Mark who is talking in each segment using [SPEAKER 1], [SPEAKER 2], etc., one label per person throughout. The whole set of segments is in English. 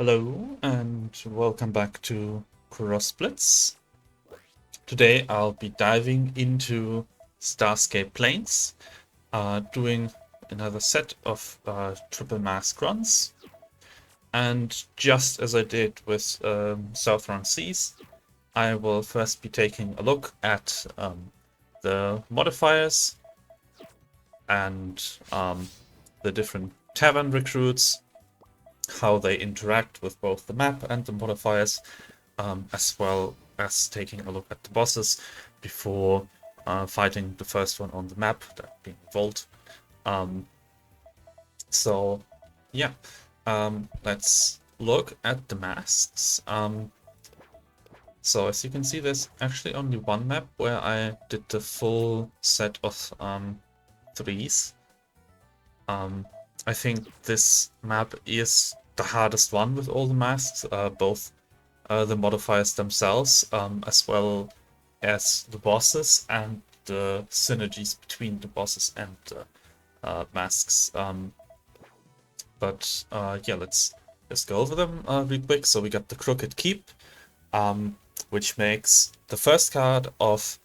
[SPEAKER 1] Hello and welcome back to Crossblitz. Today I'll be diving into Starscape planes, doing another set of triple mask runs. And just as I did with Southern Seas, I will first be taking a look at the modifiers and the different tavern recruits, how they interact with both the map and the modifiers, as well as taking a look at the bosses before fighting the first one on the map, that being Volt. So, yeah, let's look at the masks. So as you can see, there's actually only one map where I did the full set of threes. I think this map is the hardest one with all the masks, both the modifiers themselves, as well as the bosses and the synergies between the bosses and the masks. Yeah, let's go over them real quick. So we got the Crooked Keep, which makes the first card of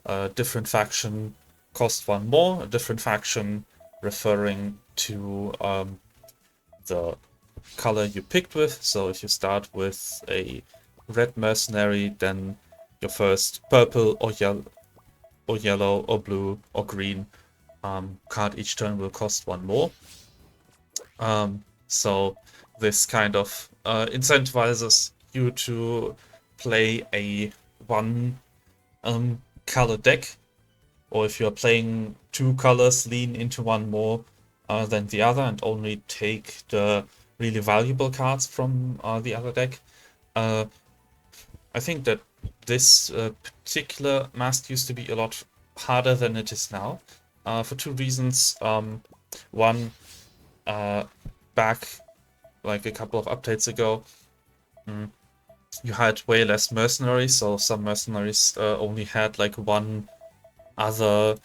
[SPEAKER 1] a different faction cost one more, a different faction referring to the color you picked with. So if you start with a red mercenary, then your first purple or yellow or blue or green card each turn will cost one more. So this kind of incentivizes you to play a one color deck, or if you're playing two colors, lean into one more than the other and only take the really valuable cards from the other deck. I think that this particular mask used to be a lot harder than it is now, for two reasons. One, back like a couple of updates ago, you had way less mercenaries, so some mercenaries only had like one other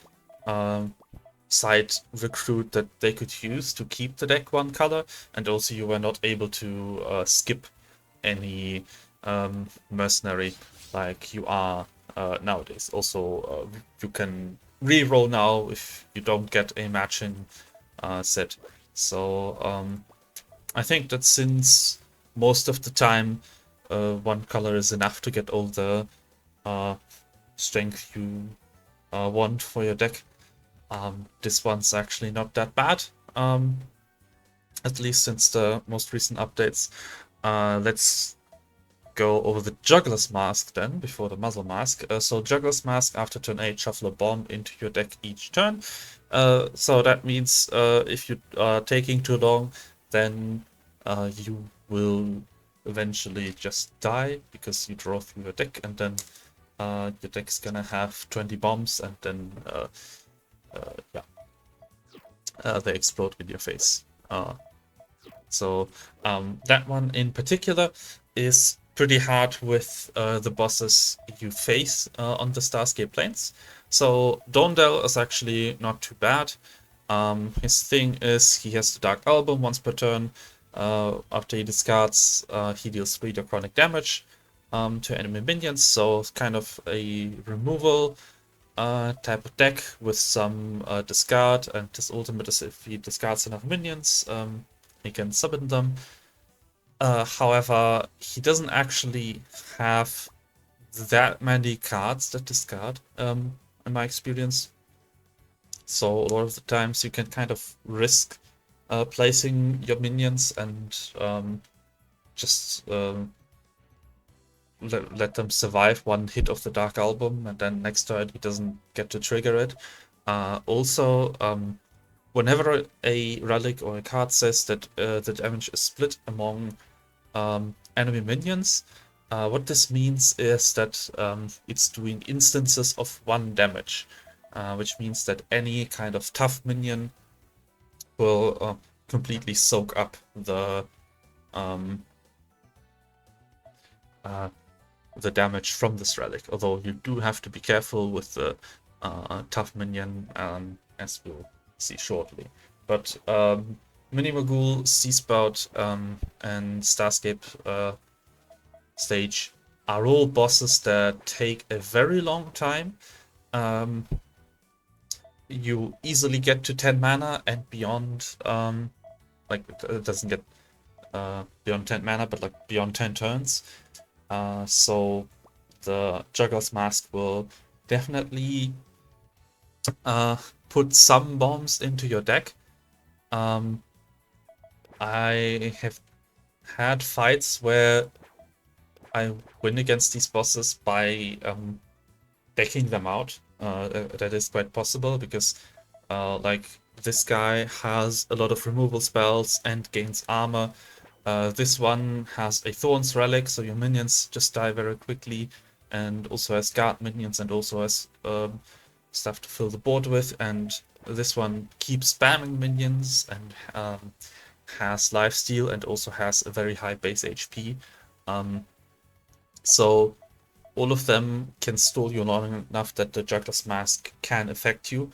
[SPEAKER 1] side recruit that they could use to keep the deck one color, and also you were not able to skip any mercenary like you are nowadays. Also, you can re-roll now if you don't get a matching set. So I think that since most of the time one color is enough to get all the strength you want for your deck, this one's actually not that bad, at least since the most recent updates. Let's go over the Juggler's Mask then, before the Muzzle Mask. So Juggler's Mask, after turn 8, shuffle a bomb into your deck each turn. So that means if you are taking too long, then you will eventually just die because you draw through your deck, and then your deck's gonna have 20 bombs, and then they explode in your face. So that one in particular is pretty hard with the bosses you face on the Starscape planes. So Dondel is actually not too bad. His thing is he has the Dark Album once per turn. After he discards, he deals 3 chronic damage to enemy minions. So it's kind of a removal type of deck with some discard, and his ultimate is if he discards enough minions, he can summon them. However, he doesn't actually have that many cards that discard, in my experience. So a lot of the times you can kind of risk placing your minions and just let them survive one hit of the Dark Album, and then next turn he doesn't get to trigger it. Also, whenever a relic or a card says that the damage is split among enemy minions, what this means is that it's doing instances of 1 damage, which means that any kind of tough minion will completely soak up the damage from this relic. Although you do have to be careful with the tough minion, as we'll see shortly. But Minimagul, Seaspout, and Starscape stage are all bosses that take a very long time. You easily get to 10 mana and beyond, like it doesn't get beyond 10 mana, but like beyond 10 turns. So the Juggler's Mask will definitely put some bombs into your deck. I have had fights where I win against these bosses by decking them out. That is quite possible because like this guy has a lot of removal spells and gains armor. This one has a Thorns Relic, so your minions just die very quickly, and also has guard minions and also has stuff to fill the board with. And this one keeps spamming minions and has lifesteal and also has a very high base HP. So all of them can stall you long enough that the Juggler's Mask can affect you.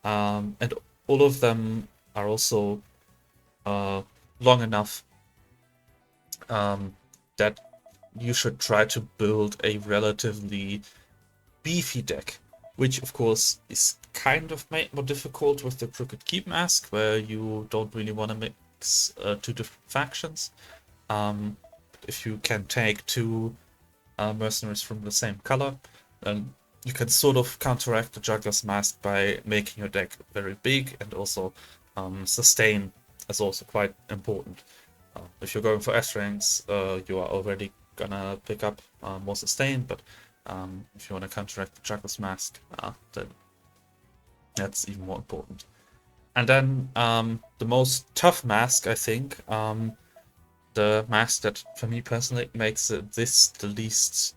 [SPEAKER 1] And all of them are also long enough that you should try to build a relatively beefy deck, which of course is kind of made more difficult with the Crooked Keep Mask, where you don't really want to mix two different factions. If you can take two mercenaries from the same color, then you can sort of counteract the Juggler's Mask by making your deck very big, and also sustain is also quite important. If you're going for S ranks, you are already gonna pick up more sustain, but if you want to counteract the Juggler's Mask, then that's even more important. And then the most tough mask, I think, the mask that for me personally makes this the least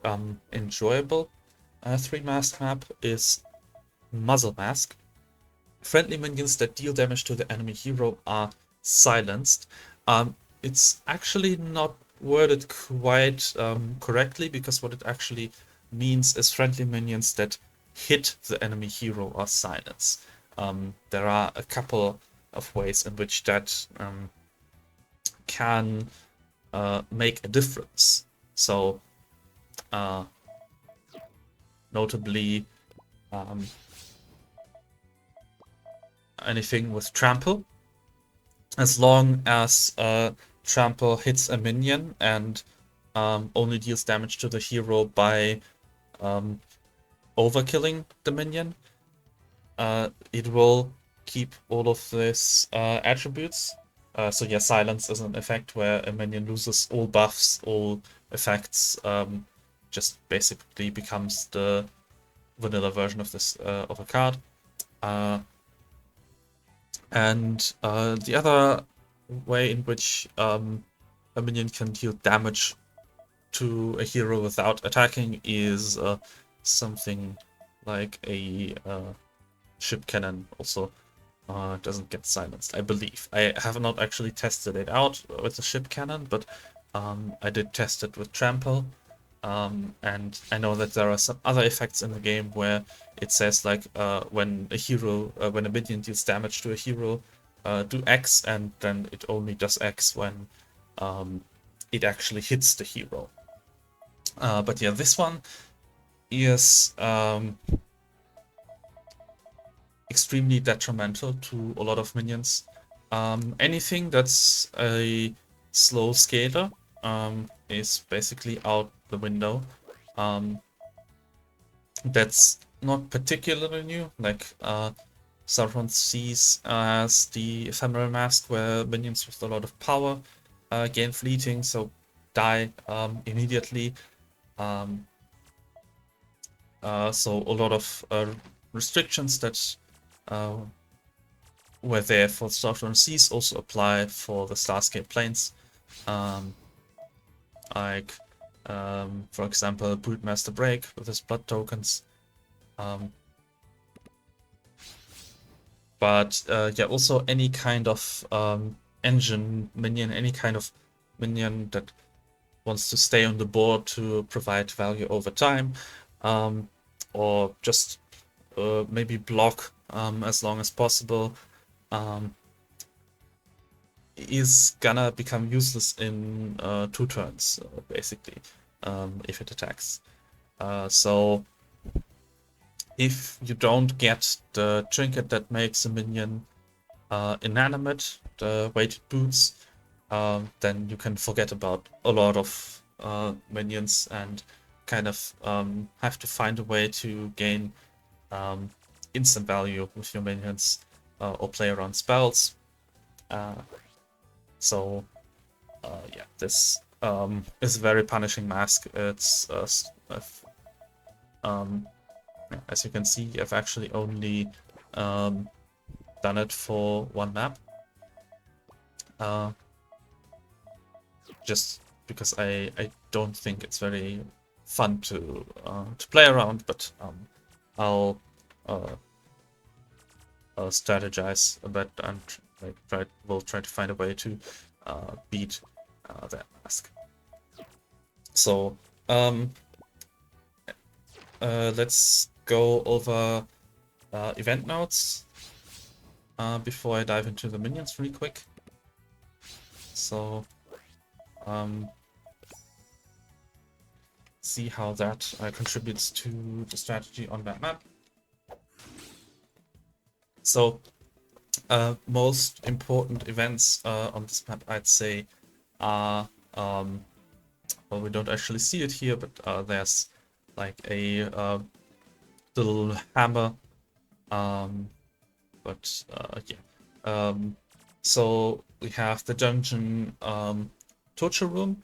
[SPEAKER 1] enjoyable 3-mask map is Muzzle Mask. Friendly minions that deal damage to the enemy hero are silenced. It's actually not worded quite correctly, because what it actually means is friendly minions that hit the enemy hero are silenced. There are a couple of ways in which that can make a difference. So, notably, anything with trample. As long as trample hits a minion and only deals damage to the hero by overkilling the minion, it will keep all of these attributes. So yeah, silence is an effect where a minion loses all buffs, all effects, just basically becomes the vanilla version of this of a card. And the other way in which a minion can deal damage to a hero without attacking is something like a ship cannon. Also doesn't get silenced, I believe. I have not actually tested it out with the ship cannon, but I did test it with trample. And I know that there are some other effects in the game where it says like when a minion deals damage to a hero, do X, and then it only does X when it actually hits the hero. But yeah, this one is extremely detrimental to a lot of minions. Anything that's a slow scaler is basically out the window. That's not particularly new. Like Sauron sees as the ephemeral mask, where minions with a lot of power gain fleeting, so die immediately. So a lot of restrictions that were there for Sauron Seas also apply for the Starscape planes. Like, for example, Broodmaster Break with his blood tokens. But yeah, also any kind of engine minion, any kind of minion that wants to stay on the board to provide value over time, or just maybe block as long as possible. is gonna become useless in 2 turns, basically, if it attacks. So if you don't get the trinket that makes a minion inanimate, the weighted boots, then you can forget about a lot of minions and kind of have to find a way to gain instant value with your minions or play around spells. So yeah, this is a very punishing mask. It's as you can see, I've actually only done it for 1 map. Just because I don't think it's very fun to play around, but I'll strategize a bit and we'll try to find a way to beat that mask. So let's go over event notes before I dive into the minions really quick. So see how that contributes to the strategy on that map. So most important events on this map, I'd say, are well, we don't actually see it here, but there's like a little hammer, but yeah. So we have the dungeon torture room.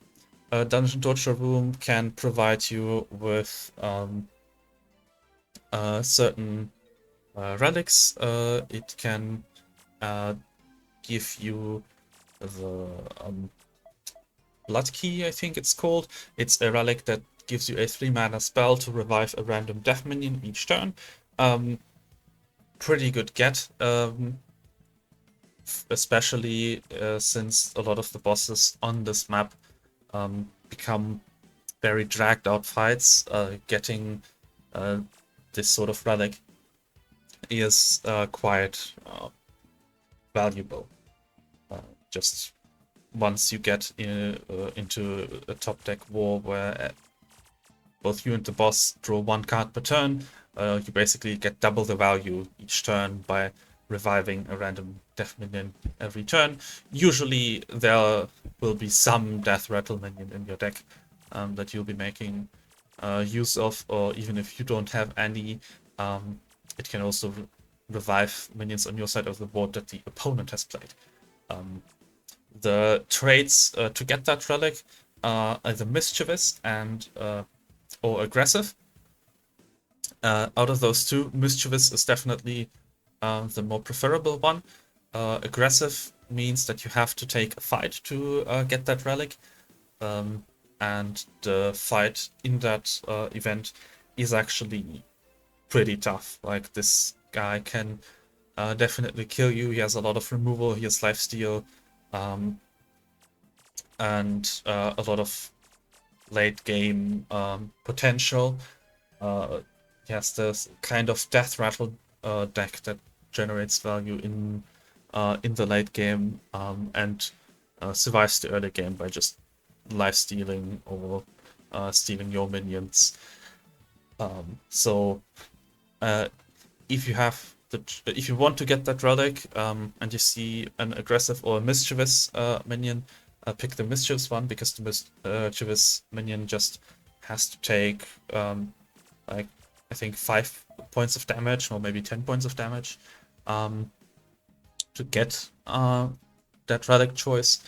[SPEAKER 1] Dungeon torture room can provide you with certain relics. It can give you the Blood Key, I think it's called. It's a relic that gives you a 3-mana spell to revive a random death minion each turn. Pretty good get, especially since a lot of the bosses on this map become very dragged out fights. Getting this sort of relic is quite valuable. Just once you get into a top deck war where both you and the boss draw 1 card per turn, you basically get double the value each turn by reviving a random death minion every turn. Usually there will be some death rattle minion in your deck that you'll be making use of, or even if you don't have any, it can also revive minions on your side of the board that the opponent has played. The traits to get that relic are either mischievous and or aggressive. Out of those two, mischievous is definitely the more preferable one. Aggressive means that you have to take a fight to get that relic, and the fight in that event is actually pretty tough. Like, this guy can definitely kill you. He has a lot of removal, he has lifesteal, and a lot of late game potential. He has this kind of death rattle deck that generates value in the late game, and survives the early game by just life stealing or stealing your minions. So if you have if you want to get that relic, and you see an aggressive or a mischievous minion, pick the mischievous one, because the mischievous minion just has to take like, I think 5 points of damage, or maybe 10 points of damage, to get that relic choice,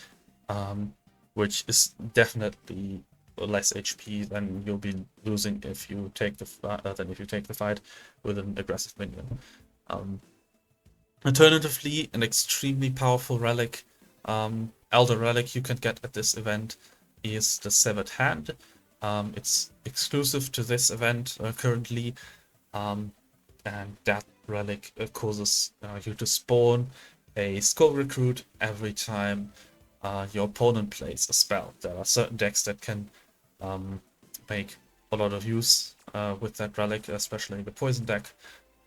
[SPEAKER 1] which is definitely less HP than you'll be losing if you take the fight with an aggressive minion. Alternatively, an extremely powerful relic, elder relic you can get at this event, is the Severed Hand. It's exclusive to this event currently, and that relic causes you to spawn a Skull Recruit every time your opponent plays a spell. There are certain decks that can make a lot of use with that relic, especially the poison deck.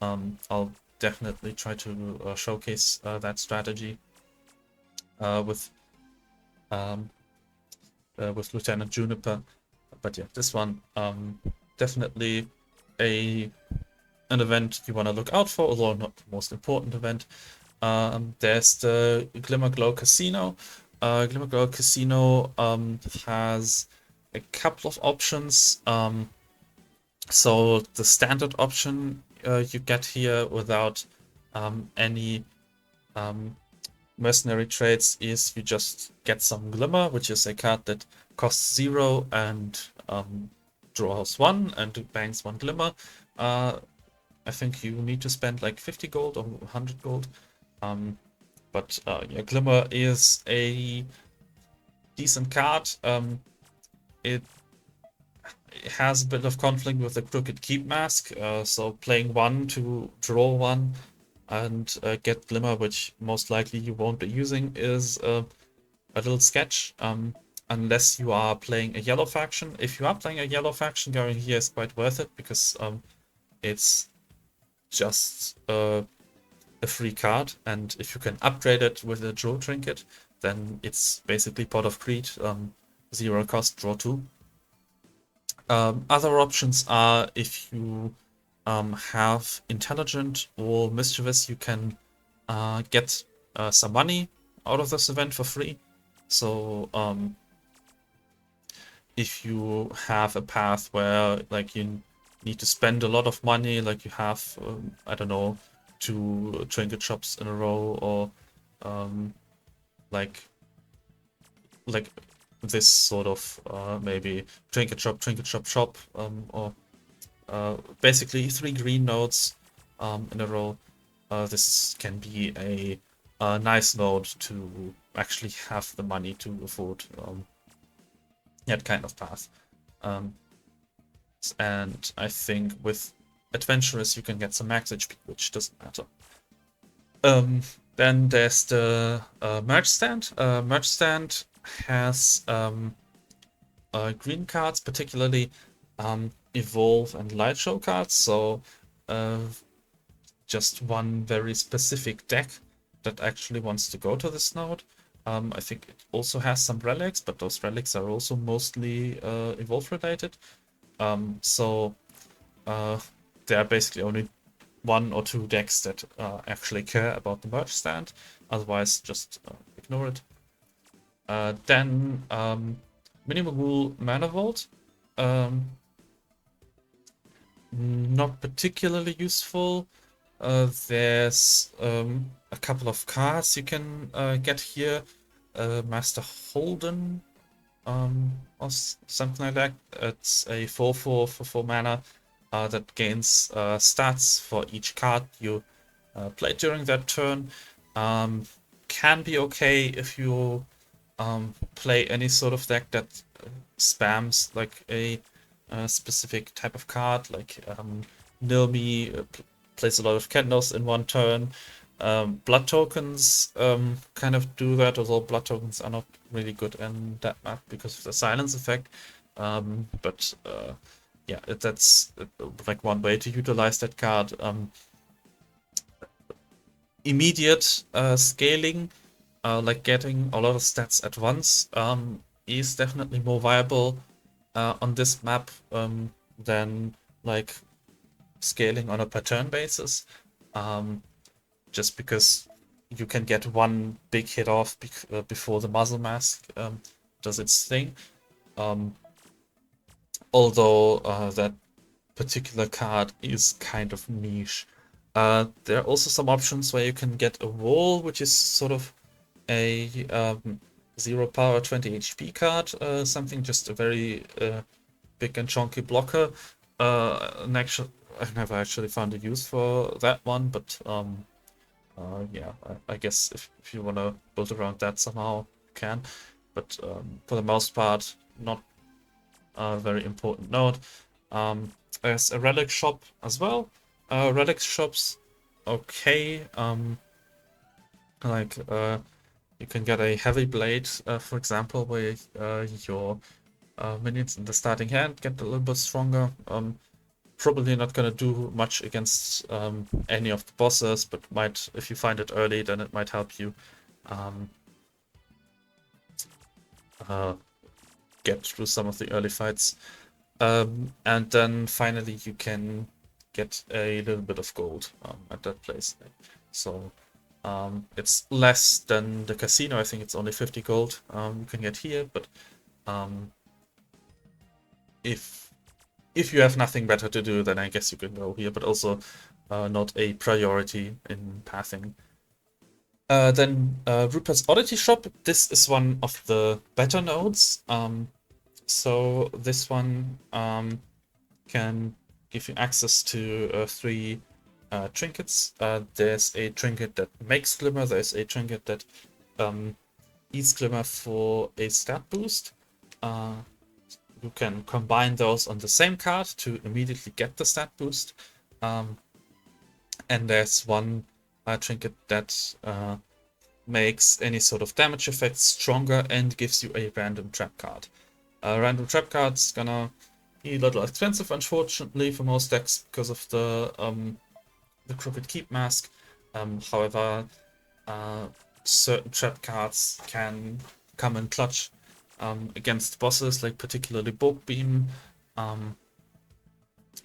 [SPEAKER 1] I'll definitely try to showcase that strategy. with Lieutenant Juniper. But yeah, this one definitely a an event you want to look out for, although not the most important event. There's the Glimmer Glow Casino. Glimmer Glow Casino has a couple of options. So the standard option you get here without any mercenary traits is you just get some Glimmer, which is a card that costs 0 and draws 1 and bangs 1 Glimmer. I think you need to spend like 50 gold or 100 gold. But yeah, Glimmer is a decent card. It has a bit of conflict with the Crooked Keep Mask, so playing 1 to draw 1 and get Glimmer, which most likely you won't be using, is a little sketch. Unless you are playing a yellow faction. If you are playing a yellow faction, going here is quite worth it because it's just a free card, and if you can upgrade it with a draw trinket, then it's basically Pot of Greed, 0 cost, draw 2. Other options are if you have Intelligent or Mischievous, you can get some money out of this event for free. So if you have a path where like you need to spend a lot of money, like you have, I don't know, 2 trinket shops in a row, or like this sort of maybe trinket shop, or basically 3 green nodes in a row. This can be a nice node to actually have the money to afford that kind of path. And I think with Adventurous you can get some max HP, which doesn't matter. Then there's the merge stand. Merge stand has green cards, particularly Evolve and Light Show cards. So just one very specific deck that actually wants to go to this node. I think it also has some relics, but those relics are also mostly Evolve related. So there are basically only 1 or 2 decks that actually care about the merge stand. Otherwise, just ignore it. Then Minimagul Mana Vault. Not particularly useful. There's a couple of cards you can get here. Master Holden or something like that. It's a 4/4 for 4 mana that gains stats for each card you play during that turn. Can be okay if you play any sort of deck that spams like a specific type of card, like Nilmi plays a lot of candles in one turn. Blood tokens kind of do that, although blood tokens are not really good in that map because of the silence effect. But yeah, that's like one way to utilize that card. Immediate scaling, like getting a lot of stats at once, is definitely more viable on this map than like scaling on a per turn basis. Just because you can get one big hit off before the muzzle mask does its thing. Although that particular card is kind of niche. There are also some options where you can get a wall, which is sort of a 0 power 20 HP card, something just a very big and chunky blocker. I've never actually found a use for that one, but yeah, I guess if you want to build around that somehow, you can. But for the most part, not a very important node. There's a relic shop as well. Relic shops, okay. Like you can get a heavy blade, for example, where your minions in the starting hand get a little bit stronger. Probably not gonna do much against any of the bosses, but might, if you find it early, then it might help you get through some of the early fights. And then finally you can get a little bit of gold at that place. So it's less than the casino. I think it's only 50 gold you can get here, but if you have nothing better to do, then I guess you can go here, but also not a priority in pathing. Then Rupert's Oddity Shop. This is one of the better nodes. So this one can give you access to 3 trinkets. There's a trinket that makes Glimmer. There's a trinket that eats Glimmer for a stat boost. You can combine those on the same card to immediately get the stat boost. And there's one trinket that makes any sort of damage effect stronger and gives you a random trap card. Random trap card's gonna be a little expensive, unfortunately, for most decks because of the Crooked Keep mask. However, certain trap cards can come in clutch against bosses, like particularly Bulk Beam.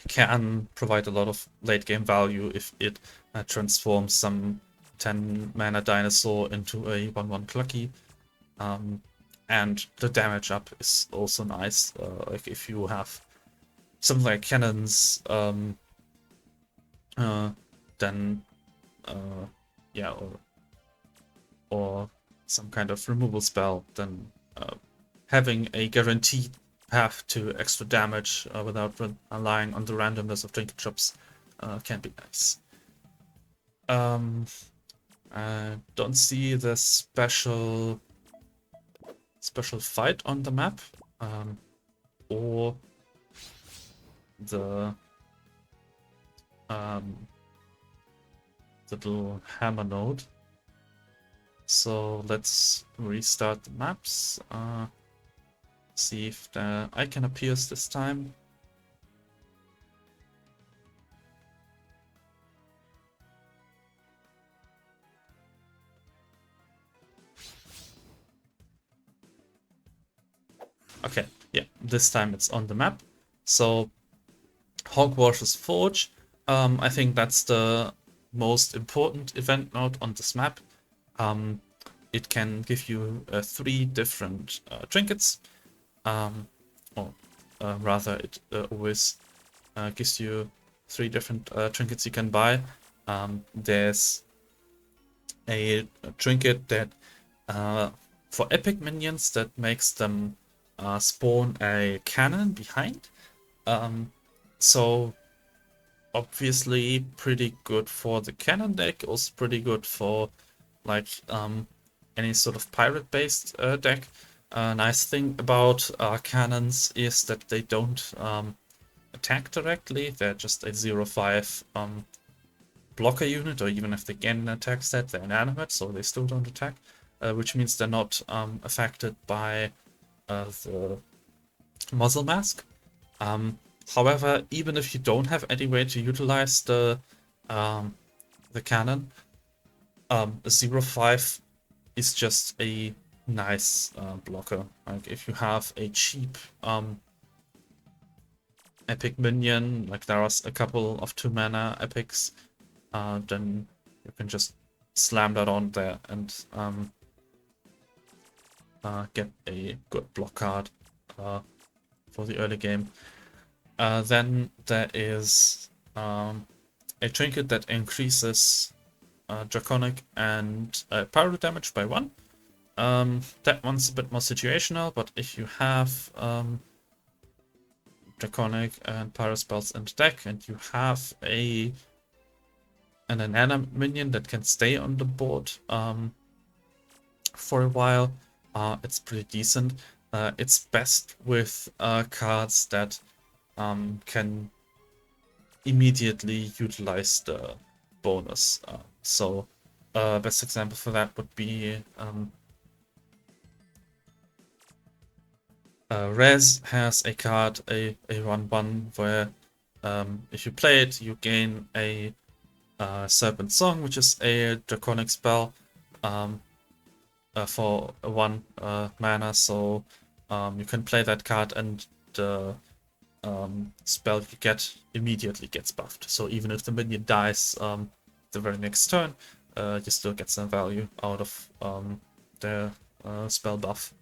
[SPEAKER 1] Can provide a lot of late game value if it transforms some 10 mana dinosaur into a 1/1 Clucky. And the damage up is also nice. Like if you have something like cannons, then yeah, or some kind of removal spell, then having a guaranteed path to extra damage without relying on the randomness of trinket shops can be nice. I don't see the special fight on the map, or the little hammer node. So let's restart the maps. See if the icon appears this time. Okay, yeah, this time it's on the map. So Hogwarts Forge, I think that's the most important event node on this map. It can give you 3 different trinkets, or rather it always gives you 3 different trinkets you can buy. There's a trinket that for epic minions that makes them spawn a cannon behind. So obviously pretty good for the cannon deck, also pretty good for like any sort of pirate based deck. Nice thing about cannons is that they don't attack directly. They're just a 0/5 blocker unit, or even if they get an attack stat, they're inanimate, so they still don't attack, which means they're not affected by the muzzle mask. However, even if you don't have any way to utilize the cannon, a 0/5 is just a nice blocker. Like if you have a cheap epic minion, like there are a couple of 2 mana epics, then you can just slam that on there and get a good block card for the early game. Then there is a trinket that increases Draconic and Pyro damage by 1. That one's a bit more situational, but if you have Draconic and Pyro spells in the deck, and you have an Anana minion that can stay on the board for a while, it's pretty decent. It's best with cards that can immediately utilize the bonus. So best example for that would be Rez has a card, a 1/1, where if you play it, you gain a Serpent Song, which is a Draconic spell. for 1 mana, so you can play that card and the spell you get immediately gets buffed. So even if the minion dies the very next turn, you still get some value out of their spell buff.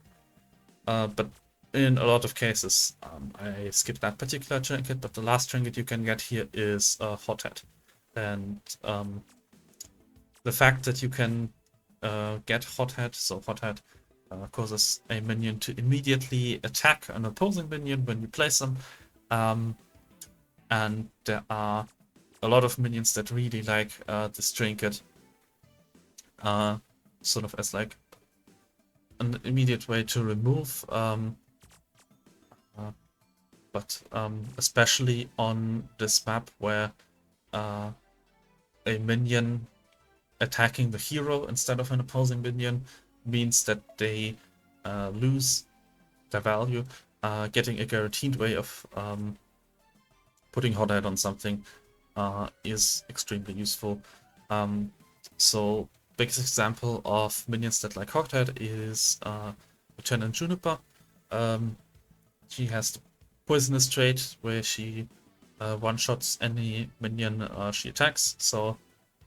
[SPEAKER 1] But in a lot of cases, I skipped that particular trinket, but the last trinket you can get here is Hothead. And the fact that you can get Hothead, so Hothead causes a minion to immediately attack an opposing minion when you place them. And there are a lot of minions that really like this trinket, sort of as like an immediate way to remove, but especially on this map where a minion attacking the hero instead of an opposing minion means that they lose their value. Getting a guaranteed way of putting Hothead on something is extremely useful. So biggest example of minions that like Hothead is Lieutenant Juniper. She has the poisonous trait where she one-shots any minion she attacks. So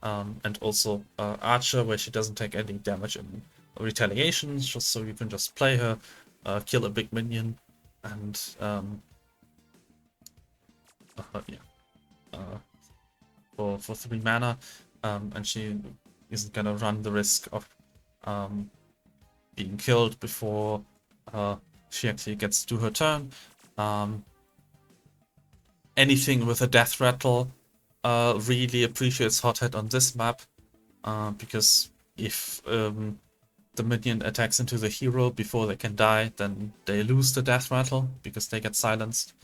[SPEAKER 1] and also Archer, where she doesn't take any damage in retaliation, just so you can just play her, kill a big minion, and for 3 mana, and she isn't gonna run the risk of being killed before she actually gets to her turn. Anything with a death rattle really appreciates Hothead on this map, because if the minion attacks into the hero before they can die, then they lose the death rattle because they get silenced.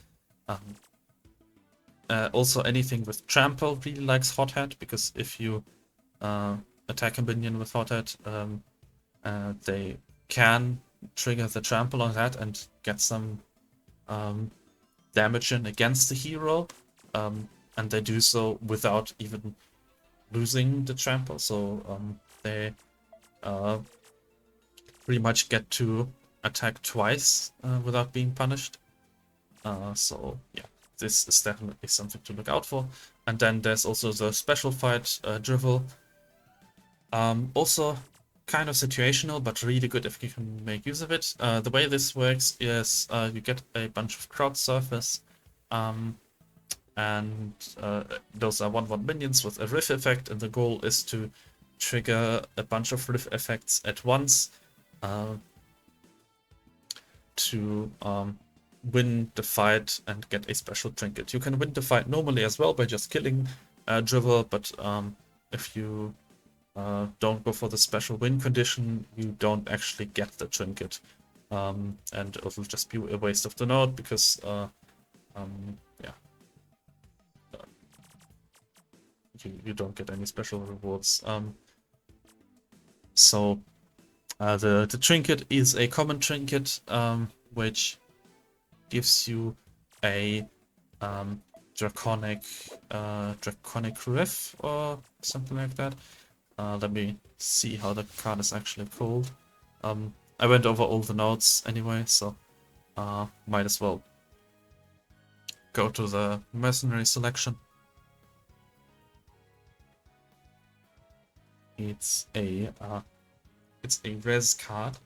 [SPEAKER 1] Also, anything with trample really likes Hothead, because if you attack a minion with Hothead, they can trigger the trample on that and get some damage in against the hero, and they do so without even losing the trample, so they pretty much get to attack twice without being punished. So yeah, this is definitely something to look out for. And then there's also the special fight drivel. Also kind of situational, but really good if you can make use of it. The way this works is you get a bunch of crowd surface, and those are 1/1 minions with a riff effect, and the goal is to trigger a bunch of riff effects at once to win the fight and get a special trinket. You can win the fight normally as well by just killing Drivel, but if you don't go for the special win condition, you don't actually get the trinket, and it'll just be a waste of the node because yeah, you don't get any special rewards. So the trinket is a common trinket, which gives you a draconic riff or something like that. Let me see how the card is actually called. I went over all the notes anyway, so might as well go to the mercenary selection. It's a res card.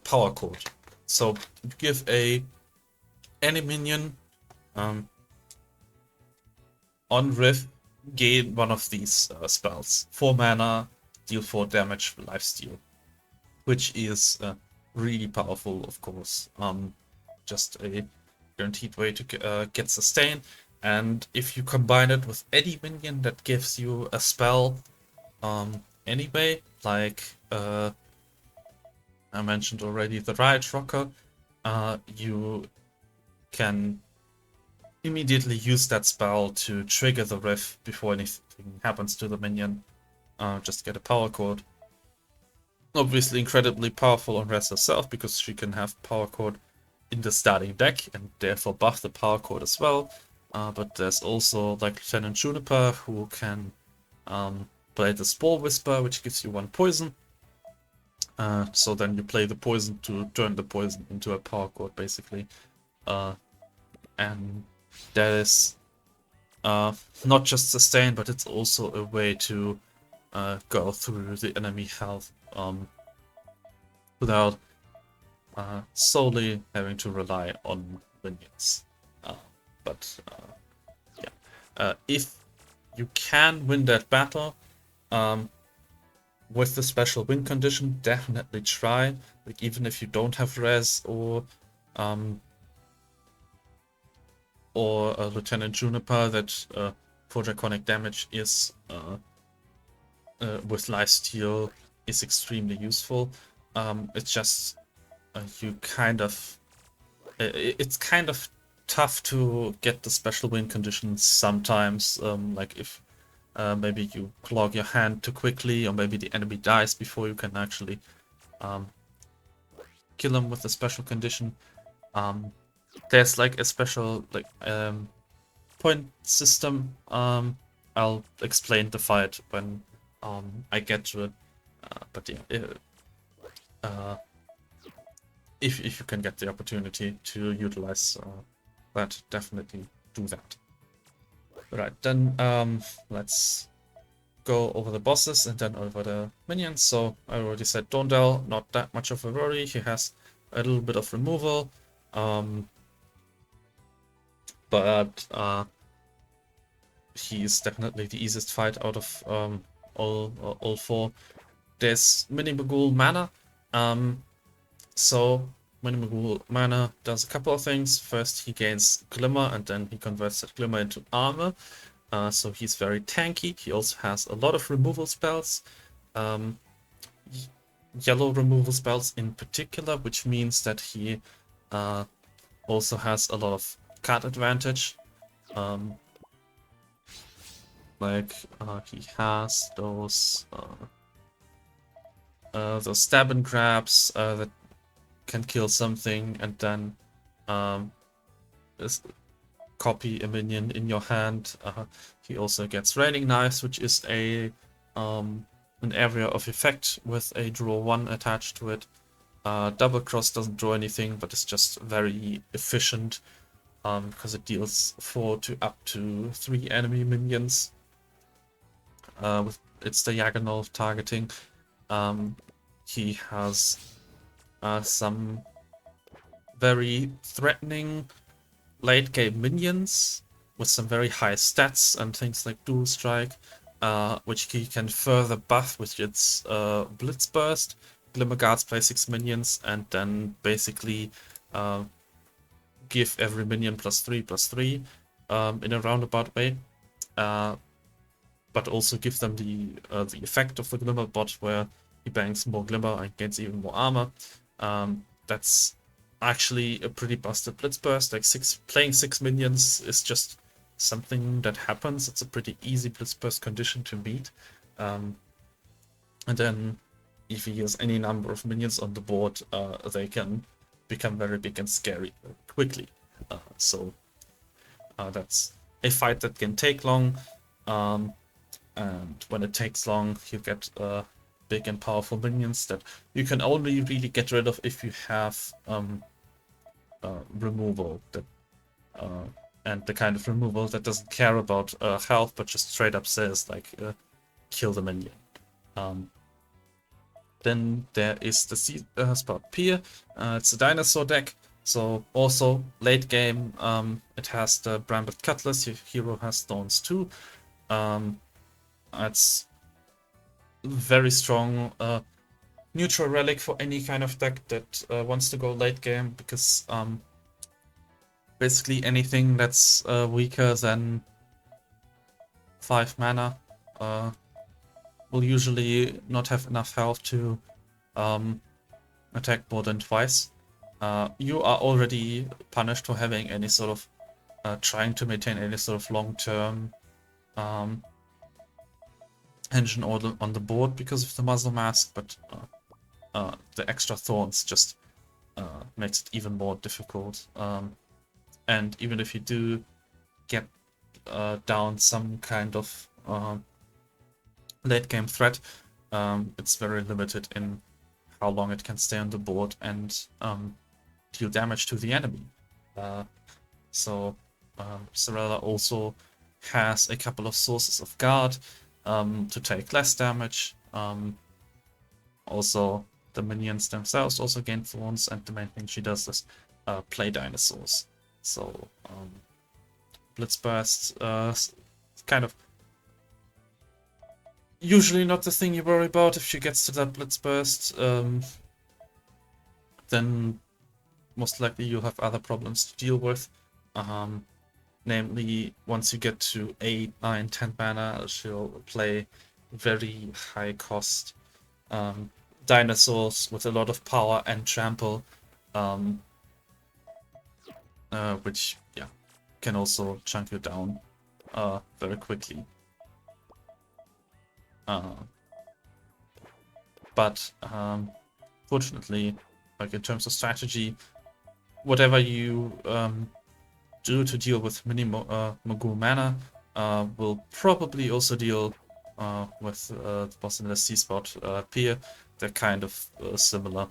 [SPEAKER 1] Power code. So you give any minion on riff, gain one of these spells. 4 mana, deal 4 damage, lifesteal, which is really powerful, of course. Just a guaranteed way to get sustain, and if you combine it with any minion that gives you a spell anyway, like I mentioned already the Riot Rocker, you can immediately use that spell to trigger the riff before anything happens to the minion. Just get a power chord. obviously incredibly powerful on Res herself because she can have Power Chord in the starting deck and therefore buff the Power Chord as well. But there's also like Lieutenant Juniper who can play the Spore Whisper, which gives you 1 poison. So then you play the poison to turn the poison into a Power Chord, basically. And that is not just sustain, but it's also a way to go through the enemy health without solely having to rely on minions. If you can win that battle with the special win condition, definitely try. Like, even if you don't have res or Lieutenant Juniper, that for draconic damage is with lifesteal is extremely useful. It's just you kind of it's kind of tough to get the special win conditions sometimes. Like if maybe you clog your hand too quickly, or maybe the enemy dies before you can actually kill him with a special condition. There's like a special like point system. I'll explain the fight when I get to it. But yeah, if you can get the opportunity to utilize that, definitely do that. Right, then let's go over the bosses and then over the minions. So I already said Dondel, not that much of a worry. He has a little bit of removal, but he is definitely the easiest fight out of all 4. There's Mini Magul Mana. So Mini Magul Mana does a couple of things. First, he gains Glimmer, and then he converts that Glimmer into armor. So he's very tanky. He also has a lot of removal spells. Yellow removal spells in particular, which means that he also has a lot of card advantage. He has those stab and grabs that can kill something, and then copy a minion in your hand. He also gets Raining Knives, which is an area of effect with a draw 1 attached to it. Double Cross doesn't draw anything, but it's just very efficient because it deals 4 to up to 3 enemy minions with its diagonal targeting. He has some very threatening late game minions with some very high stats and things like Dual Strike, which he can further buff with its Blitz Burst. Glimmer Guards play 6 minions and then basically give every minion +3/+3 in a roundabout way. But also give them the effect of the Glimmer bot, where he bangs more Glimmer and gains even more armor. That's actually a pretty busted Blitz Burst. Like playing 6 minions is just something that happens. It's a pretty easy Blitz Burst condition to meet. And then if he has any number of minions on the board, they can become very big and scary quickly. So that's a fight that can take long. And when it takes long, you get big and powerful minions that you can only really get rid of if you have removal that and the kind of removal that doesn't care about health, but just straight up says like kill the minion. Then there is the Spout Pier. It's a dinosaur deck, so also late game it has the Brambit Cutlass. Your hero has Thorns too. It's very strong neutral relic for any kind of deck that wants to go late game, because basically anything that's weaker than 5 mana will usually not have enough health to attack more than twice. You are already punished for having any sort of trying to maintain any sort of long-term engine order on the board because of the Muzzle Mask, but the extra thorns just makes it even more difficult. And even if you do get down some kind of late game threat, it's very limited in how long it can stay on the board and deal damage to the enemy. So Sorella also has a couple of sources of guard to take less damage. Also, the minions themselves also gain thorns, and the main thing she does is play dinosaurs. So Blitz Burst kind of usually not the thing you worry about. If she gets to that Blitz Burst, then most likely you'll have other problems to deal with. Namely, once you get to 8, 9, 10 mana, she'll play very high cost dinosaurs with a lot of power and trample, which can also chunk you down very quickly. But fortunately, like in terms of strategy, whatever you do to deal with mini Mogul mana will probably also deal with the boss in the C-spot Pier. They're kind of similar.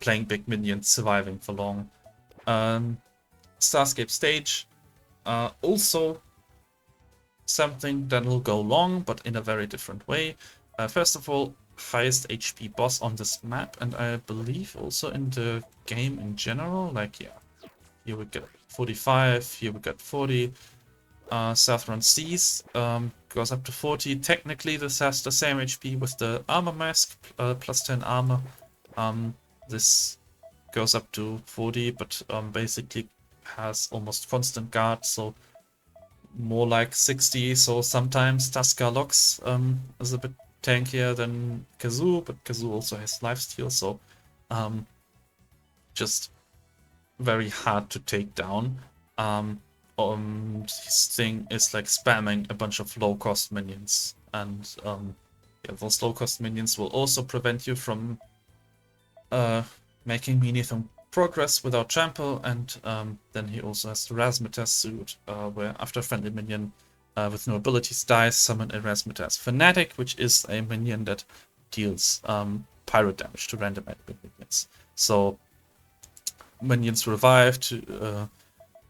[SPEAKER 1] Playing big minions, surviving for long. Starscape stage, also something that'll go long, but in a very different way. First of all, highest HP boss on this map, and I believe also in the game in general. Like, yeah, here we get 45, here we got 40. Southron Seas goes up to 40. Technically, this has the same HP with the armor mask, plus 10 armor. This goes up to 40, but basically has almost constant guard, so more like 60. So sometimes Tusker Locks is a bit tankier than Kazoo, but Kazoo also has lifesteal, so just very hard to take down. His thing is like spamming a bunch of low-cost minions, and those low-cost minions will also prevent you from making meaningful progress without trample. And then he also has the Razzmatazz suit, where after a friendly minion with no abilities dies, summon a Razzmatazz Fanatic, which is a minion that deals pyro damage to random enemy minions. So minions revive to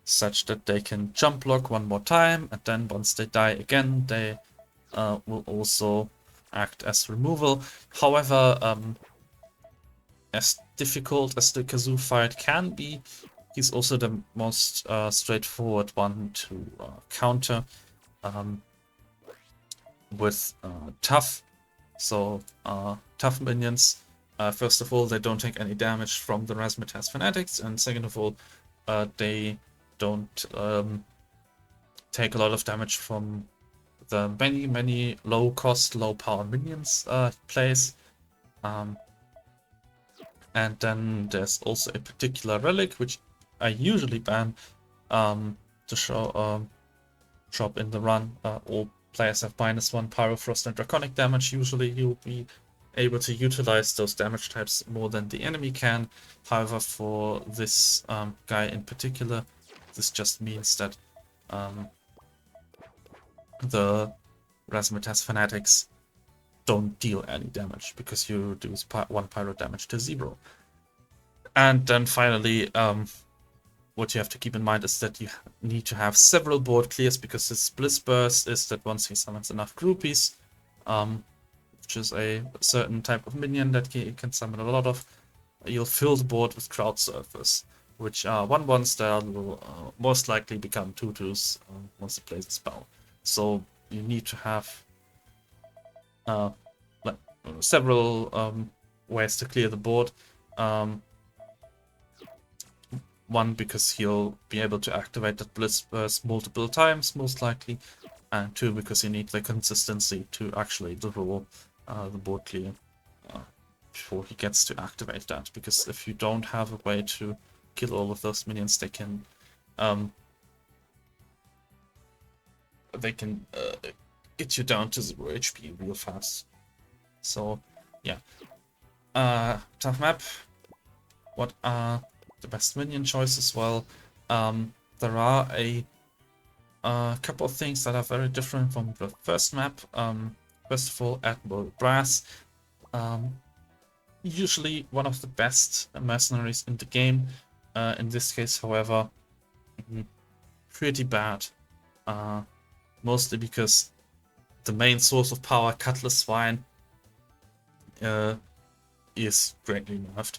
[SPEAKER 1] such that they can jump block one more time, and then once they die again, they will also act as removal. However, as difficult as the Kazoo fight can be, he's also the most straightforward one to counter with tough. So tough minions, first of all, they don't take any damage from the Razzmatazz Fanatics, and second of all, they don't take a lot of damage from the many low cost, low power minions he plays. And then there's also a particular relic which I usually ban to show drop in the run. All players have -1 Pyro, Frost, and Draconic damage. Usually you'll be able to utilize those damage types more than the enemy can. However, for this guy in particular, this just means that the Razzmatazz Fanatics don't deal any damage because you reduce 1 pyro damage to 0. And then finally, what you have to keep in mind is that you need to have several board clears, because his Blitz Burst is that once he summons enough groupies, which is a certain type of minion that he can summon a lot of, you'll fill the board with crowd surfers, which are 1/1s that will most likely become 2/2s once he plays a spell. So you need to have several ways to clear the board. One, because he'll be able to activate that Blitz Burst multiple times, most likely. And two, because you need the consistency to actually draw the board clear before he gets to activate that. Because if you don't have a way to kill all of those minions, they can get you down to 0 HP real fast. So, yeah. Tough map. What are the best minion choices? Well, there are a couple of things that are very different from the first map. First of all, Admiral Brass. Usually one of the best mercenaries in the game. In this case, however, pretty bad. Mostly because the main source of power, Cutlass Swine, is greatly nerfed.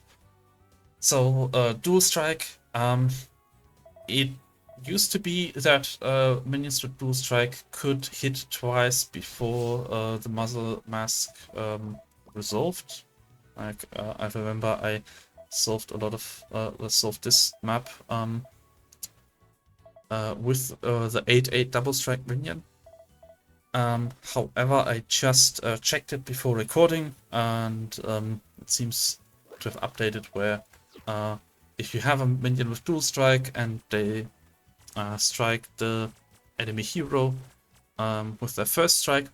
[SPEAKER 1] So, Dual Strike, it used to be that minions with Dual Strike could hit twice before the Muzzle Mask resolved. Like, I remember I solved a lot of solved this map with the 8/8 double strike minion. However, I just checked it before recording, and it seems to have updated where if you have a minion with dual strike and they strike the enemy hero with their first strike,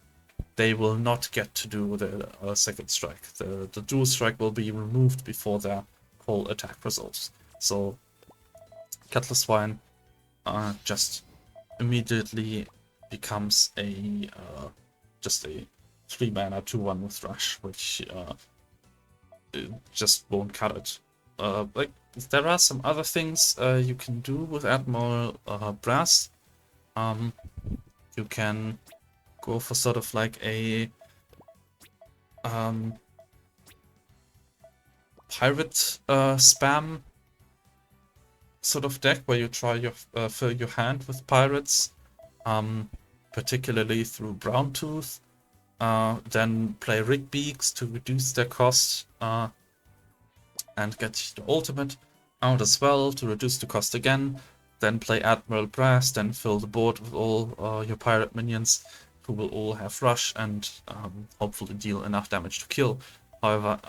[SPEAKER 1] they will not get to do the second strike. The dual strike will be removed before their whole attack resolves. So Cutlass Swine just immediately becomes a just a 3-mana 2/1 with Rush, which just won't cut it. Like, there are some other things you can do with Admiral Brass. You can go for sort of like a pirate spam sort of deck where you try your fill your hand with pirates, particularly through Brown Tooth. Then play Rig Beaks to reduce their cost and get the ultimate out as well to reduce the cost again. Then play Admiral Brass, then fill the board with all your pirate minions who will all have rush and hopefully deal enough damage to kill. However,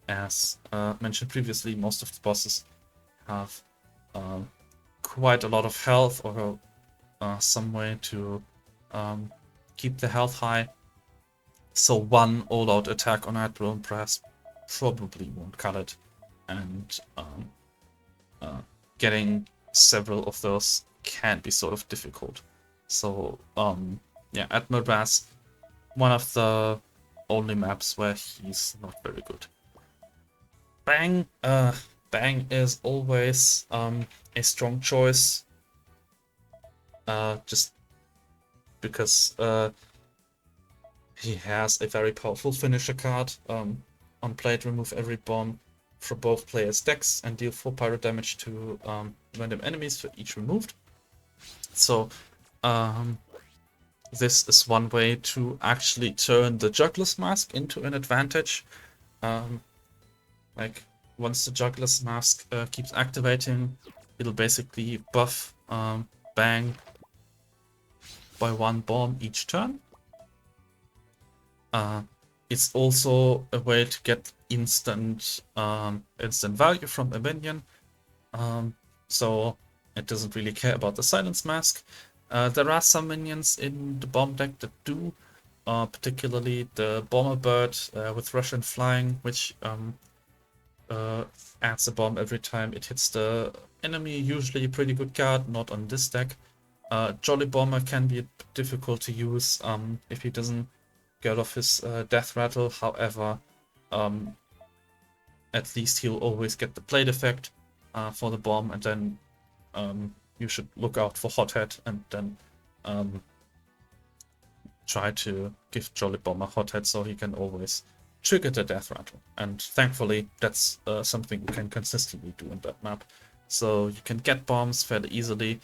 [SPEAKER 1] as mentioned previously, most of the bosses have quite a lot of health or some way to keep the health high. So one all-out attack on Admiral Brass probably won't cut it, and getting several of those can be sort of difficult. So yeah, Admiral Brass, one of the only maps where he's not very good. Bang, Bang is always a strong choice, just because he has a very powerful finisher card. On play it, remove every bomb from both players' decks and deal 4 pyro damage to random enemies for each removed. So this is one way to actually turn the Juggler's Mask into an advantage. Like, once the Juggler's Mask keeps activating, it'll basically buff Bang by 1 bomb each turn. It's also a way to get instant value from a minion, so it doesn't really care about the Silence Mask. There are some minions in the bomb deck that do, particularly the Bomber Bird with Russian Flying, which adds a bomb every time it hits the enemy. Usually a pretty good card, not on this deck. Jolly Bomber can be a bit difficult to use if he doesn't get off his death rattle. However, at least he'll always get the plate effect for the bomb, and then you should look out for Hothead and then try to give Jolly Bomber Hothead so he can always trigger the death rattle. And thankfully, that's something you can consistently do in that map. So you can get bombs fairly easily.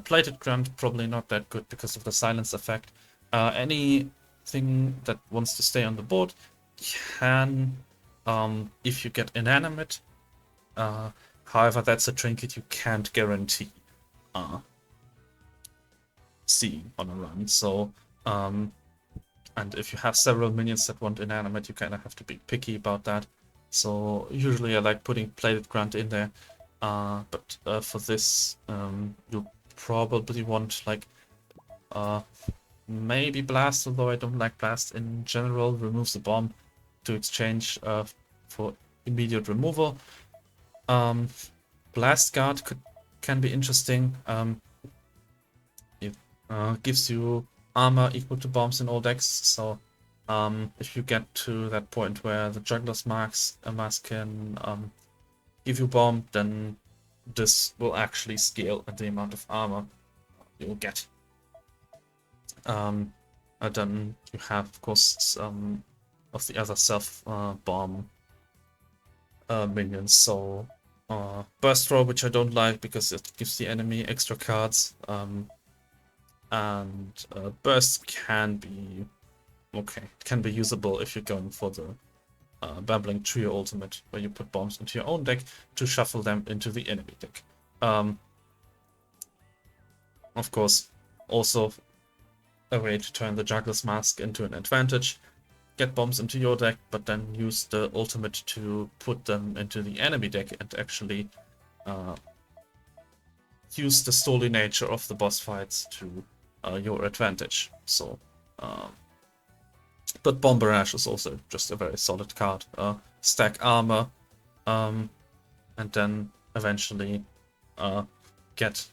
[SPEAKER 1] Plated Grunt, probably not that good because of the silence effect. Anything that wants to stay on the board can, if you get inanimate. However, that's a trinket you can't guarantee seeing on a run. So, and if you have several minions that want inanimate, you kind of have to be picky about that. So usually I like putting Plated Grunt in there. But for this, you'll probably want like maybe Blast, although I don't like Blast in general. Removes the bomb to exchange for immediate removal. Blast Guard can be interesting. It gives you armor equal to bombs in all decks, so if you get to that point where the Juggler's mask can give you bomb, then this will actually scale the amount of armor you'll get. And then you have, of course, some of the other self-bomb minions. So Burst Throw, which I don't like because it gives the enemy extra cards. And Burst can be okay. It can be usable if you're going for the Babbling Trio ultimate, where you put bombs into your own deck to shuffle them into the enemy deck. Of course, also a way to turn the Juggler's Mask into an advantage. Get bombs into your deck, but then use the ultimate to put them into the enemy deck and actually use the stally nature of the boss fights to your advantage. So, but Bomb Barrage is also just a very solid card. Stack armor, and then eventually get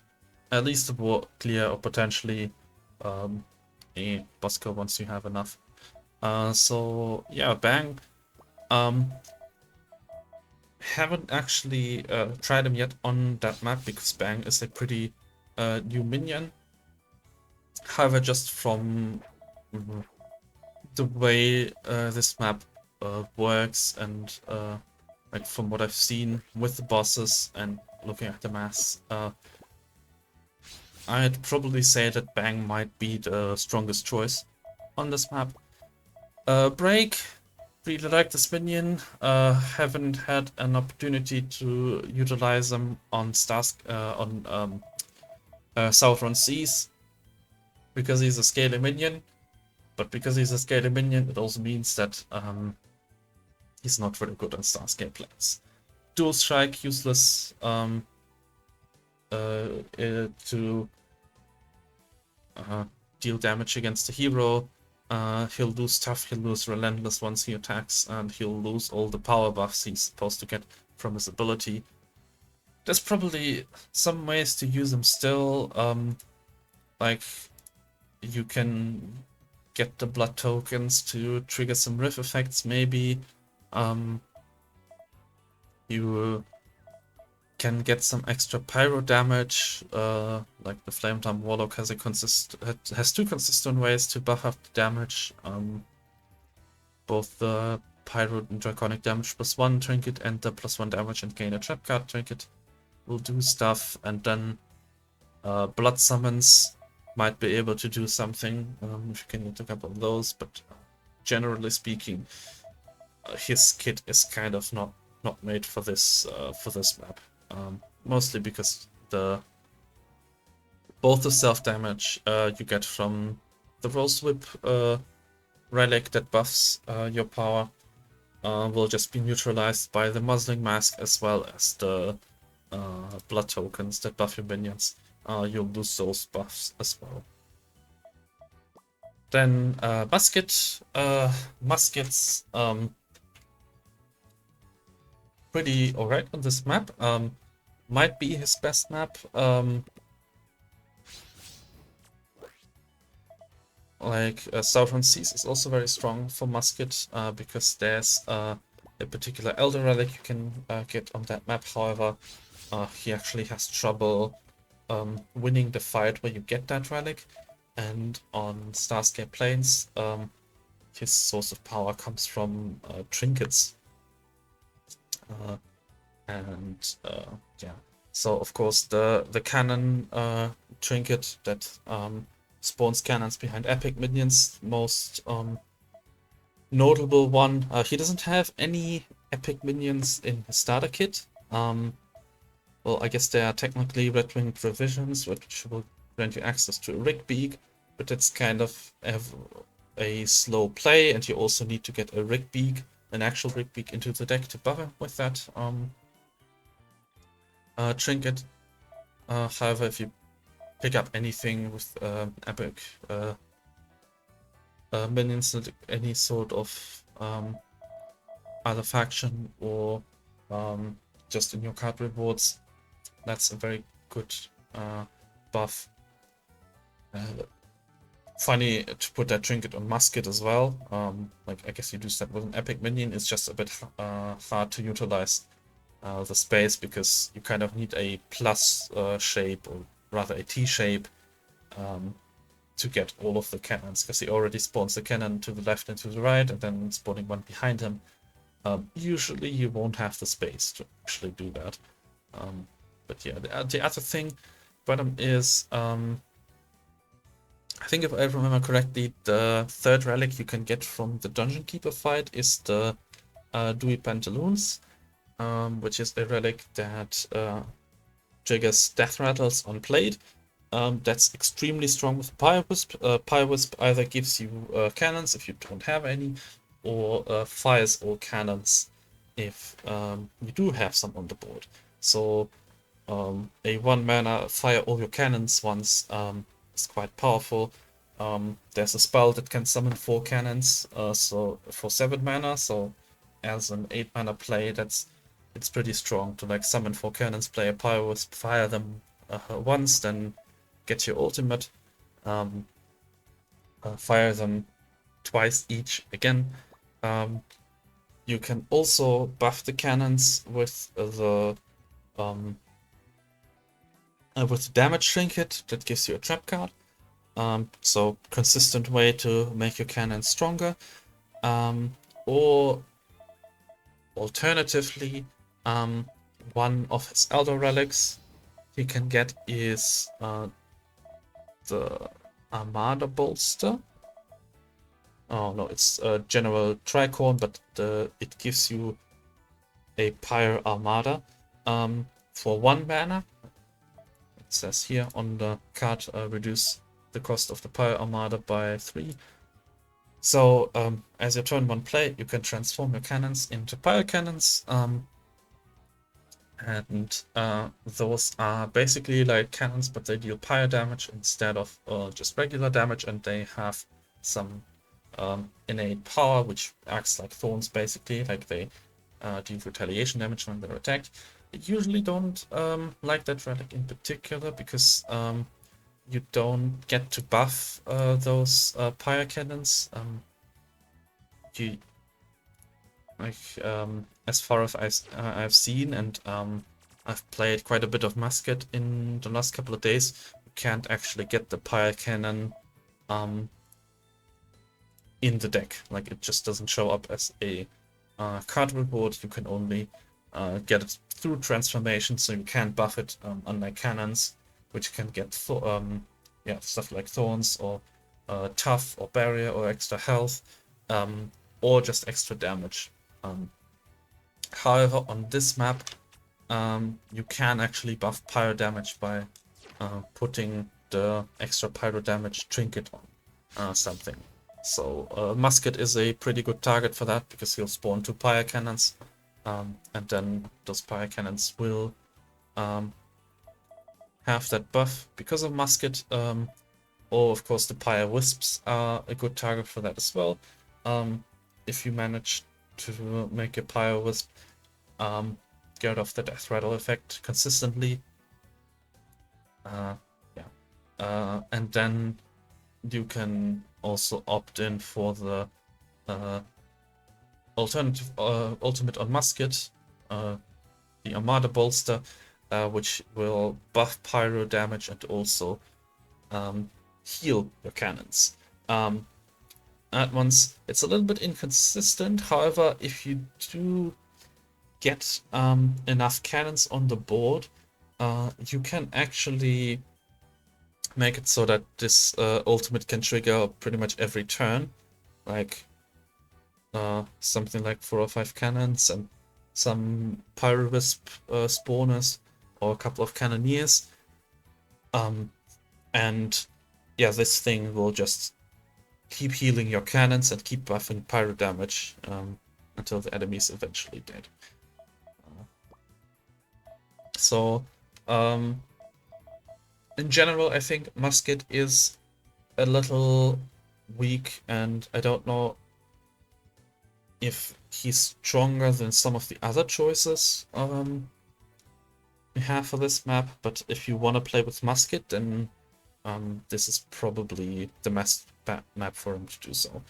[SPEAKER 1] at least a war clear or potentially a Bosco once you have enough. So yeah, Bang. Haven't actually tried him yet on that map because Bang is a pretty new minion. However, just from the way this map works and like from what I've seen with the bosses and looking at the mass, I'd probably say that Bang might be the strongest choice on this map. Break, really like this minion. Haven't had an opportunity to utilize them on Southern Seas because he's a scaly minion. But because he's a scaly minion, it also means that he's not very good on Starscape planes. Dual Strike, useless to deal damage against the hero. He'll lose Tough, he'll lose Relentless once he attacks, and he'll lose all the power buffs he's supposed to get from his ability. There's probably some ways to use him still, like you can get the blood tokens to trigger some riff effects, maybe. You can get some extra pyro damage, like the Flame Time Warlock has two consistent ways to buff up the damage. Both the pyro and draconic damage +1 trinket and the +1 damage and gain a trap card trinket will do stuff, and then blood summons might be able to do something if you can get a couple of those, but generally speaking, his kit is kind of not made for this map. Mostly because both the self damage you get from the Rose Whip relic that buffs your power will just be neutralized by the Muzzling Mask, as well as the blood tokens that buff your minions. You'll lose those buffs as well. Then Muskets pretty alright on this map. Might be his best map. Southern Seas is also very strong for Musket because there's a particular Elder Relic you can get on that map. However, he actually has trouble winning the fight where you get that relic, and on Starscape Plains, his source of power comes from trinkets. Yeah, so of course the cannon trinket that spawns cannons behind epic minions, most notable one. He doesn't have any epic minions in his starter kit. Well, I guess they are technically Red Wing Provisions, which will grant you access to a Rigbeak, but it's kind of a slow play, and you also need to get a Rigbeak, an actual Rigbeak, into the deck to buffer with that trinket. However, if you pick up anything with epic minions, any sort of other faction or just in your card rewards. That's a very good buff. Funny to put that trinket on musket as well. Like I guess you do that with an epic minion. It's just a bit hard to utilize the space because you kind of need a plus shape, or rather a T shape, to get all of the cannons, because he already spawns the cannon to the left and to the right, and then spawning one behind him. Usually you won't have the space to actually do that. But yeah, the other thing about him is, I think if I remember correctly, the third relic you can get from the Dungeon Keeper fight is the Dewy Pantaloons, which is a relic that triggers death rattles on blade. That's extremely strong with Pyre Wisp. Pyre Wisp either gives you cannons if you don't have any, or fires all cannons if you do have some on the board. So a 1 mana fire all your cannons once is quite powerful. There's a spell that can summon 4 cannons, so for 7 mana. So as an 8 mana play, it's pretty strong to like summon 4 cannons, play a Pyre Wisp, fire them once, then get your ultimate, fire them twice each again. You can also buff the cannons with the damage trinket that gives you a trap card. So consistent way to make your cannons stronger. Or alternatively, one of his elder relics you can get is the Armada Bolster. Oh no, it's a general tricorn, but it gives you a Pyre Armada for 1 mana. It says here on the card, reduce the cost of the Pyre Armada by 3. So as your turn 1 play, you can transform your cannons into Pyre Cannons. And those are basically like cannons, but they deal Pyre damage instead of just regular damage, and they have some innate power, which acts like thorns basically, like they deal retaliation damage when they're attacked. I usually don't like that relic in particular, because you don't get to buff those Pyre Cannons. You like as far as I've seen, and I've played quite a bit of musket in the last couple of days, you can't actually get the Pyre Cannon in the deck. Like, it just doesn't show up as a card reward. You can only get it through transformation, so you can't buff it, unlike cannons, which can get stuff like thorns or tough or barrier or extra health, or just extra damage. However, on this map, you can actually buff pyro damage by putting the extra pyro damage trinket on something. So musket is a pretty good target for that, because he'll spawn 2 pyre cannons, and then those pyre cannons will have that buff because of musket. Or of course the pyre wisps are a good target for that as well. If you manage to make a pyre wisp get off the death rattle effect consistently, and then you can also opt in for the alternative ultimate on musket, the Armada Bolster, which will buff pyro damage and also heal your cannons. At once, it's a little bit inconsistent. However, if you do get enough cannons on the board, you can actually make it so that this ultimate can trigger pretty much every turn, like something like 4 or 5 cannons and some pyro wisp spawners or a couple of cannoneers, and yeah, this thing will just keep healing your cannons and keep buffing pyro damage until the enemy's eventually dead. So in general, I think musket is a little weak, and I don't know if he's stronger than some of the other choices we have for this map, but if you want to play with Musket, then this is probably the best map for him to do so.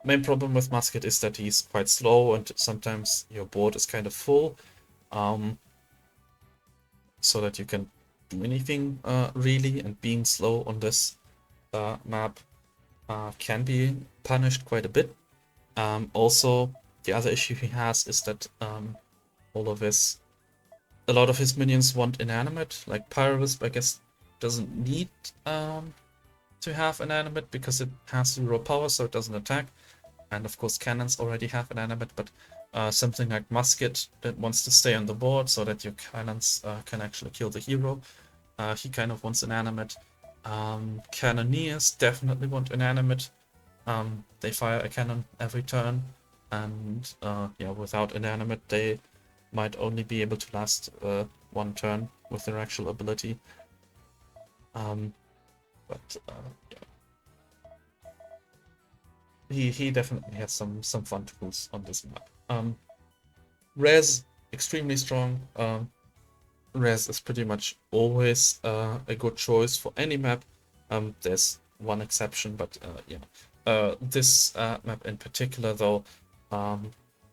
[SPEAKER 1] Main problem with Musket is that he's quite slow and sometimes your board is kind of full, so that you can do anything really, and being slow on this map can be punished quite a bit. Also, the other issue he has is that a lot of his minions want inanimate, like Pyrovisp, I guess, doesn't need to have inanimate because it has 0 power, so it doesn't attack. And of course, cannons already have inanimate, but something like Musket that wants to stay on the board so that your cannons can actually kill the hero, he kind of wants inanimate. Cannoneers definitely want inanimate. They fire a cannon every turn, and yeah, without inanimate, they might only be able to last 1 turn with their actual ability. But yeah. He definitely has some fun tools on this map. Res, extremely strong. Res is pretty much always a good choice for any map. There's one exception, but yeah. This map in particular, though,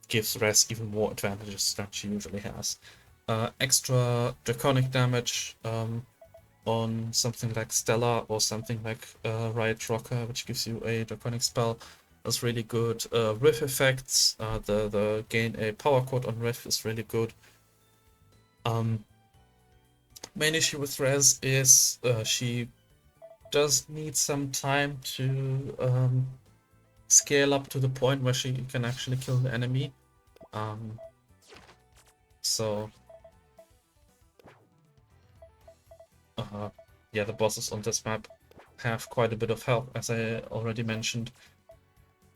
[SPEAKER 1] gives Res even more advantages than she usually has. Extra draconic damage on something like Stella or something like Riot Rocker, which gives you a draconic spell, is really good. Riff effects, the gain a power chord on Riff is really good. Main issue with Res is she does need some time to scale up to the point where she can actually kill the enemy. So yeah, the bosses on this map have quite a bit of help, as I already mentioned.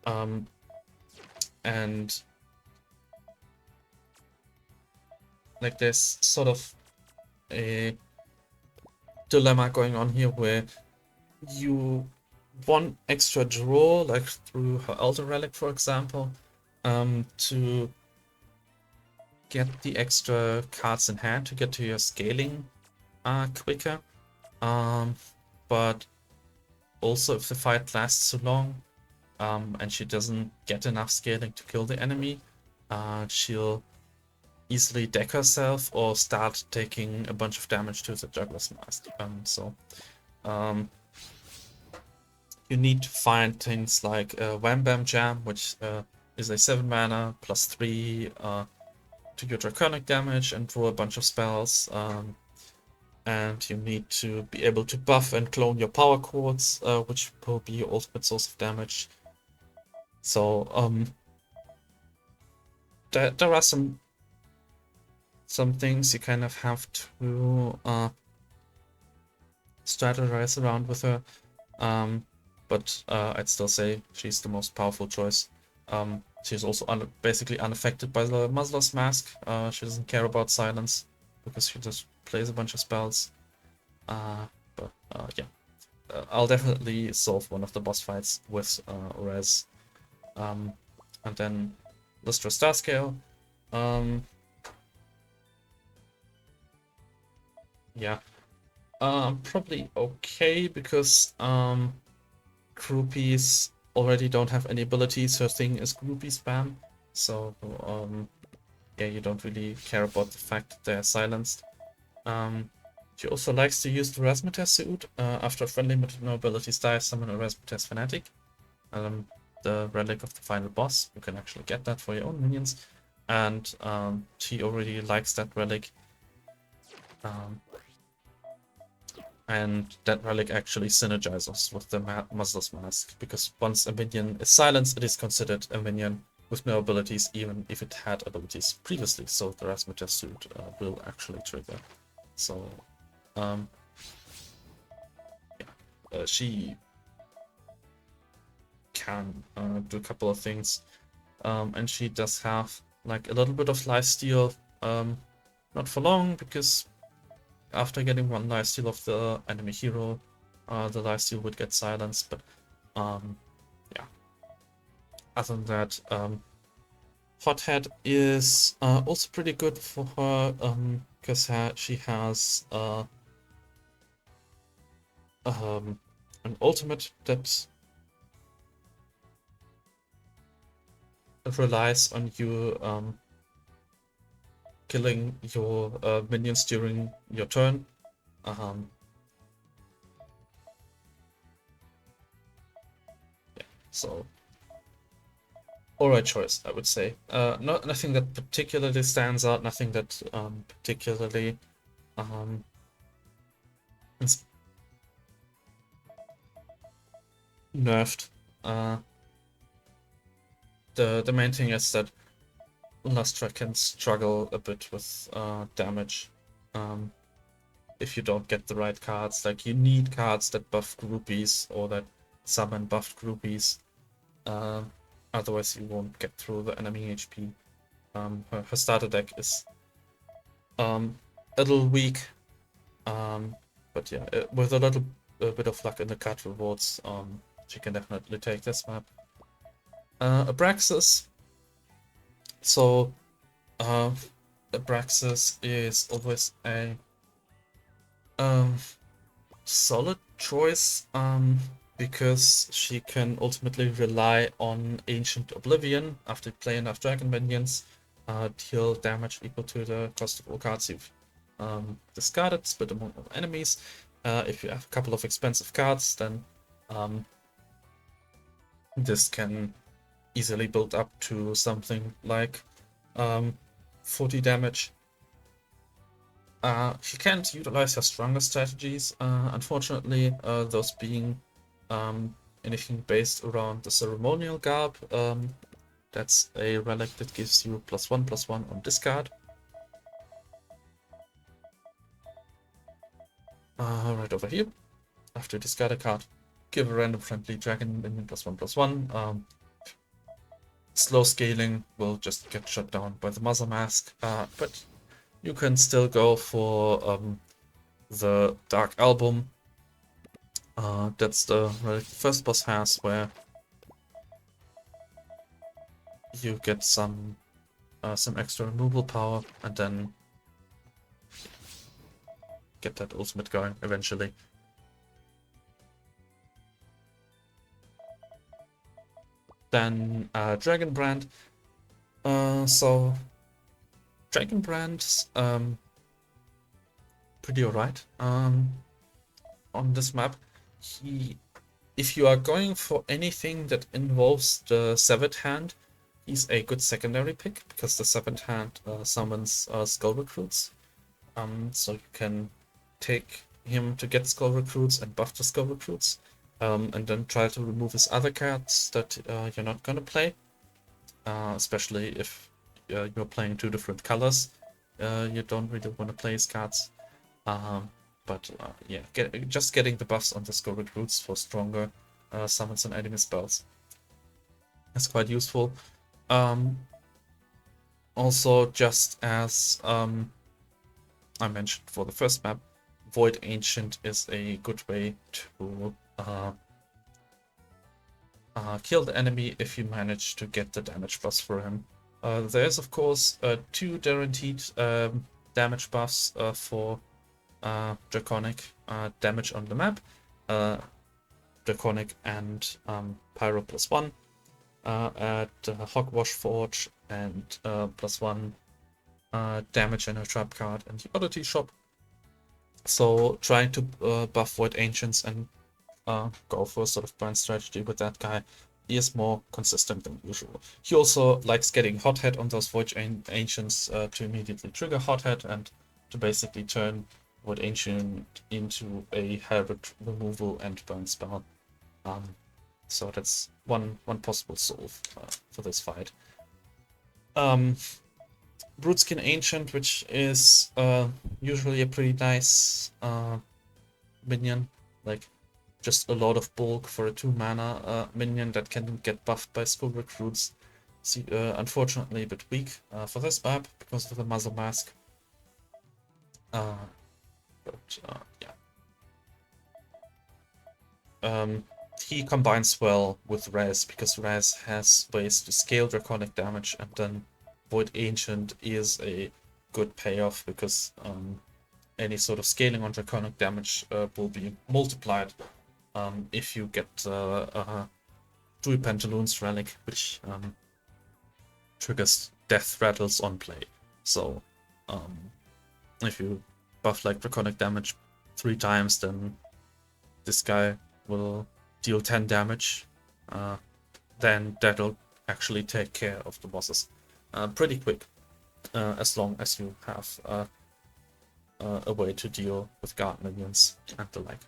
[SPEAKER 1] And like there's sort of a dilemma going on here where you want extra draw, like through her Elder Relic, for example, to get the extra cards in hand to get to your scaling quicker. But also if the fight lasts too long and she doesn't get enough scaling to kill the enemy, she'll easily deck herself or start taking a bunch of damage to the Juggler's Mask. You need to find things like Wham Bam Jam, which is a 7 mana plus 3 to your draconic damage and draw a bunch of spells. And you need to be able to buff and clone your power chords, which will be your ultimate source of damage. So there are some things you kind of have to strategize around with her. But I'd still say she's the most powerful choice. She's also basically unaffected by the Muzzler's Mask. She doesn't care about silence because she just plays a bunch of spells. But yeah, I'll definitely solve one of the boss fights with Res. And then Lystra Starscale. Yeah, probably okay because groupies already don't have any abilities. Her thing is groupie spam, so yeah, you don't really care about the fact that they're silenced. She also likes to use the Razzmatazz suit. After a friendly with no abilities dies, summon a Razzmatazz Fanatic. The relic of the final boss. You can actually get that for your own minions. And she already likes that relic. And that relic actually synergizes with the Muzzler's Mask, because once a minion is silenced, it is considered a minion with no abilities, even if it had abilities previously. So the Razzmatazz suit will actually trigger. So yeah, she can do a couple of things, and she does have like a little bit of lifesteal, not for long, because after getting one lifesteal of the enemy hero, the lifesteal would get silenced. But yeah, other than that, Hothead is also pretty good for her because she has an ultimate that relies on you killing your minions during your turn. Yeah, so alright choice, I would say. Nothing that particularly stands out, nothing that particularly is nerfed. The main thing is that Lustra can struggle a bit with damage if you don't get the right cards. Like, you need cards that buff groupies or that summon buffed groupies. Otherwise you won't get through the enemy HP. Her starter deck is a little weak, but yeah, with a little bit of luck in the card rewards, she can definitely take this map. Abraxas. So Abraxas is always a solid choice because she can ultimately rely on Ancient Oblivion after playing enough Dragon Minions, deal damage equal to the cost of all cards you've discarded, split among all enemies. If you have a couple of expensive cards, then this can easily build up to something like 40 damage. She can't utilize her stronger strategies, unfortunately, those being anything based around the ceremonial garb. That's a relic that gives you +1/+1 on discard. Right over here. After you discard a card, give a random friendly dragon minion +1/+1. Slow scaling will just get shut down by the Mother Mask, but you can still go for the Dark Album. That's the relic the first boss has, where you get some extra removal power and then get that ultimate going eventually. Then Dragonbrand. So Dragonbrand's pretty alright on this map. If you are going for anything that involves the Severed Hand, he's a good secondary pick because the Severed Hand summons Skull Recruits. So you can take him to get Skull Recruits and buff the Skull Recruits, and then try to remove his other cards that you're not gonna play, especially if you're playing two different colors. You don't really want to play his cards. But yeah, just getting the buffs on the Skull Recruits for stronger summons and enemy spells is quite useful. Also, just as I mentioned for the first map, Void Ancient is a good way to kill the enemy if you manage to get the damage buffs for him. There's of course 2 guaranteed damage buffs for Draconic damage on the map. Draconic and Pyro +1 at Hogwash Forge, and +1 damage and a trap card in the oddity shop. So trying to buff Void Ancients and go for a sort of burn strategy with that guy is more consistent than usual. He also likes getting Hothead on those Void Ancients to immediately trigger Hothead and to basically turn Void Ancient into a hybrid removal and burn spell. So that's one possible solve for this fight. Bruteskin Ancient, which is usually a pretty nice minion, like just a lot of bulk for a 2-mana minion that can get buffed by Skull Recruits. See, unfortunately a bit weak for this map because of the Muzzle Mask. He combines well with Raz because Raz has ways to scale Draconic damage and then Void Ancient is a good payoff, because any sort of scaling on draconic damage will be multiplied if you get Dewey Pantaloons Relic, which triggers death rattles on play. So if you buff like draconic damage 3 times, then this guy will deal 10 damage. Then that'll actually take care of the bosses pretty quick, as long as you have a way to deal with guard minions and the like.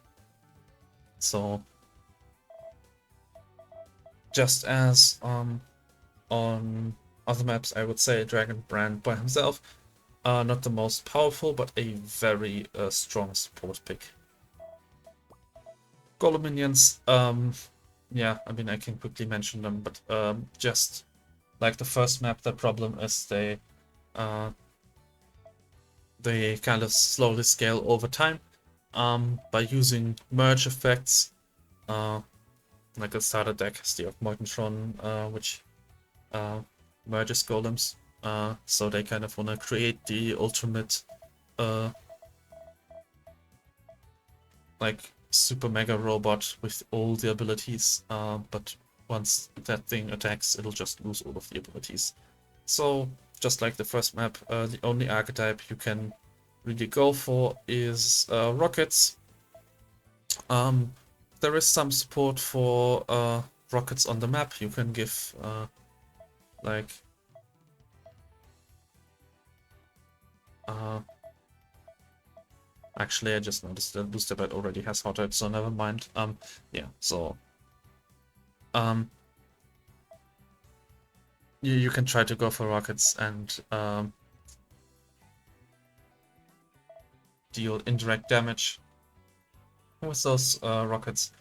[SPEAKER 1] So just as on other maps, I would say Dragon Brand by himself, not the most powerful, but a very strong support pick. Golem minions, yeah, I mean, I can quickly mention them, but just like the first map, the problem is they kind of slowly scale over time by using merge effects. Like a starter deck has the Morgentron, which merges golems, so they kind of want to create the ultimate like super mega robot with all the abilities, but once that thing attacks, it'll just lose all of the abilities. So just like the first map, the only archetype you can really go for is rockets. There is some support for rockets on the map. You can give like actually, I just noticed that booster bed already has hot so never mind. Yeah, so you can try to go for rockets and deal indirect damage with those rockets.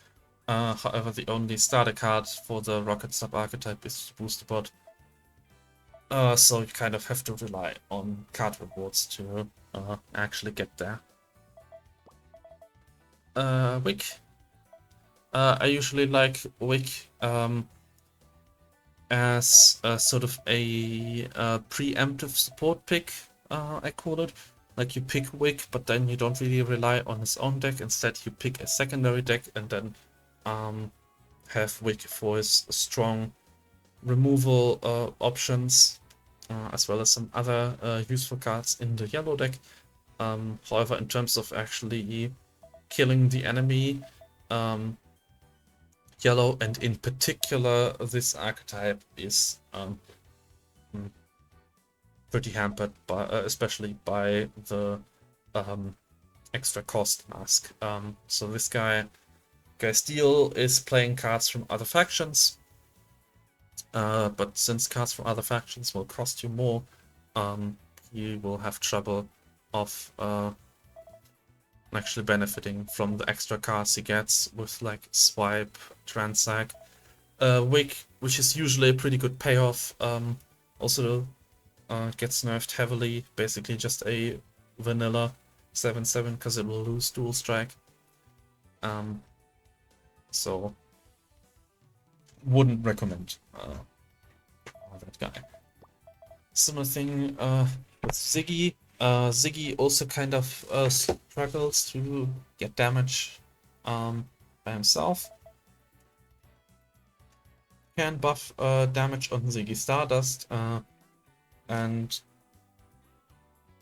[SPEAKER 1] However, the only starter card for the rocket sub-archetype is Booster Bot. So you kind of have to rely on card rewards to actually get there. Wick. I usually like Wick as sort of a preemptive support pick, I call it. Like you pick Wick, but then you don't really rely on his own deck. Instead, you pick a secondary deck and then have Wick for his strong removal options, as well as some other useful cards in the yellow deck. However, in terms of actually killing the enemy, yellow, and in particular this archetype, is pretty hampered by, especially by the extra cost mask. So this guy Steel is playing cards from other factions, but since cards from other factions will cost you more, you will have trouble of actually benefiting from the extra cards he gets with like Swipe, Transact, Wick, which is usually a pretty good payoff. Also gets nerfed heavily, basically just a vanilla 7/7 because it will lose dual strike. So wouldn't recommend that guy. Similar thing with Ziggy. Ziggy also kind of struggles to get damage by himself. Can buff damage on Ziggy Stardust and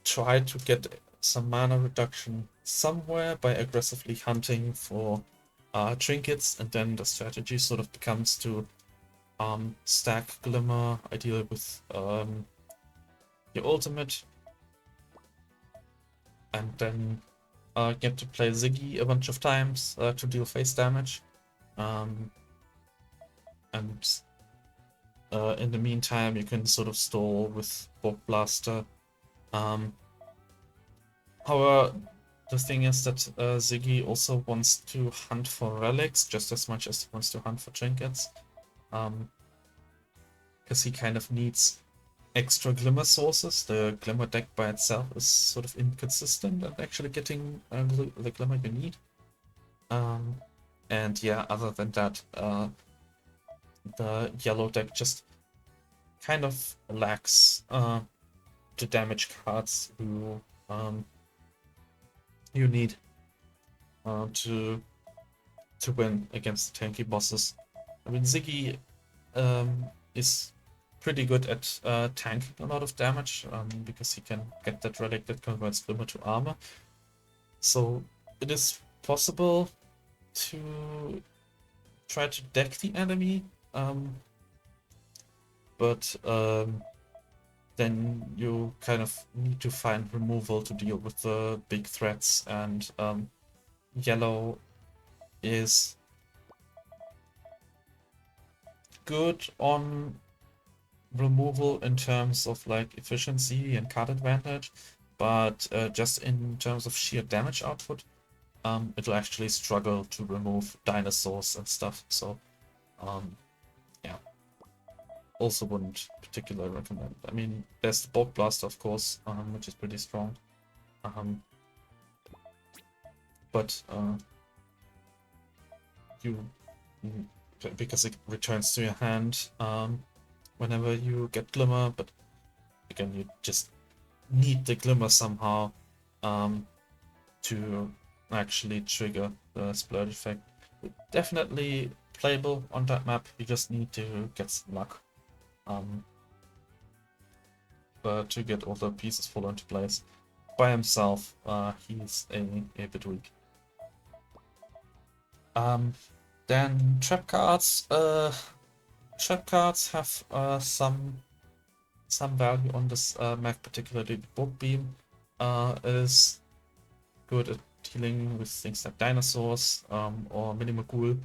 [SPEAKER 1] try to get some mana reduction somewhere by aggressively hunting for trinkets, and then the strategy sort of becomes to stack Glimmer, ideally with your ultimate, and then get to play Ziggy a bunch of times to deal face damage. And in the meantime, you can sort of stall with Borg Blaster. However, the thing is that Ziggy also wants to hunt for relics just as much as he wants to hunt for trinkets. Because he kind of needs extra Glimmer sources. The Glimmer deck by itself is sort of inconsistent and actually getting the Glimmer you need. And yeah, other than that, the yellow deck just kind of lacks the damage cards you need to win against tanky bosses. I mean, Ziggy is pretty good at tanking a lot of damage because he can get that relic that converts Glimmer to armor. So it is possible to try to deck the enemy, but then you kind of need to find removal to deal with the big threats, and yellow is good on removal in terms of like efficiency and card advantage, but just in terms of sheer damage output, it'll actually struggle to remove dinosaurs and stuff. So yeah, also wouldn't particularly recommend. I mean, there's the Bulk Blaster, of course, which is pretty strong, but because it returns to your hand whenever you get Glimmer, but again, you just need the Glimmer somehow to actually trigger the splurge effect. Definitely playable on that map, you just need to get some luck but to get all the pieces fall into place. By himself, he's a bit weak. Then trap cards. Trap cards have some value on this map, particularly the Book Beam is good at dealing with things like dinosaurs or Minimagul.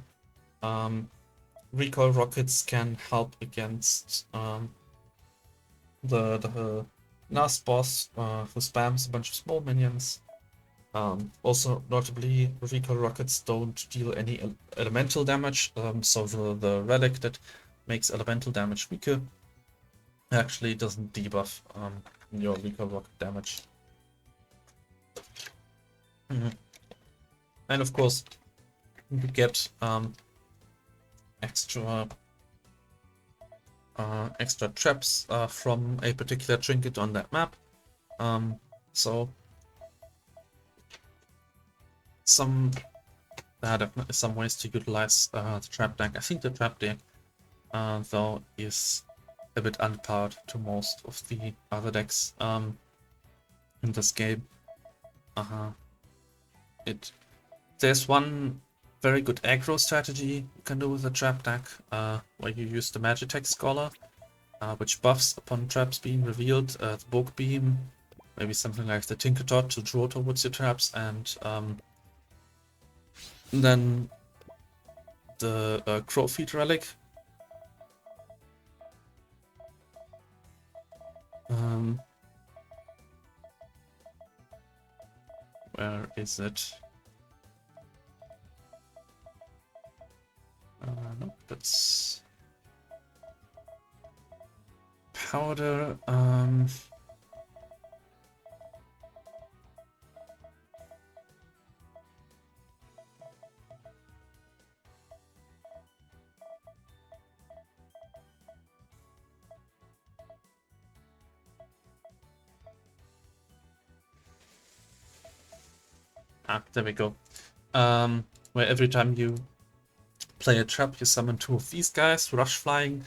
[SPEAKER 1] Recoil rockets can help against the last boss who spams a bunch of small minions. Also, notably, recoil rockets don't deal any elemental damage, so the relic that makes elemental damage weaker actually doesn't debuff your recoil rocket damage. And of course, you get extra traps from a particular trinket on that map. So definitely some ways to utilize the trap deck. I think the trap deck though is a bit underpowered to most of the other decks in this game. There's one very good aggro strategy you can do with the trap deck, where you use the Magitech Scholar, which buffs upon traps being revealed, the Book Beam, maybe something like the Tinker Tot to draw towards your traps, and then the Crowfeet Relic. Where is it? Nope, that's powder. There we go. Where every time you play a trap, you summon two of these guys, rush flying.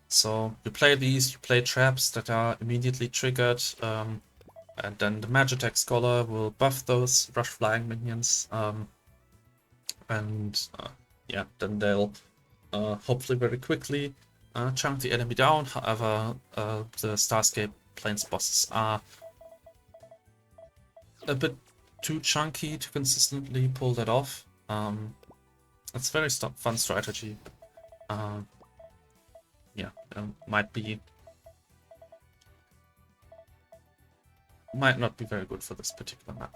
[SPEAKER 1] So you play these, you play traps that are immediately triggered, and then the Magitech Scholar will buff those rush flying minions, and yeah, then they'll hopefully very quickly chunk the enemy down. However, the Starscape Plains bosses are a bit too chunky to consistently pull that off. It's a very fun strategy. Yeah, might not be very good for this particular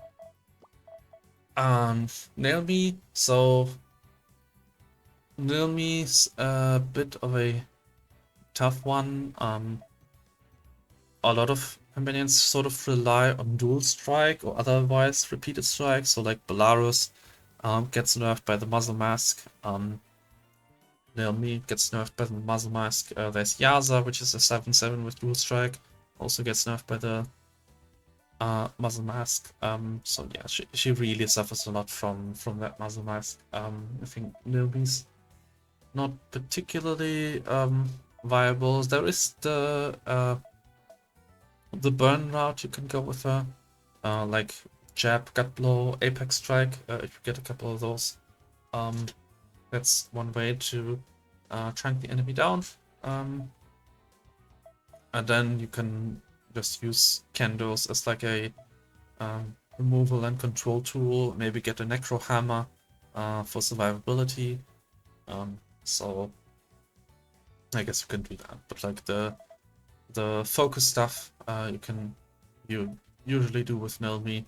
[SPEAKER 1] map. Nail Me. So Nail Me's a bit of a tough one. A lot of minions sort of rely on dual strike or otherwise repeated strike. So like Belarus gets nerfed by the Muzzle Mask. Naomi gets nerfed by the Muzzle Mask. There's Yaza, which is a 7/7 with Dual Strike, also gets nerfed by the Muzzle Mask. So yeah, she really suffers a lot from that Muzzle Mask. I think Naomi's not particularly viable. There is the burn route you can go with her, like Jab, Gut Blow, Apex Strike. If you get a couple of those, that's one way to chunk the enemy down. And then you can just use Kendos as like a removal and control tool. Maybe get a Necro Hammer for survivability. So I guess you can do that. But like the focus stuff, you usually do with Nelmi,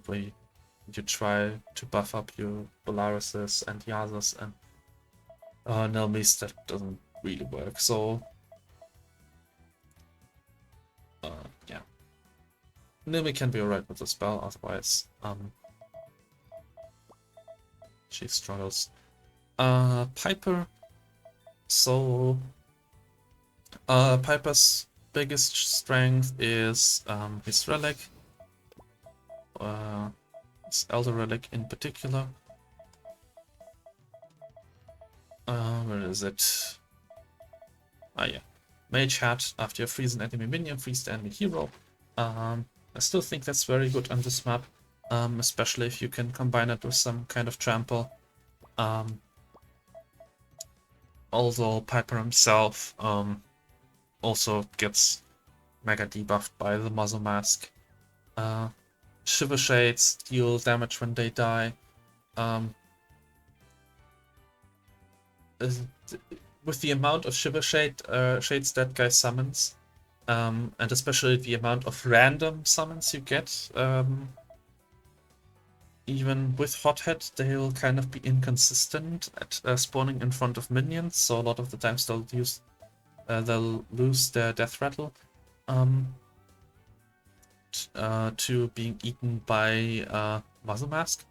[SPEAKER 1] where you try to buff up your Polarises and Yazas, and Nelmis that doesn't really work. So yeah, Nelmi can be alright with the spell, otherwise she struggles. Piper. So Piper's biggest strength is his relic, his Elder Relic in particular. Where is it? Ah yeah, Mage Hat. After you freeze an enemy minion, freeze the enemy hero. I still think that's very good on this map, especially if you can combine it with some kind of trample. Although Piper himself also gets mega debuffed by the Muzzle Mask. Shiver Shades deal damage when they die. With the amount of Shiver Shades that guy summons, and especially the amount of random summons you get, even with Hothead, they'll kind of be inconsistent at spawning in front of minions, so a lot of the times they'll lose their Death Rattle to being eaten by Muzzle Mask.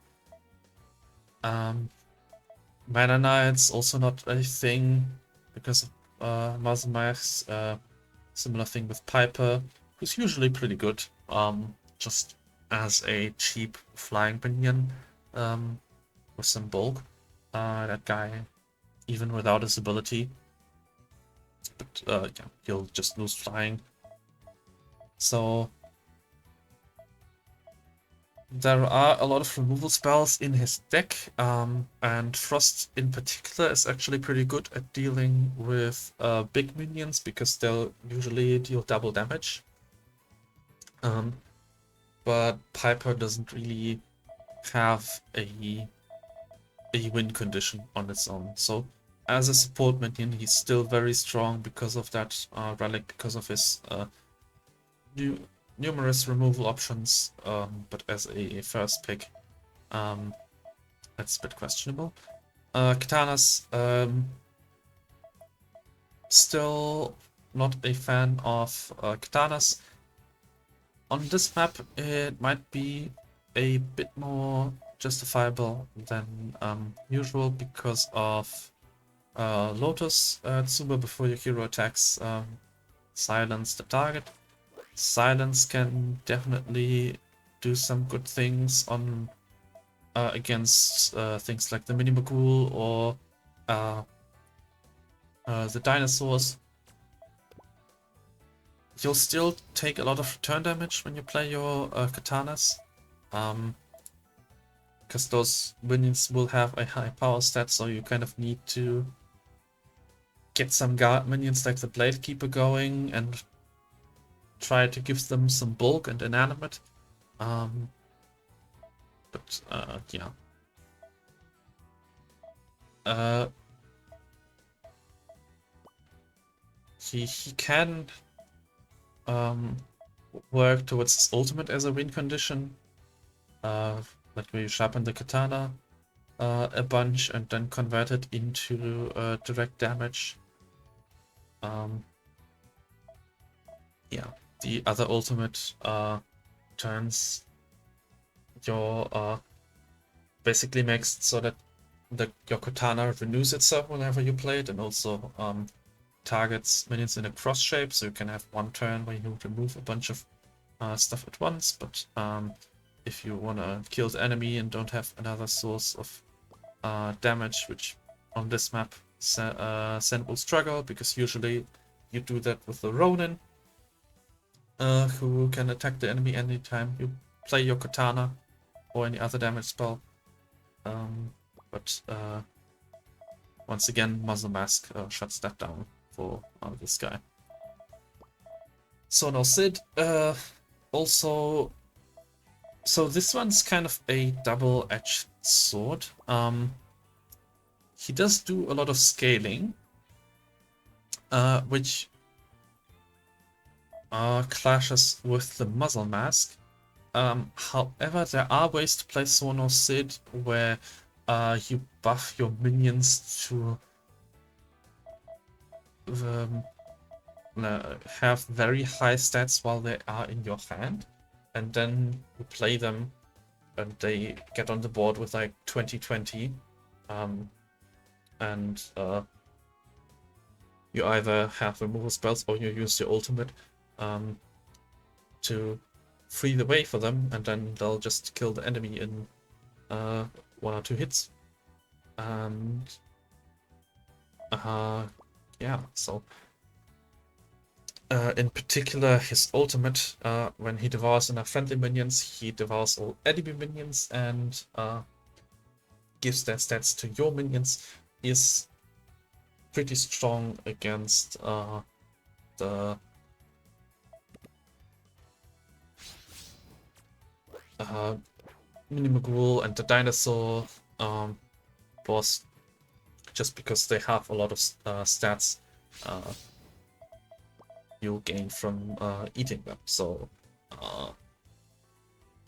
[SPEAKER 1] Mana Knights also not a thing because of Muzzle Mask. Similar thing with Piper, who's usually pretty good, just as a cheap flying minion with some bulk. That guy, even without his ability, but yeah, he'll just lose flying. So there are a lot of removal spells in his deck, and Frost in particular is actually pretty good at dealing with big minions because they'll usually deal double damage. But Piper doesn't really have a win condition on its own. So as a support minion, he's still very strong because of that relic, because of his numerous removal options, but as a first pick, that's a bit questionable. Katanas, still not a fan of Katanas. On this map, it might be a bit more justifiable than usual because of Lotus Tsuba before your hero attacks. Silence the target. Silence can definitely do some good things on against things like the Minimagul or the dinosaurs. You'll still take a lot of return damage when you play your Katanas, because those minions will have a high power stat, so you kind of need to get some guard minions like the Blade Keeper going and try to give them some bulk and inanimate. But yeah. He can work towards his ultimate as a win condition. Like where you sharpen the katana a bunch and then convert it into direct damage. Yeah, the other ultimate turns your basically makes it so that your katana renews itself whenever you play it, and also targets minions in a cross shape, so you can have one turn where you remove a bunch of stuff at once. But if you want to kill the enemy and don't have another source of damage, which on this map Sen will struggle, because usually you do that with the Ronin, who can attack the enemy anytime you play your katana or any other damage spell. But once again, Muzzle Mask shuts that down for this guy. So now Sid, also, so this one's kind of a double-edged sword. He does do a lot of scaling, which clashes with the Muzzle Mask. However, there are ways to play Sono Sid where you buff your minions to have very high stats while they are in your hand, and then you play them and they get on the board with like 20-20, and you either have removal spells or you use your ultimate to free the way for them, and then they'll just kill the enemy in 1 or 2 hits. And yeah, so in particular, his ultimate, when he devours enough friendly minions, he devours all enemy minions and gives their stats to your minions, is pretty strong against the Minimagul and the dinosaur boss, just because they have a lot of stats you gain from eating them. So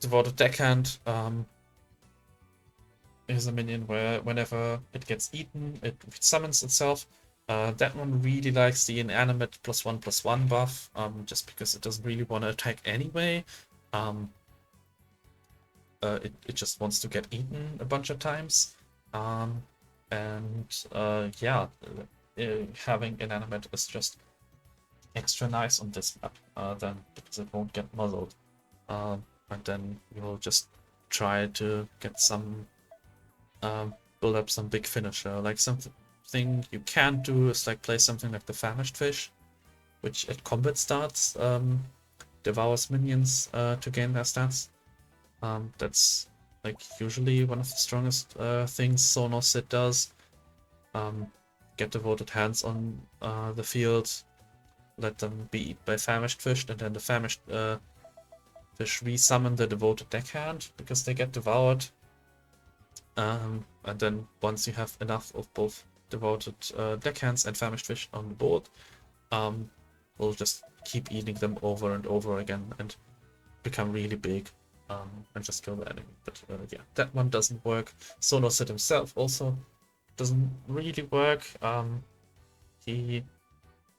[SPEAKER 1] Devoted Deckhand is a minion where whenever it gets eaten, it summons itself. That one really likes the inanimate +1/+1 buff, just because it doesn't really want to attack anyway. It just wants to get eaten a bunch of times. Yeah, having inanimate is just extra nice on this map, then, because it won't get muzzled. And then you'll just try to get some build up some big finisher. Like something you can do is like play something like the Famished Fish, which at combat starts devours minions to gain their stats. That's like usually one of the strongest things Sono Sid does. Get devoted hands on the field, let them be eaten by Famished Fish, and then the Famished Fish resummon the devoted deckhand because they get devoured. And then once you have enough of both devoted deckhands and Famished Fish on the board, we'll just keep eating them over and over again and become really big. And just kill the enemy. But yeah, that one doesn't work. Sono Sid himself also doesn't really work. He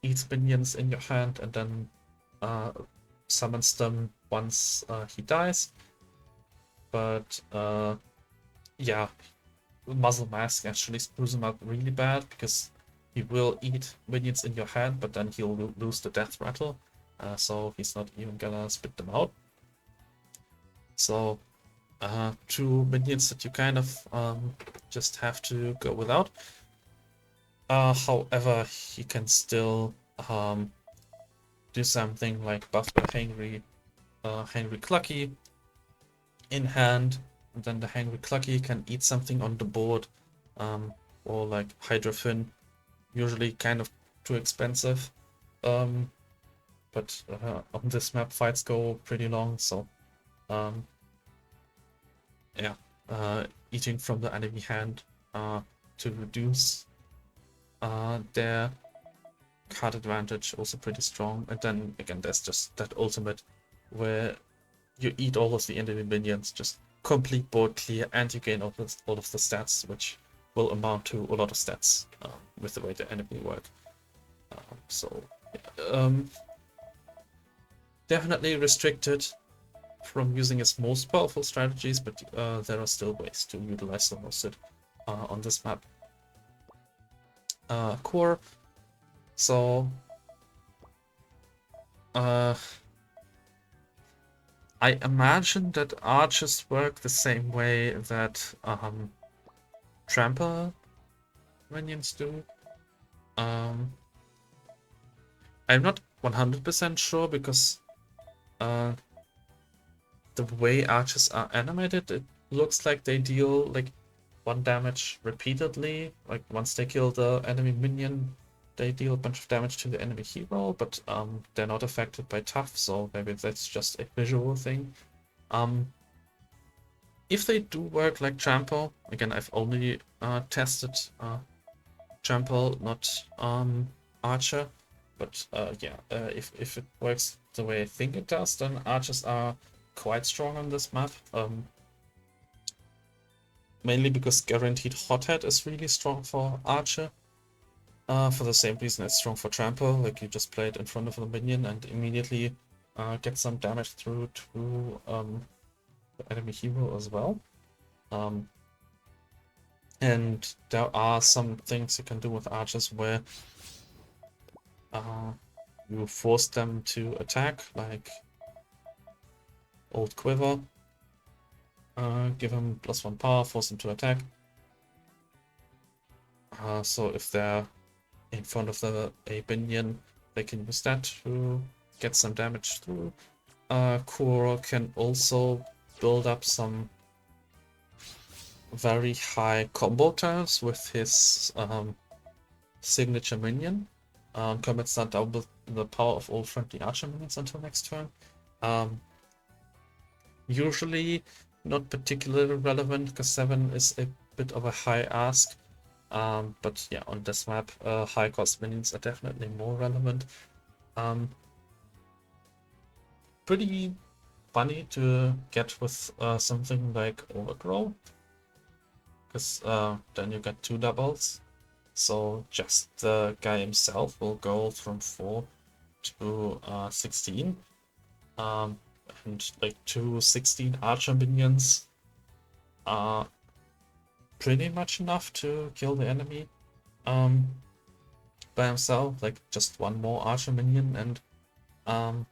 [SPEAKER 1] eats minions in your hand and then summons them once he dies. But yeah, Muzzle Mask actually screws him up really bad, because he will eat minions in your hand, but then he'll lose the death rattle, so he's not even gonna spit them out. So 2 minions that you kind of just have to go without. However, he can still do something like buff a Hangry Clucky in hand, and then the Hangry Clucky can eat something on the board, or like Hydra Fin, usually kind of too expensive. But on this map fights go pretty long, so yeah, eating from the enemy hand to reduce their card advantage, also pretty strong. And then again, there's just that ultimate where you eat all of the enemy minions, just complete board clear, and you gain all of the stats, which will amount to a lot of stats with the way the enemy work. So definitely restricted from using its most powerful strategies, but there are still ways to utilize Sono Sid on this map. Core. So I imagine that archers work the same way that trample minions do. I'm not 100% sure because the way archers are animated, it looks like they deal like 1 damage repeatedly. Like once they kill the enemy minion, they deal a bunch of damage to the enemy hero, but they're not affected by tough, so maybe that's just a visual thing. If they do work like trample, again, I've only tested trample, not archer, but yeah, if it works the way I think it does, then archers are quite strong on this map. Mainly because guaranteed hothead is really strong for archer. For the same reason it's strong for trample, like you just play it in front of the minion and immediately get some damage through to the enemy hero as well. And there are some things you can do with archers where you force them to attack, like old quiver. Give them +1 power, force them to attack. So if they're in front of a minion, they can use that to get some damage through. Kuro can also build up some very high combo tiles with his signature minion. Commits that double the power of all friendly archer minions until next turn. Usually not particularly relevant because 7 is a bit of a high ask. But yeah, on this map, high cost minions are definitely more relevant. Pretty funny to get with something like Overgrow, because then you get 2 doubles. So just the guy himself will go from 4 to 16. And like 2 16 archer minions are pretty much enough to kill the enemy by himself. Like just 1 more archer minion and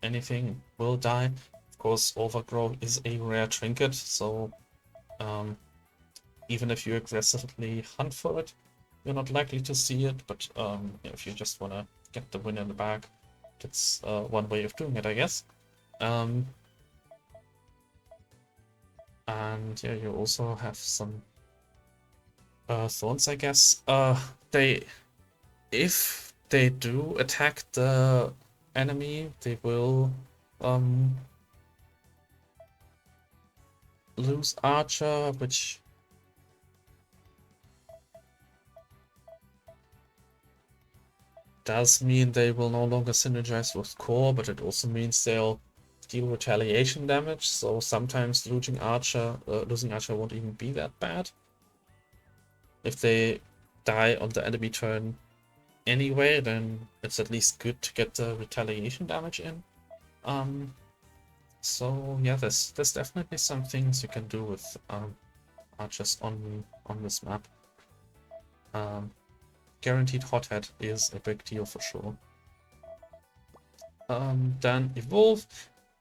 [SPEAKER 1] anything will die. Of course, Overgrow is a rare trinket, so even if you aggressively hunt for it, you're not likely to see it. But if you just want to get the win in the bag, that's one way of doing it, I guess. And yeah, you also have some thorns, I guess. If they do attack the enemy, they will lose archer, which does mean they will no longer synergize with core, but it also means they'll deal retaliation damage, so sometimes losing archer won't even be that bad. If they die on the enemy turn anyway, then it's at least good to get the retaliation damage in. So yeah, there's definitely some things you can do with archers on this map. Guaranteed hothead is a big deal for sure. Then evolve.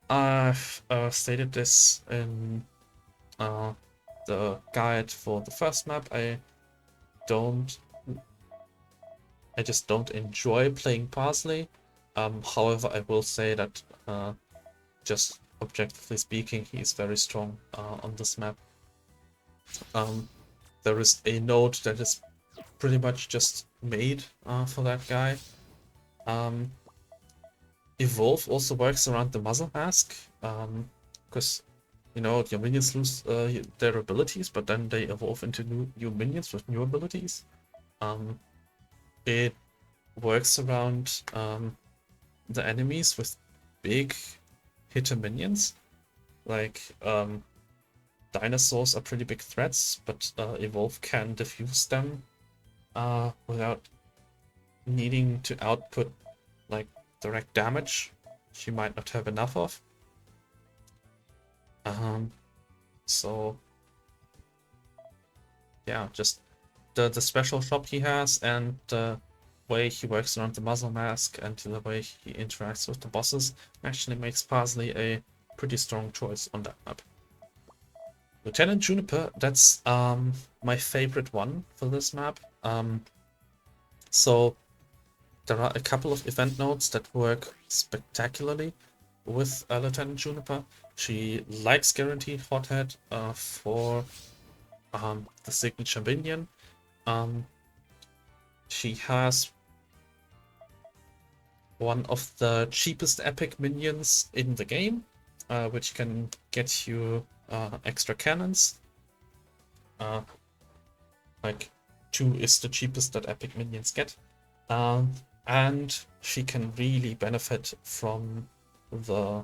[SPEAKER 1] I've stated this in the guide for the first map. I just don't enjoy playing Parsley. However, I will say that just objectively speaking, he is very strong on this map. There is a node that is pretty much just made for that guy. Evolve also works around the muzzle mask, because your minions lose their abilities, but then they evolve into new minions with new abilities. It works around the enemies with big hitter minions. Like dinosaurs are pretty big threats, but Evolve can defuse them without needing to output like direct damage she might not have enough of. So yeah, just the special shop he has and the way he works around the muzzle mask and the way he interacts with the bosses actually makes Parsley a pretty strong choice on that map. Lieutenant Juniper, that's my favorite one for this map. So there are a couple of event nodes that work spectacularly with Lieutenant Juniper. She likes Guaranteed Hothead for the signature minion. She has one of the cheapest epic minions in the game, which can get you extra cannons. Like 2 is the cheapest that epic minions get. And she can really benefit from the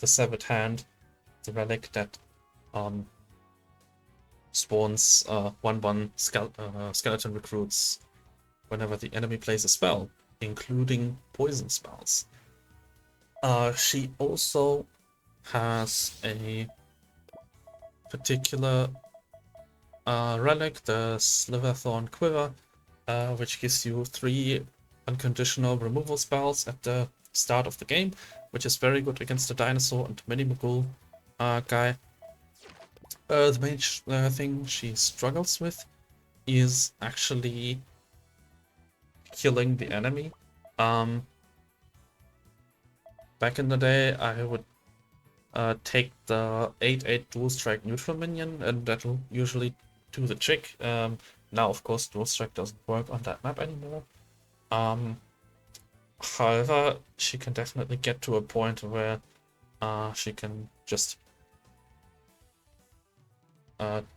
[SPEAKER 1] Severed Hand, the relic that spawns 1/1 skeleton recruits whenever the enemy plays a spell, including poison spells. She also has a particular relic, the Sliverthorn Quiver, which gives you 3 unconditional removal spells at the start of the game, which is very good against the dinosaur and mini Mogul guy. The main thing she struggles with is actually killing the enemy. Back in the day, I would take the 8/8 dual strike neutral minion, and that'll usually do the trick. Now, of course, dual strike doesn't work on that map anymore. However, she can definitely get to a point where she can just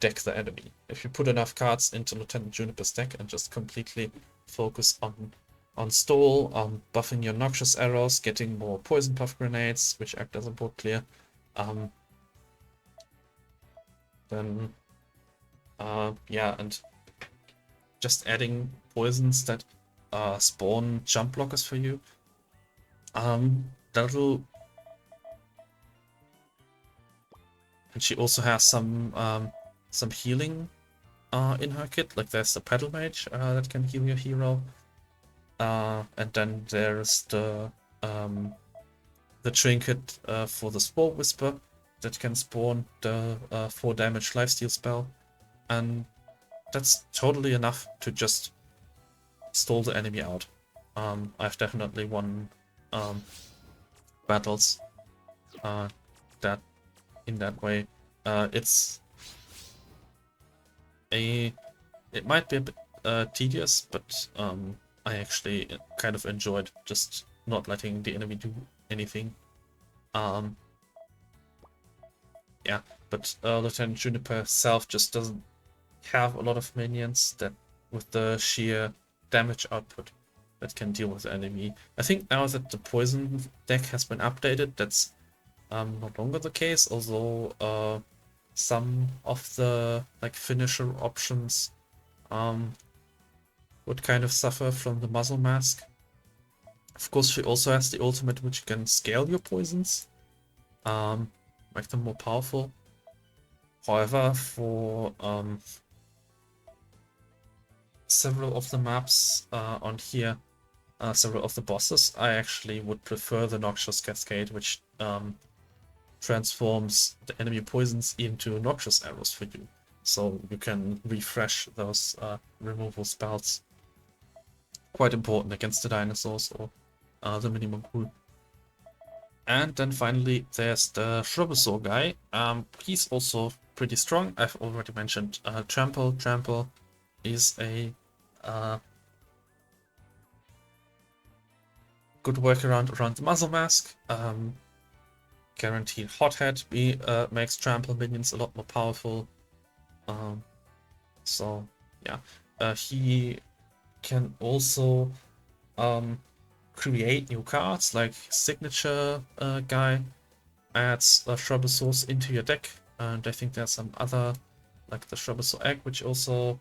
[SPEAKER 1] deck the enemy. If you put enough cards into Lieutenant Juniper's deck and just completely focus on stall, buffing your noxious arrows, getting more poison puff grenades, which act as a board clear, then yeah, and just adding poisons that spawn jump blockers for you, that'll. And she also has some healing in her kit. Like there's the Pedal Mage that can heal your hero, and then there's the trinket for the Spore Whisper that can spawn the 4 damage lifesteal spell, and that's totally enough to just stall the enemy out. I've definitely won battles that in that way. It might be a bit tedious, but I actually kind of enjoyed just not letting the enemy do anything. Yeah, but Lieutenant Juniper herself just doesn't have a lot of minions that with the sheer damage output that can deal with the enemy. I think now that the poison deck has been updated, that's no longer the case, although some of the like finisher options would kind of suffer from the muzzle mask. Of course, she also has the ultimate which can scale your poisons, make them more powerful. However, for several of the maps on here, several of the bosses, I actually would prefer the Noxious Cascade, which transforms the enemy poisons into noxious arrows for you. So you can refresh those removal spells. Quite important against the dinosaurs or the mini Mogul. And then finally there's the Shrubbesaur guy. He's also pretty strong. I've already mentioned Trample. Trample is a good workaround around the muzzle mask. Guaranteed Hothead makes Trample minions a lot more powerful. So yeah, he can also create new cards, like Signature guy adds Shrubbesaurs into your deck, and I think there's some other, like the Shrubbesaur Egg, which also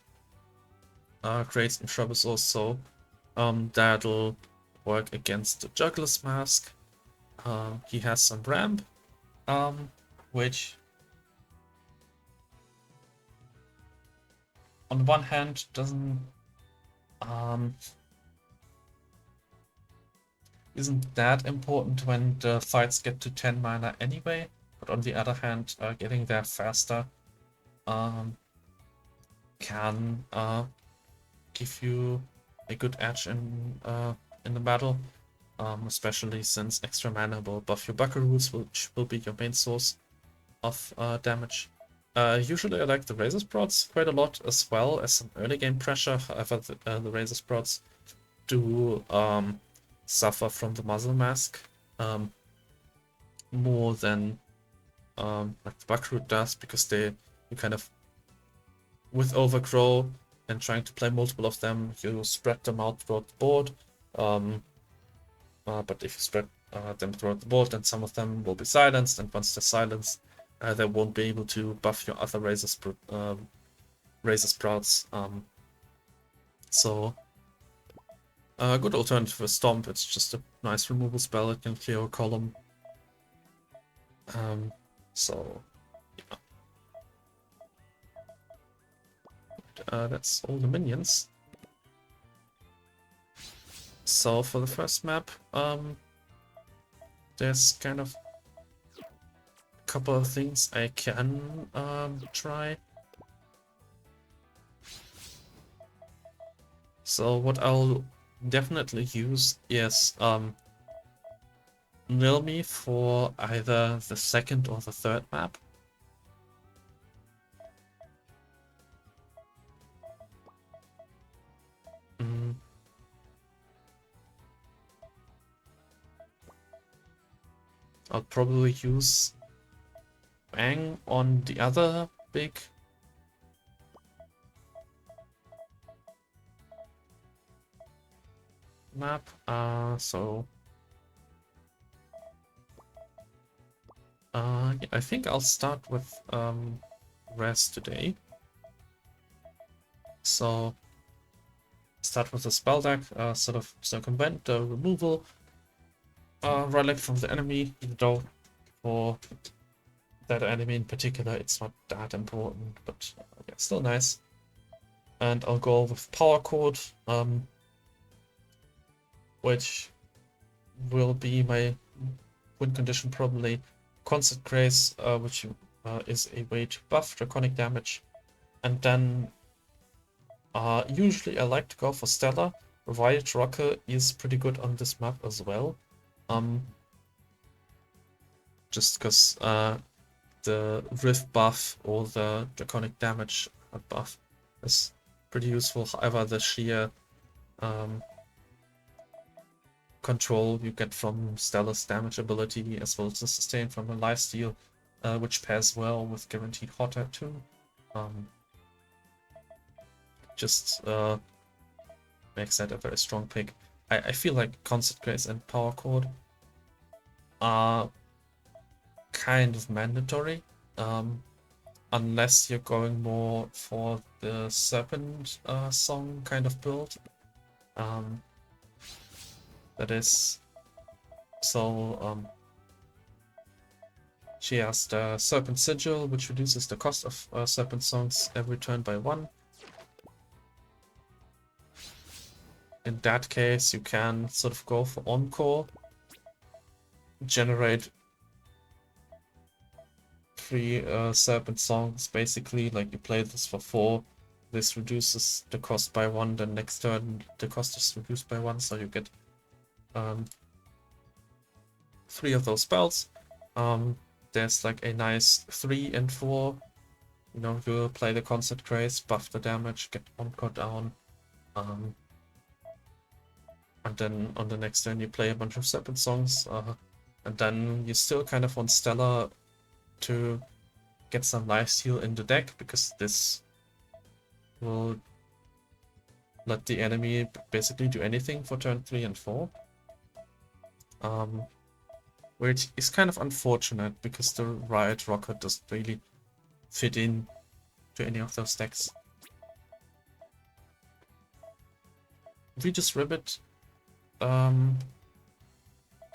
[SPEAKER 1] creates new Shrubbesaurs, so that'll work against the Juggler's Mask. He has some ramp, which on one hand doesn't isn't that important when the fights get to 10 mana anyway, but on the other hand, getting there faster can give you a good edge in the battle, especially since extra mana will buff your Buckaroos, which will be your main source of damage. Usually I like the Razor Sprouts quite a lot, as well as some early game pressure. However, the Razor Sprouts do suffer from the Muzzle Mask more than like the Buckaroo does, because you kind of, with Overgrow and trying to play multiple of them, you spread them out throughout the board. But if you spread them throughout the board, then some of them will be silenced, and once they're silenced, they won't be able to buff your other Razor Sprouts. So a good alternative for Stomp. It's just a nice removal spell. It can clear a column. So yeah. That's all the minions. So for the first map, there's kind of a couple of things I can try. So what I'll definitely use is Nilmi for either the second or the third map. I'll probably use Bang on the other big map. Yeah, I think I'll start with Res today. So start with the spell deck, sort of circumvent the removal relic from the enemy, even though for that enemy in particular it's not that important, but yeah, still nice. And I'll go with Power Chord, which will be my win condition probably. Concert Grace, which is a way to buff draconic damage. And then usually I like to go for Stellar. Riot Rocker is pretty good on this map as well. Just because the Rift buff or the draconic damage buff is pretty useful. However, the sheer control you get from Stellar's damage ability, as well as the sustain from a lifesteal, which pairs well with guaranteed hot too. Just makes that a very strong pick. I feel like Concert Grace and Power Chord are kind of mandatory, unless you're going more for the Serpent song kind of build. That is, so she has the Serpent Sigil, which reduces the cost of Serpent songs every turn by 1. In that case, you can sort of go for Encore, generate 3 Serpent songs, basically, like you play this for 4, this reduces the cost by 1, then next turn the cost is reduced by 1, so you get 3 of those spells. There's like a nice 3 and 4. You know, you play the Concert Grace, buff the damage, get Encore down. And then on the next turn you play a bunch of Serpent songs. And then you still kind of want Stellar to get some lifesteal in the deck, because this will let the enemy basically do anything for turn 3 and 4. Which is kind of unfortunate, because the Riot Rocker doesn't really fit in to any of those decks. Regis Ribbit kind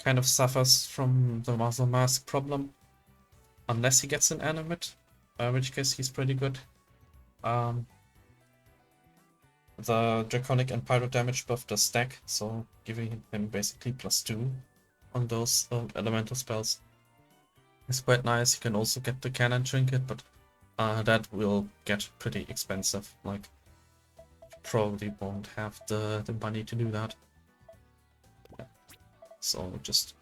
[SPEAKER 1] of suffers from the Muzzle Mask problem, unless he gets an animate, in which case he's pretty good. the Draconic and Pyro damage buff does stack, so giving him basically +2 on those elemental spells is quite nice. You can also get the Cannon Trinket, but that will get pretty expensive. Like, you probably won't have the money to do that. Yeah. So just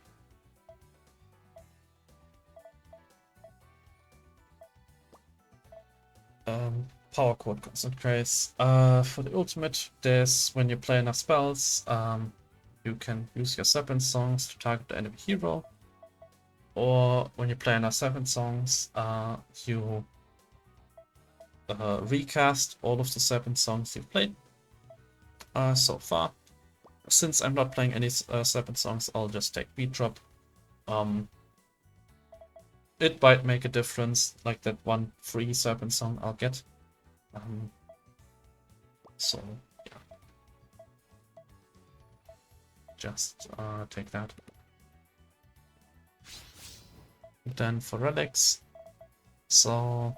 [SPEAKER 1] Power Chord Concentrates. For the ultimate, there's when you play enough spells, you can use your Serpent Songs to target the enemy hero. Or when you play enough Serpent Songs, you recast all of the Serpent Songs you've played so far. Since I'm not playing any Serpent Songs, I'll just take Beat Drop. It might make a difference, like that one free Serpent Song I'll get. So, yeah. Just take that. Then for relics, so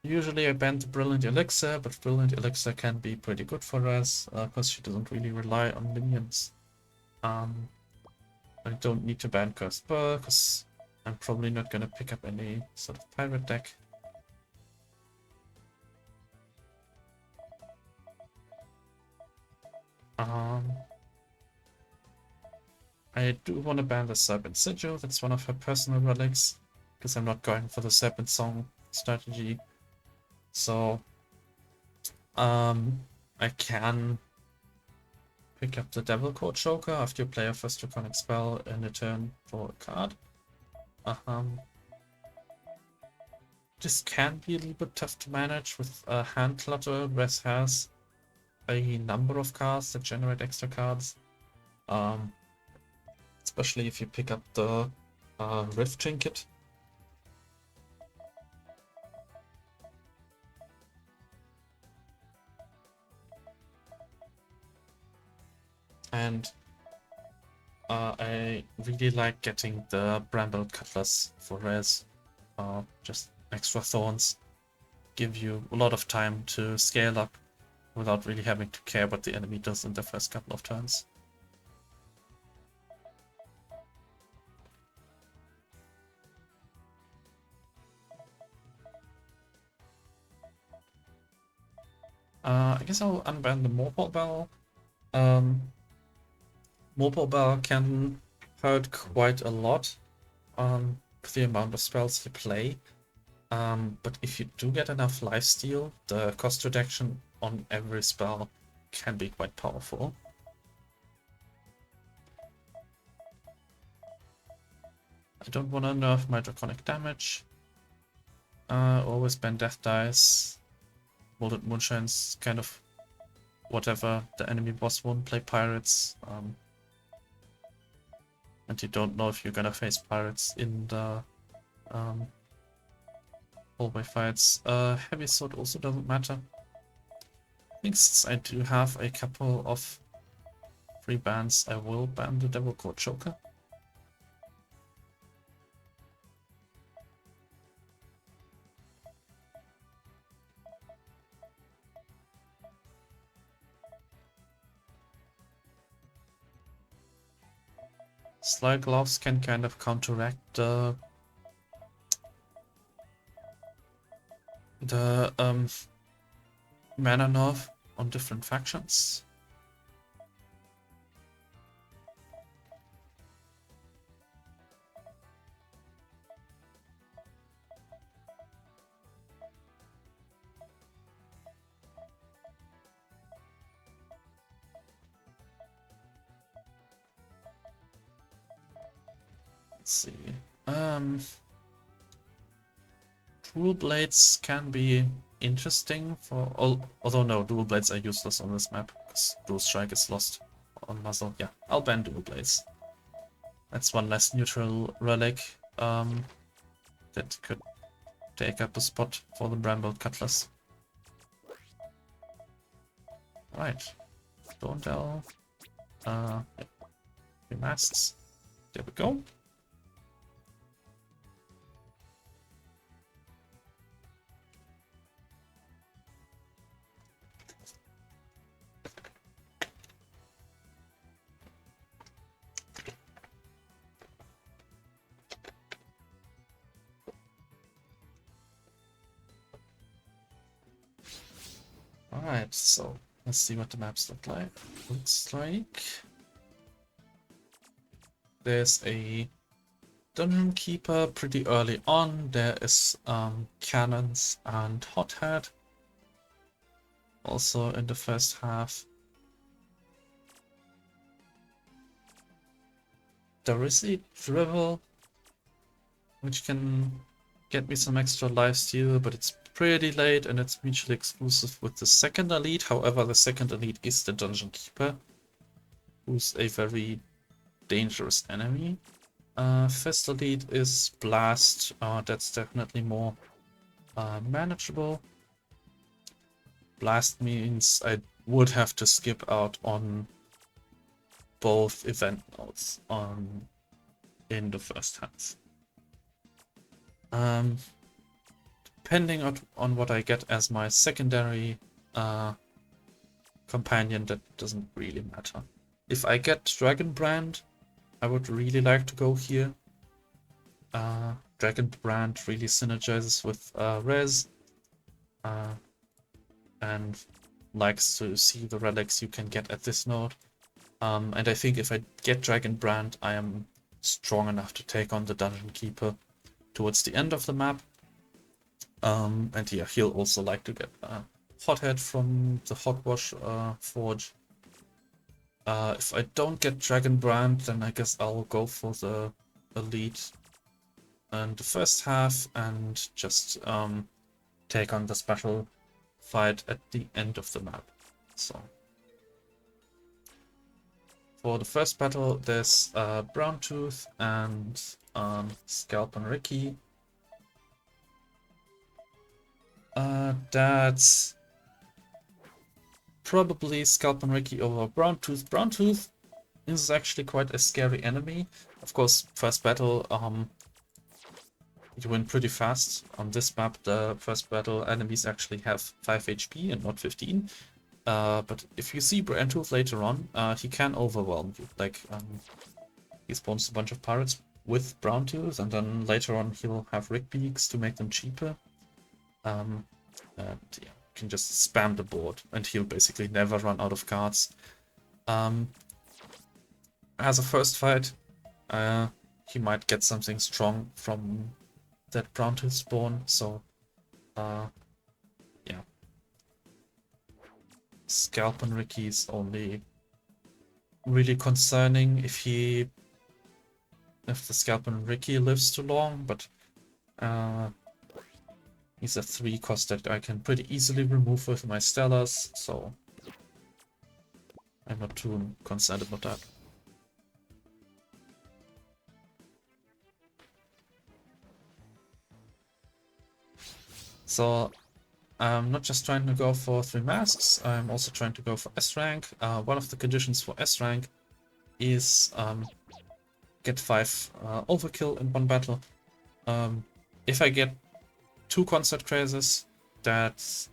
[SPEAKER 1] usually I ban the Brilliant Elixir, but Brilliant Elixir can be pretty good for us, because she doesn't really rely on minions. I don't need to ban Cursed Burr, because I'm probably not gonna pick up any sort of pirate deck. I do want to ban the Serpent Sigil, that's one of her personal relics, because I'm not going for the Serpent Song strategy. So, I can pick up the Devil Court Choker after you play a first Draconic spell in a turn for a card. This can be a little bit tough to manage with hand clutter. Res has a number of cards that generate extra cards. Especially if you pick up the Rift Trinket. And I really like getting the Bramble Cutlass for res. Just extra thorns give you a lot of time to scale up without really having to care what the enemy does in the first couple of turns. I guess I'll unban the Morphle Bell. Morphle Bell can hurt quite a lot with the amount of spells you play. But if you do get enough lifesteal, the cost reduction on every spell can be quite powerful. I don't want to nerf my Draconic damage. Always ban Death Dice. Molded Moonshine's kind of whatever. The enemy boss won't play pirates. And you don't know if you're gonna face pirates in the hallway fights. Heavy Sword also doesn't matter. I think since I do have a couple of free bans, I will ban the Devil Court Choker. Sly Gloves can kind of counteract the mana nerf on different factions. Let's see. Dual Blades can be interesting for although no, Dual Blades are useless on this map because Dual Strike is lost on Muzzle. Yeah, I'll ban Dual Blades. That's one less neutral relic that could take up a spot for the Bramble Cutlass. Alright. Dawndial. Yeah. Masks. There we go. Alright, so let's see what the maps look like. Looks like there's a dungeon keeper pretty early on. There is cannons and hothead also in the first half. There is a drivel which can get me some extra lifesteal, but it's pretty late and it's mutually exclusive with the second elite. However, the second elite is the dungeon keeper, who's a very dangerous enemy. First elite is blast. That's definitely more manageable. Blast means I would have to skip out on both event nodes in the first half. Depending on what I get as my secondary companion, that doesn't really matter. If I get Dragon Brand, I would really like to go here. Dragon Brand really synergizes with Res and likes to see the relics you can get at this node. And I think if I get Dragon Brand, I am strong enough to take on the Dungeon Keeper towards the end of the map. And yeah, he'll also like to get Hothead from the Hogwash Forge. If I don't get Dragon Brand, then I guess I'll go for the Elite in the first half and just take on the special fight at the end of the map. So for the first battle, there's Browntooth and Scalp and Ricky. That's probably Scalp and Ricky over Browntooth. Browntooth is actually quite a scary enemy. Of course, first battle, you win pretty fast. On this map, the first battle enemies actually have 5 HP and not 15. But if you see Browntooth later on, he can overwhelm you. Like, he spawns a bunch of pirates with Browntooth, and then later on he'll have Rig Beaks to make them cheaper. And yeah, you can just spam the board, and he'll basically never run out of cards. As a first fight, he might get something strong from that Browntooth spawn, so yeah. Scalp and Ricky is only really concerning if the Scalp and Ricky lives too long, but he's a 3 cost that I can pretty easily remove with my Stellars, so I'm not too concerned about that. So I'm not just trying to go for 3 masks, I'm also trying to go for S rank. One of the conditions for S rank is get 5 overkill in one battle. If I get 2 concert crazes, that's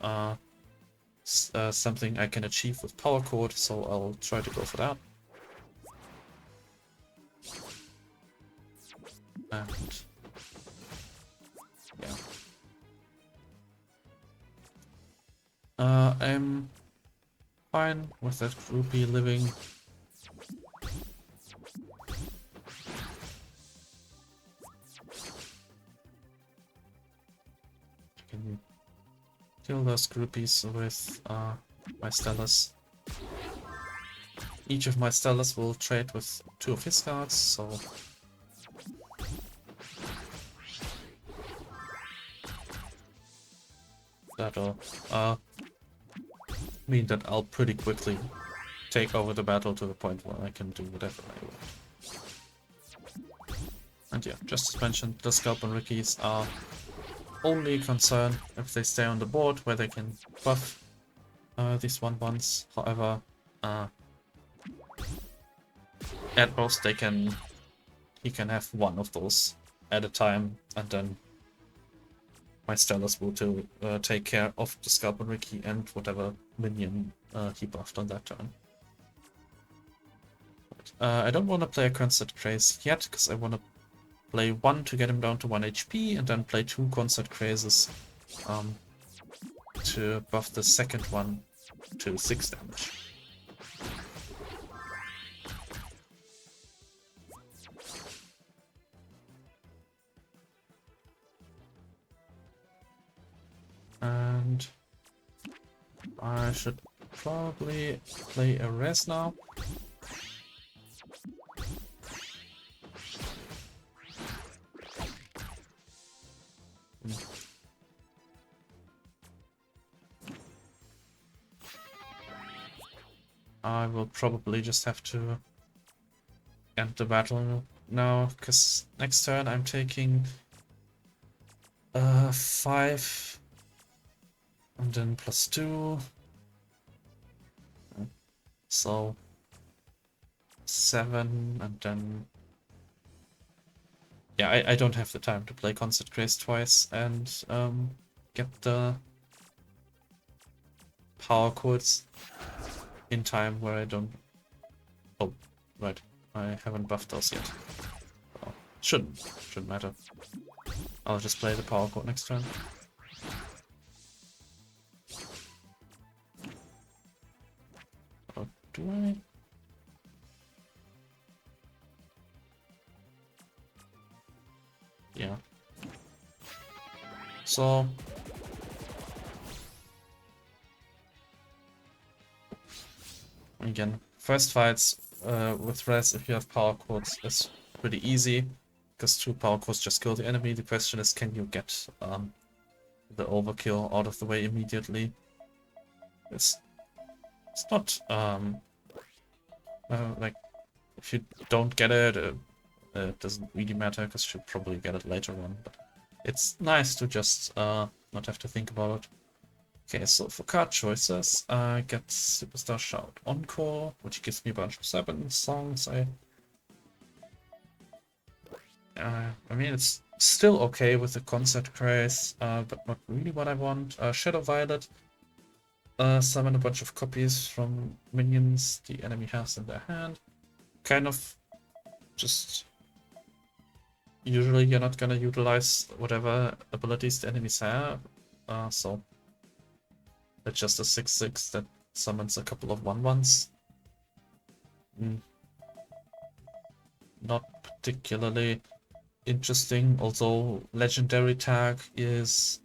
[SPEAKER 1] something I can achieve with power chord, so I'll try to go for that. And yeah. I'm fine with that groupie living. Can kill those groupies with my Stellars. Each of my Stellars will trade with 2 of his cards, so that'll mean that I'll pretty quickly take over the battle to the point where I can do whatever I want. And yeah, just as mentioned, the Scalp and Rickies are only a concern if they stay on the board where they can buff these 1/1s. However, at most he can have 1 of those at a time, and then my Stellars will take care of the Scalp and Ricky and whatever minion he buffed on that turn. But, I don't want to play a Concert Craze yet, because I want to play 1 to get him down to 1 HP, and then play 2 Concert Crazes to buff the second one to 6 damage. And I should probably play a res now. I will probably just have to end the battle now, because next turn I'm taking 5 and then +2, so 7, and then yeah, I don't have the time to play Concert Grace twice and get the power chords in time where I don't... Oh, right, I haven't buffed those yet. Oh, shouldn't matter. I'll just play the power chord next turn. Or do I? Yeah. So again, first fights with res, if you have power chords, is pretty easy, because 2 power chords just kill the enemy. The question is, can you get the overkill out of the way immediately? It's not like, if you don't get it, it doesn't really matter, because you'll probably get it later on. But it's nice to just not have to think about it. Okay, so for card choices, I get Superstar Shout Encore, which gives me a bunch of 7 songs. I mean, it's still okay with the Concert Craze, but not really what I want. Shadow Violet, summon a bunch of copies from minions the enemy has in their hand. Kind of just... Usually you're not gonna utilize whatever abilities the enemies have, so... It's just a 6/6 that summons a couple of 1/1s. Not particularly interesting, although Legendary Tag is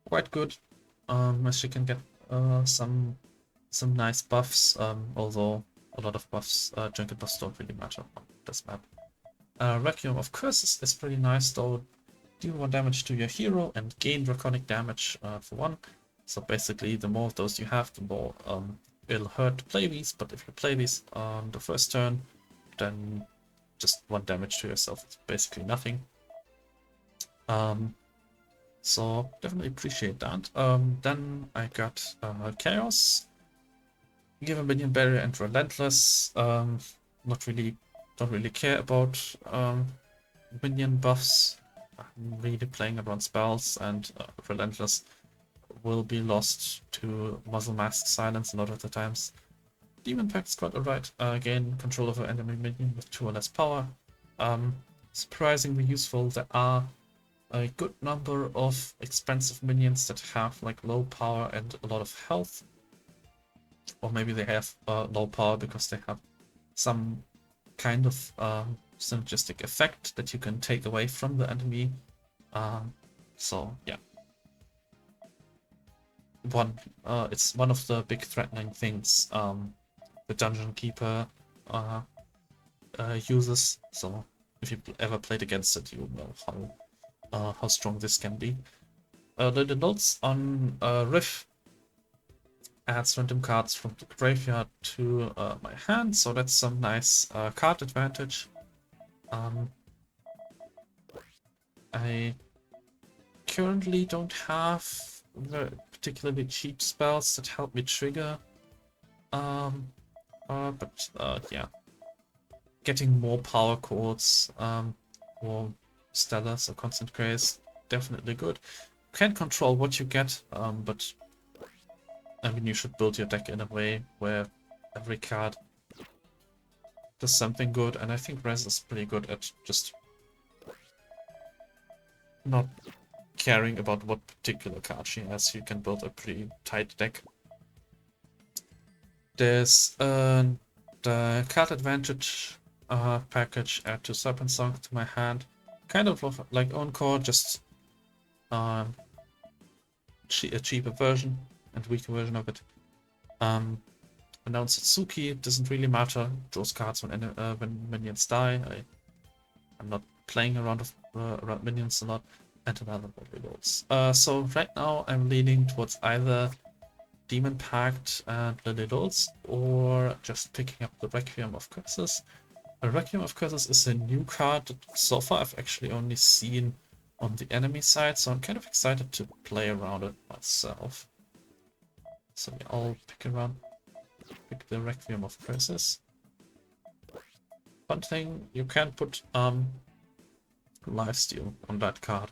[SPEAKER 1] quite good, as you can get some nice buffs, although a lot of buffs, junket buffs don't really matter on this map. Requiem of Curses is pretty nice, though. Deal 1 damage to your hero and gain draconic damage for 1. So basically, the more of those you have, the more it'll hurt to play these. But if you play these on the first turn, then just 1 damage to yourself is basically nothing. So definitely appreciate that. Then I got Chaos, Give a Minion Barrier, and Relentless. Don't really care about minion buffs. I'm really playing around spells, and Relentless will be lost to Muzzle Mask Silence a lot of the times. Demon Pact's quite alright. Gain control over enemy minion with 2 or less power. Surprisingly useful. There are a good number of expensive minions that have like low power and a lot of health. Or maybe they have low power because they have some kind of synergistic effect that you can take away from the enemy. So yeah, it's one of the big threatening things the Dungeon Keeper uses. So if you ever played against it, you know how strong this can be. The notes on Riff adds random cards from the graveyard to my hand, so that's some nice card advantage. I currently don't have particularly cheap spells that help me trigger, but yeah, getting more power chords or Stellars or Constant Grace definitely good. You can control what you get, but I mean, you should build your deck in a way where every card does something good, and I think Res is pretty good at just not caring about what particular card she has. You can build a pretty tight deck. There's the card advantage package, add 2 Serpent Song to my hand. Kind of like Encore, just a cheaper version and weaker version of it. Announce Satsuki, it doesn't really matter. Draws cards when minions die. I'm not playing around minions a lot. And another Bodily Lords. So right now I'm leaning towards either Demon Pact and Lily Lords, or just picking up the Requiem of Curses. The Requiem of Curses is a new card that so far I've actually only seen on the enemy side, so I'm kind of excited to play around it myself. So I'll pick the Requiem of Curses. Fun thing, you can put Lifesteal on that card.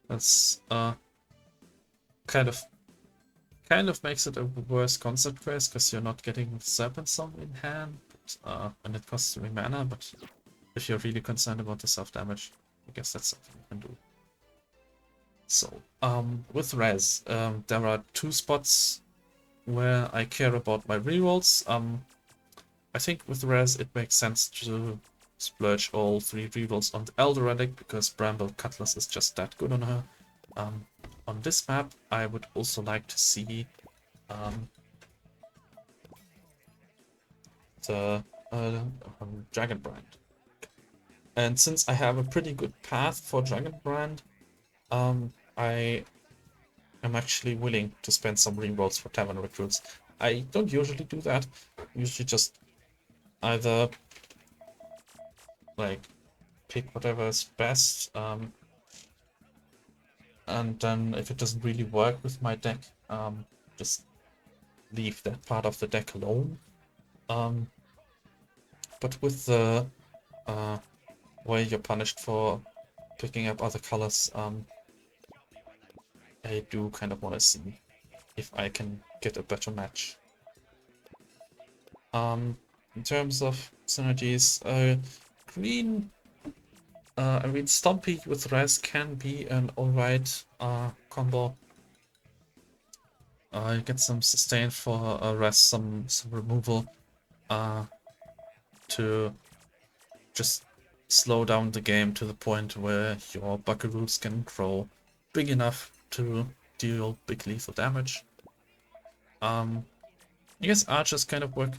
[SPEAKER 1] That's kind of makes it a worse concept phase because you're not getting Serpent Song in hand, but, and it costs 3 mana. But if you're really concerned about the self damage, I guess that's something you can do. So with Res, there are 2 spots where I care about my rerolls. I think with Res it makes sense to splurge all 3 rerolls on the Elder Relic because Bramble Cutlass is just that good on her. On this map, I would also like to see the Dragonbrand. And since I have a pretty good path for Dragonbrand, I am actually willing to spend some rerolls for Tavern Recruits. I don't usually do that. Usually just either like pick whatever is best, and then if it doesn't really work with my deck, just leave that part of the deck alone. But with the way you're punished for picking up other colors, I do kind of want to see if I can get a better match. In terms of synergies, green, I mean, Stompy with Res can be an alright combo. You get some sustain for Res, some removal to just slow down the game to the point where your Buckaroos can grow big enough to deal big lethal damage. I guess archers kind of work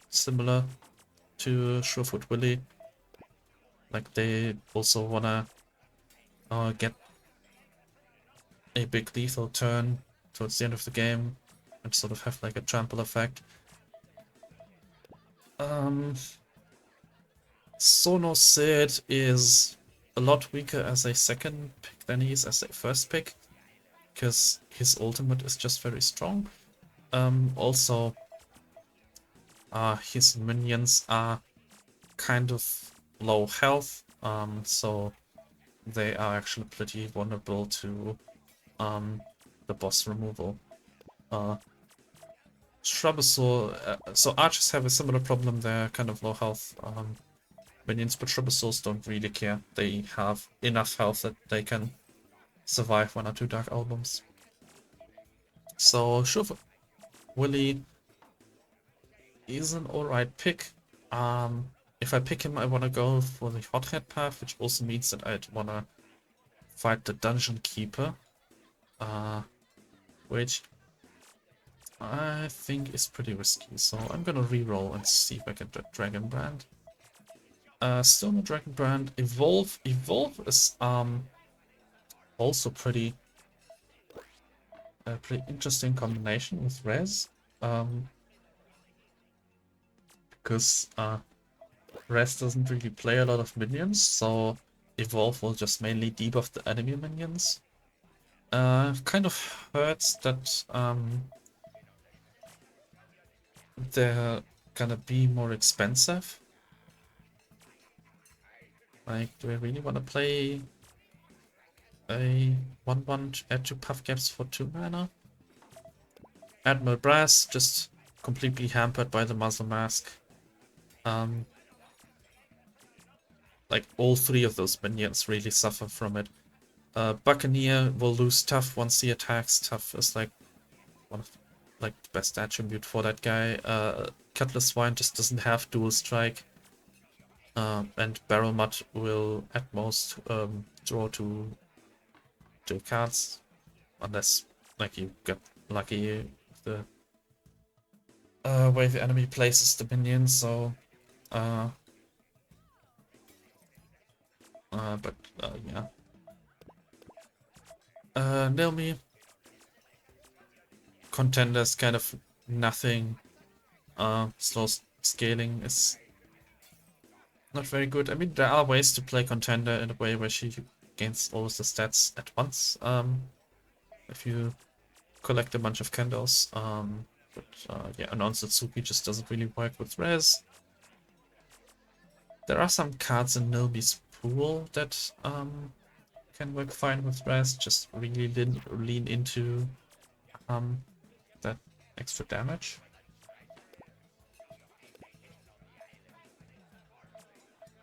[SPEAKER 1] similar to Surefoot Willy. Like they also wanna get a big lethal turn towards the end of the game and sort of have like a trample effect. Sono Sid is a lot weaker as a second pick than he is as a first pick, because his ultimate is just very strong. Also, his minions are kind of low health, so they are actually pretty vulnerable to the boss removal. Shrubbersaur, so archers have a similar problem, they're kind of low health minions, but Shrubbersaurs don't really care. They have enough health that they can survive 1 or 2 Dark Albums. So Surefoot Willy is an alright pick. If I pick him, I want to go for the Hothead path, which also means that I'd want to fight the Dungeon Keeper, which I think is pretty risky. So I'm gonna reroll and see if I can get Dragonbrand. Still no Dragonbrand. Evolve. Evolve is also pretty interesting combination with Res. Because Res doesn't really play a lot of minions, so Evolve will just mainly debuff the enemy minions. Kind of hurts that they're gonna be more expensive. Like, do I really want to play a 1/1 add 2 Puff Gaps for 2 mana? Admiral Brass, just completely hampered by the Muzzle Mask. Like, all 3 of those minions really suffer from it. Buccaneer will lose tough once he attacks. Tough is like one of like the best attribute for that guy. Cutlass Swine just doesn't have dual strike. And Barrel Mutt will at most draw two cards, unless like you get lucky with the way the enemy places the minions. So, yeah. Naomi Contenders kind of nothing. Slow scaling is not very good. I mean, there are ways to play Contender in a way where she gains all of the stats at once. If you collect a bunch of candles. Yeah, Anonsatsuki just doesn't really work with res. There are some cards in Nilby's pool that can work fine with res. Just really lean into that extra damage.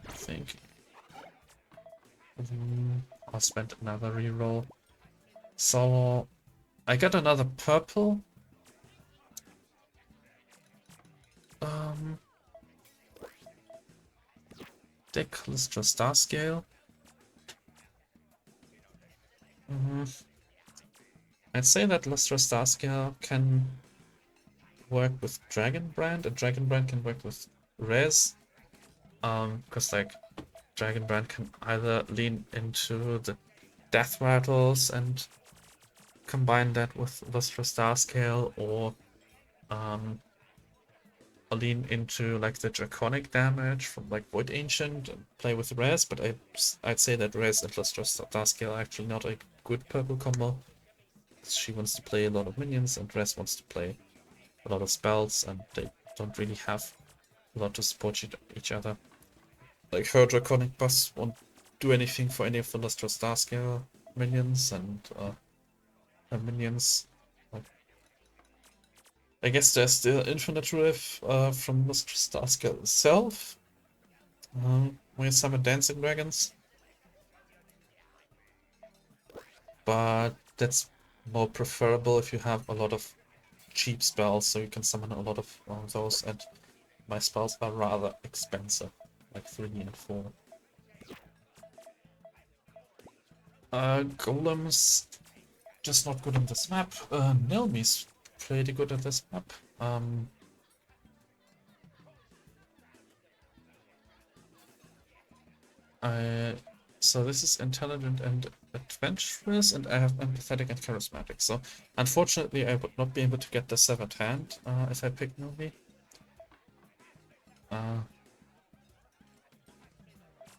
[SPEAKER 1] I think I'll spend another reroll. So I got another purple. Deck Lystra Starscale. I'd say that Lystra Starscale can work with Dragon Brand, and Dragon Brand can work with res. Because like Dragon Brand can either lean into the Death Rattles and combine that with Lystra Starscale, or lean into like the Draconic damage from like Void Ancient and play with res. But I'd say that res and Lystra Starscale are actually not a good purple combo. She wants to play a lot of minions, and res wants to play a lot of spells, and they don't really have a lot to support each other. Like her Draconic boss won't do anything for any of the Lystra Starscale minions, and her minions. Like, I guess there's still Infinite Riff from Lystra Starscale itself. We summon Dancing Dragons, but that's more preferable if you have a lot of cheap spells, so you can summon a lot of those, and my spells are rather expensive, like 3 and 4. Golems just not good on this map. Nilmi's pretty good at this map. So this is intelligent and adventurous, and I have empathetic and charismatic. So unfortunately, I would not be able to get the severed hand if I pick Nilmi.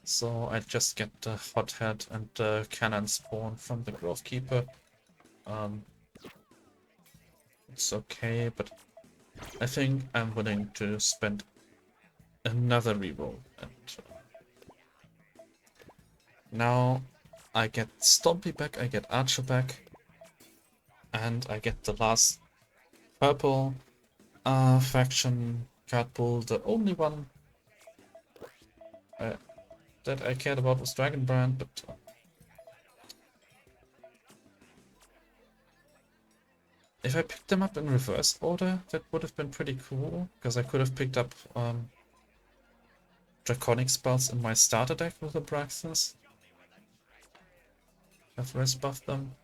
[SPEAKER 1] So I just get the Hothead and the Cannon Spawn from the Grovekeeper. It's okay, but I think I'm willing to spend another reroll. And now I get Stompy back, I get Archer back, and I get the last purple faction card pool. The only one that I cared about was Dragon Brand, but if I picked them up in reverse order, that would have been pretty cool, because I could have picked up Draconic spells in my starter deck with the Abraxas. Have res buffed them.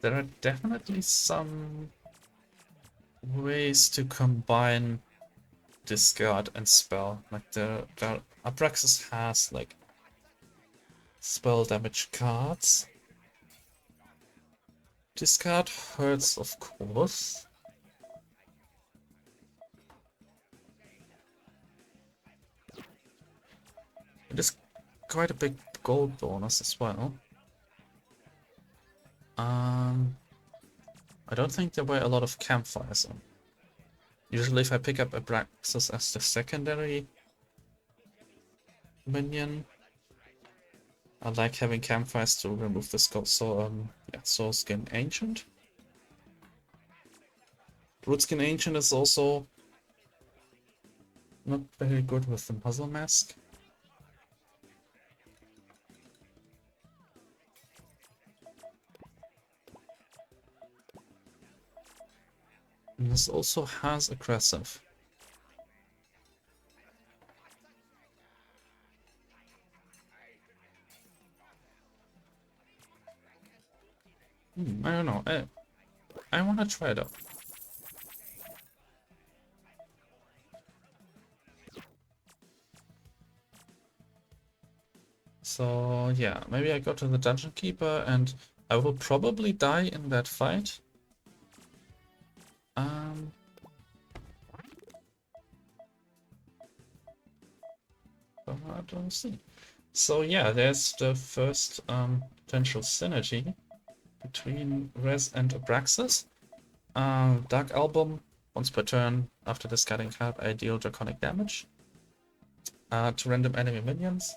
[SPEAKER 1] There are definitely some ways to combine discard and spell. Like the Abraxas has like spell damage cards. Discard hurts, of course. It is quite a big gold bonus as well. I don't think there were a lot of campfires on. Usually if I pick up Abraxas as the secondary minion, I like having campfires to remove the skull, soul skin ancient. Rootskin ancient is also not very good with the muzzle mask. And this also has aggressive. I don't know. I want to try it out. So yeah, maybe I go to the Dungeon Keeper and I will probably die in that fight. But I don't see. So yeah, there's the first potential synergy between Res and Abraxas. Dark Album, once per turn, after discarding card, I deal draconic damage to random enemy minions,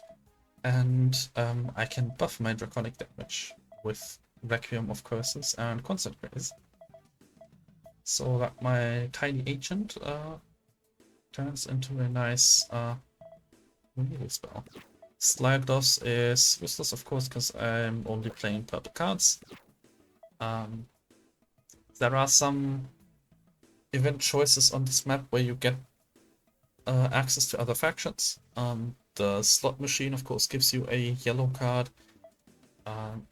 [SPEAKER 1] and I can buff my draconic damage with Requiem of Curses and Constant Grace. So that my tiny agent turns into a nice removal spell. Slide Loss is useless, of course, because I'm only playing purple cards. There are some event choices on this map where you get access to other factions. The slot machine, of course, gives you a yellow card.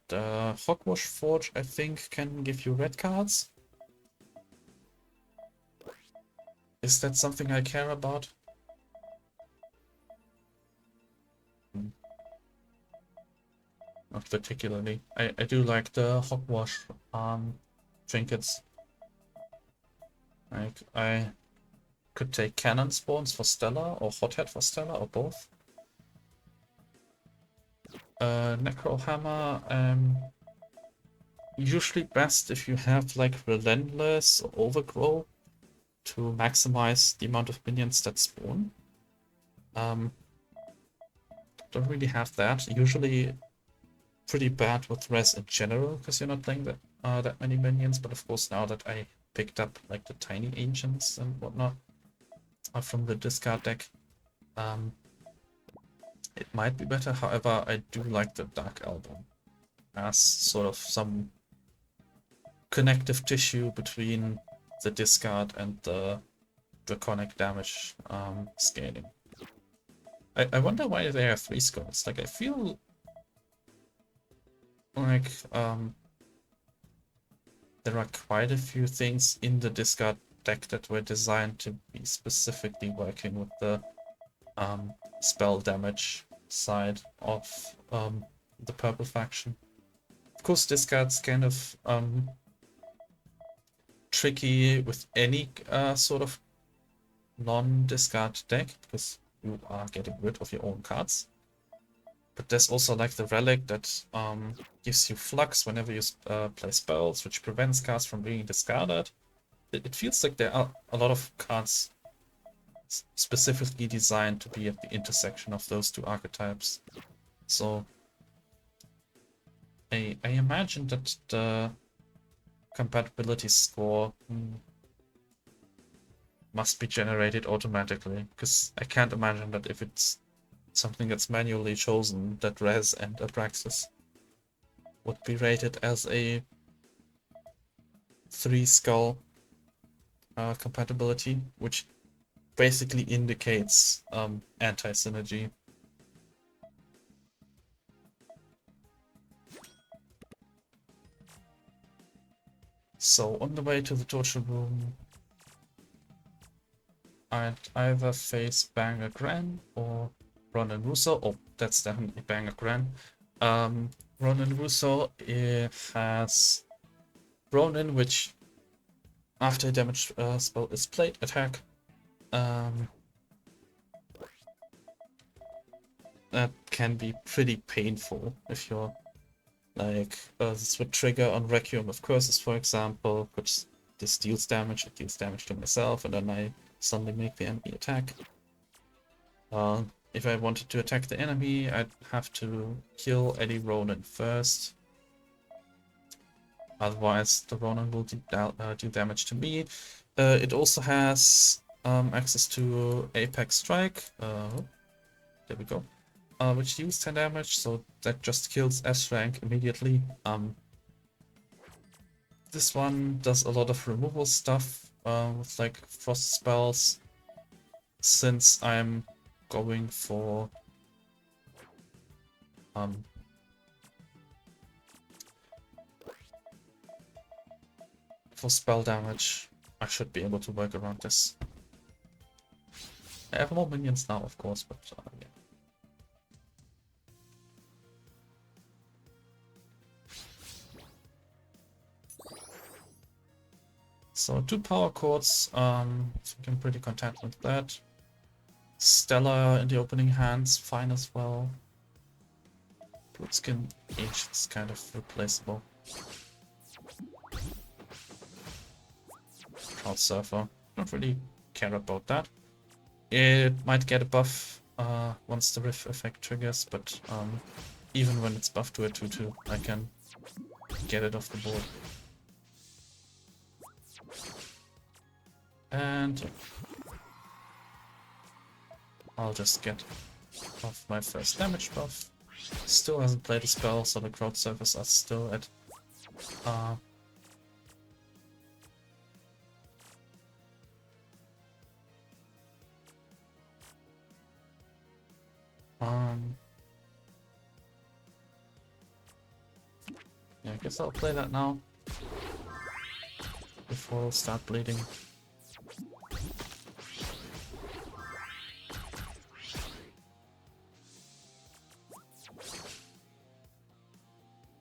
[SPEAKER 1] The Hogwash Forge, I think, can give you red cards. Is that something I care about? Not particularly. I do like the Hogwash trinkets. Like, I could take Cannon Spawns for Stella, or Hothead for Stella, or both. Necro Hammer, usually best if you have like Relentless or Overgrow to maximize the amount of minions that spawn. Don't really have that. Usually pretty bad with res in general because you're not playing that many minions, but of course now that I picked up like the tiny ancients and whatnot from the discard deck, it might be better. However, I do like the Dark Album as sort of some connective tissue between the discard and the draconic damage scaling. I wonder why they have 3 skulls. Like, I feel like there are quite a few things in the discard deck that were designed to be specifically working with the spell damage side of the purple faction. Of course, discard's kind of tricky with any sort of non-discard deck because you are getting rid of your own cards. But there's also like the relic that gives you flux whenever you play spells, which prevents cards from being discarded. It feels like there are a lot of cards specifically designed to be at the intersection of those two archetypes. So I imagine that the compatibility score must be generated automatically, because I can't imagine that if it's something that's manually chosen, that Res and Abraxas would be rated as a 3-skull compatibility, which basically indicates anti-synergy. So on the way to the torture room, I'd either face Banger Gran or Ronan Russo. Oh, that's definitely Banger Gran. Ronan Russo has Ronin, which after a damage spell is played, attack. That can be pretty painful if you're like, this would trigger on Requiem of Curses, for example, which this deals damage, it deals damage to myself, and then I suddenly make the enemy attack. if I wanted to attack the enemy, I'd have to kill Eddie Ronan first. Otherwise, the Ronan will do damage to me. It also has access to Apex Strike. There we go. Which deals 10 damage, so that just kills S-Rank immediately. This one does a lot of removal stuff with like frost spells. Since I'm going for spell damage, I should be able to work around this. I have more minions now, of course, but yeah. So 2 power chords, so I'm pretty content with that. Stellar in the opening hands, fine as well. Bloodskin Ancient's kind of replaceable. Crowd Surfer, don't really care about that. It might get a buff once the Rift effect triggers, but even when it's buffed to a 2/2, I can get it off the board. And I'll just get off my first damage buff. Still hasn't played a spell, so the crowd surfers are still at yeah, I guess I'll play that now before I'll start bleeding.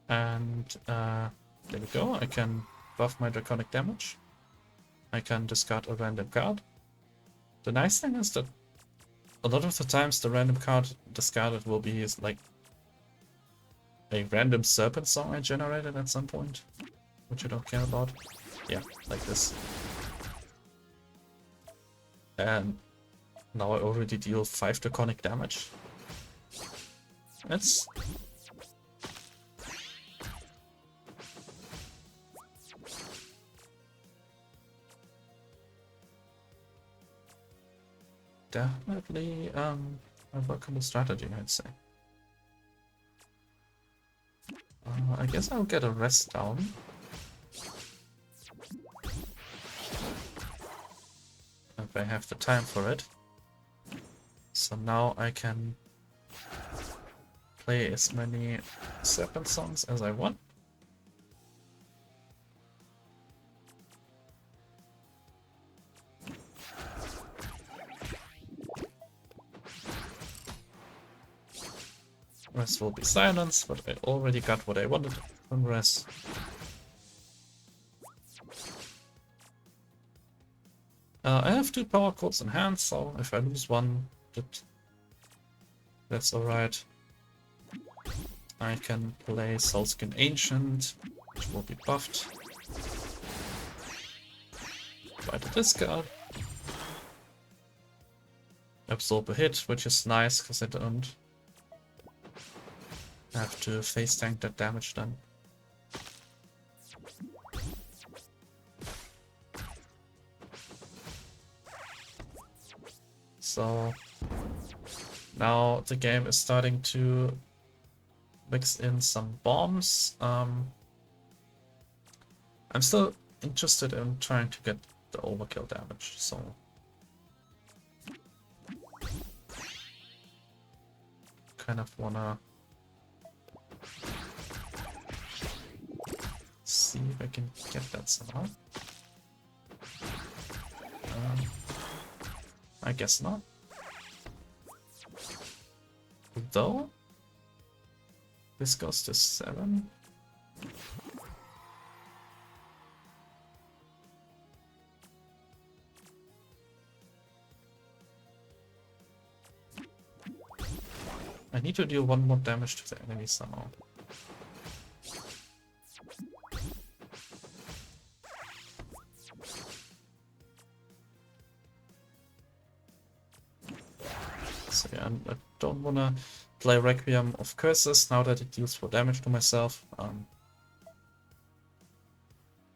[SPEAKER 1] And there we go, I can buff my draconic damage. I can discard a random card. The nice thing is that a lot of the times the random card discarded will be like a random serpent song I generated at some point, which I don't care about. Yeah, like this. And now I already deal 5 draconic damage. That's definitely a workable strategy, I'd say. I guess I'll get a rest down. If I have the time for it. So now I can play as many serpent songs as I want. Rest will be silence, but I already got what I wanted from rest. I have 2 power chords in hand, so if I lose one, that's alright. I can play Soulskin Ancient, which will be buffed by the discard. Absorb a hit, which is nice because I don't have to face tank that damage then. So now the game is starting to mix in some bombs. I'm still interested in trying to get the overkill damage, so kind of wanna see if I can get that somehow. I guess not. Though this goes to 7. I need to deal 1 more damage to the enemy somehow. So yeah, I don't wanna play Requiem of Curses now that it deals 4 damage to myself.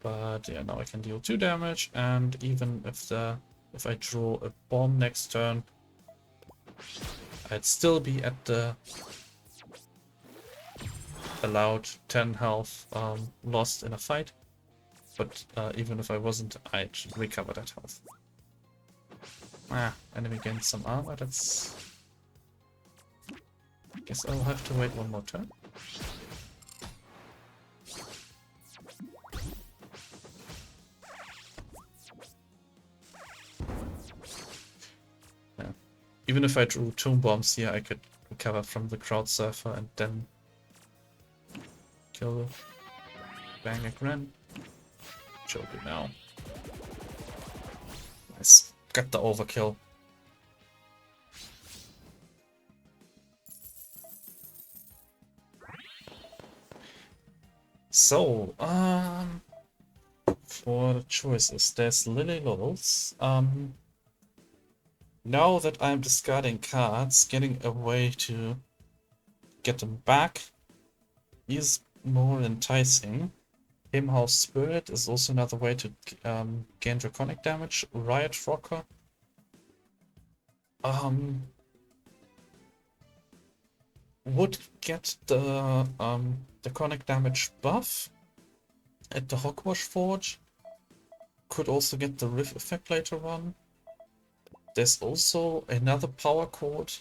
[SPEAKER 1] But yeah, now I can deal 2 damage, and even if I draw a bomb next turn, I'd still be at the allowed 10 health lost in a fight. But even if I wasn't, I'd recover that health. Enemy gains some armor, that's... Guess I'll have to wait 1 more turn. Yeah. Even if I drew Tomb Bombs here, I could recover from the Crowd Surfer and then kill Bang again. She'll do now. Nice. Got the overkill. So, for the choices, there's Lily Lulls. Now that I'm discarding cards, getting a way to get them back is more enticing. Himhouse Spirit is also another way to gain draconic damage. Riot Rocker. Would get the draconic damage buff at the Hogwash Forge. Could also get the Riff effect later on. There's also another power chord,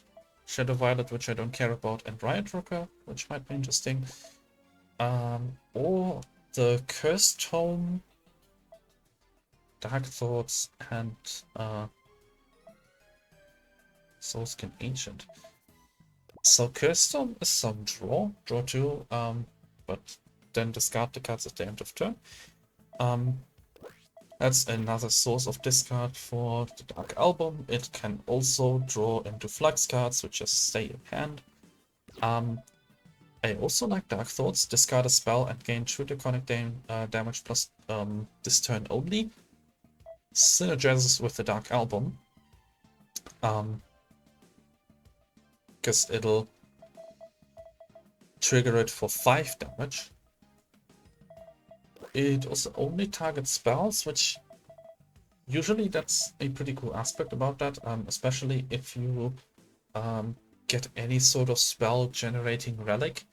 [SPEAKER 1] Shadow Violet, which I don't care about, and Riot Rocker, which might be interesting. Or the Cursed Tome, Dark Thoughts, and Soulskin Ancient. So Cursed Tome is some draw 2, but then discard the cards at the end of turn. That's another source of discard for the Dark Album. It can also draw into Flux cards, which just stay in hand. I also like Dark Thoughts. Discard a spell and gain 2 draconic damage plus this turn only. Synergizes with the Dark Album. Because it'll trigger it for 5 damage. It also only targets spells, which usually that's a pretty cool aspect about that, especially if you get any sort of spell generating relic.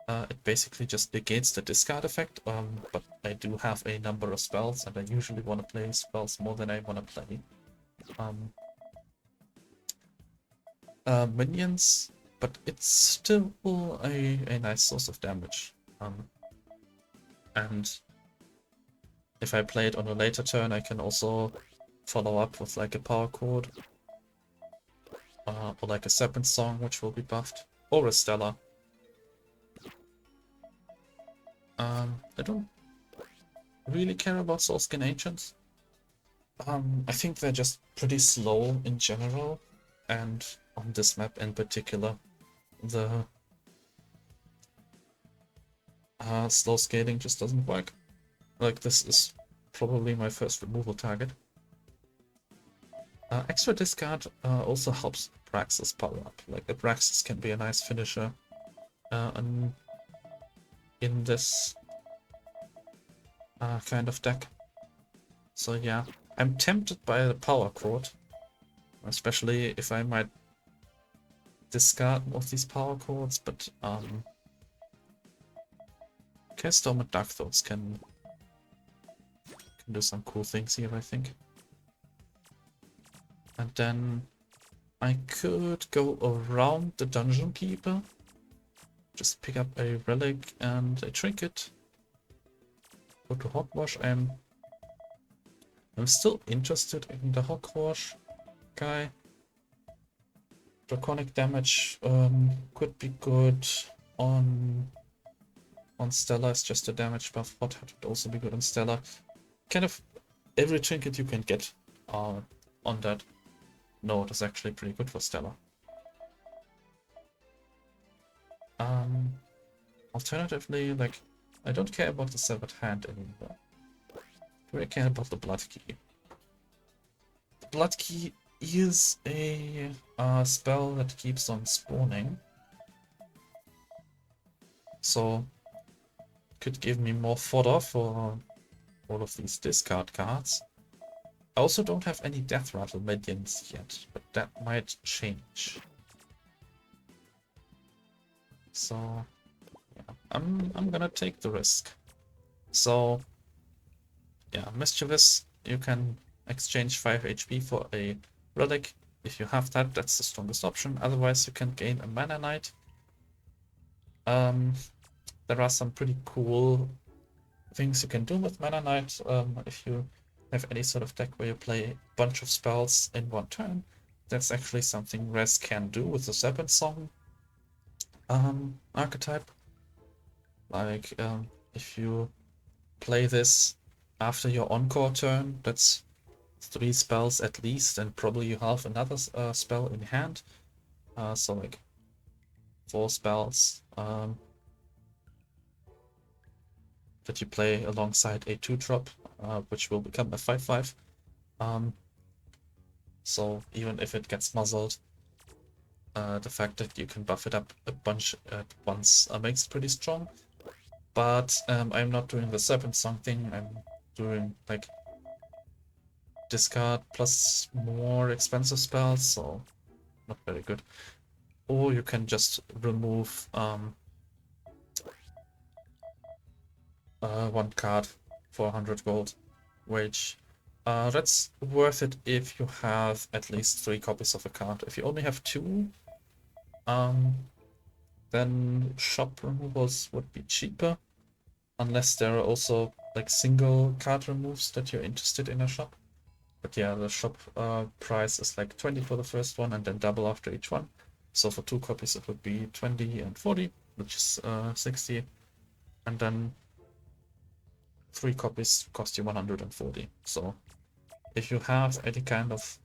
[SPEAKER 1] It basically just negates the discard effect, but I do have a number of spells, and I usually want to play spells more than I want to play minions, but it's still a nice source of damage. And if I play it on a later turn, I can also follow up with like a power chord, or like a Serpent Song, which will be buffed, or a Stella. I don't really care about Soulskin Ancients. I think they're just pretty slow in general, and on this map in particular, the slow scaling just doesn't work. Like, this is probably my first removal target. Extra discard also helps Praxis power up. Like, the Praxis can be a nice finisher in this kind of deck. So yeah, I'm tempted by the power chord, especially if I might discard more of these power chords, but Storm and Dark Thoughts can do some cool things here, I think. And then I could go around the Dungeon Keeper, just pick up a relic and a trinket, go to Hogwash. I'm still interested in the Hogwash guy. Draconic damage could be good on Stella. It's just a damage buff. Hot Hat would also be good on Stella. Kind of every trinket you can get on that node is actually pretty good for Stella. Alternatively, like, I don't care about the Severed Hand anymore. I really care about the Blood Key. The Blood Key is a spell that keeps on spawning. So could give me more fodder for all of these discard cards. I also don't have any Death Rattle minions yet, but that might change. So yeah, I'm gonna take the risk. So yeah, Mischievous, you can exchange 5 HP for a relic. If you have that, that's the strongest option. Otherwise, you can gain a Mana Knight. There are some pretty cool things you can do with Mana Knight. If you have any sort of deck where you play a bunch of spells in one turn, that's actually something Res can do with the Serpent Song archetype. Like, if you play this after your Encore turn, that's 3 spells at least, and probably you have another spell in hand. So like 4 spells that you play alongside a 2-drop, which will become a 5/5. So even if it gets muzzled, the fact that you can buff it up a bunch at once makes it pretty strong. But I'm not doing the Serpent Song thing. I'm doing like discard plus more expensive spells, so not very good. Or you can just remove 1 card for 100 gold, which that's worth it if you have at least 3 copies of a card. If you only have 2, then shop removals would be cheaper, unless there are also like single card removes that you're interested in a shop. But yeah, the shop price is like 20 for the first one and then double after each one. So for 2 copies it would be 20 and 40, which is 60, and then 3 copies cost you 140. So if you have any kind of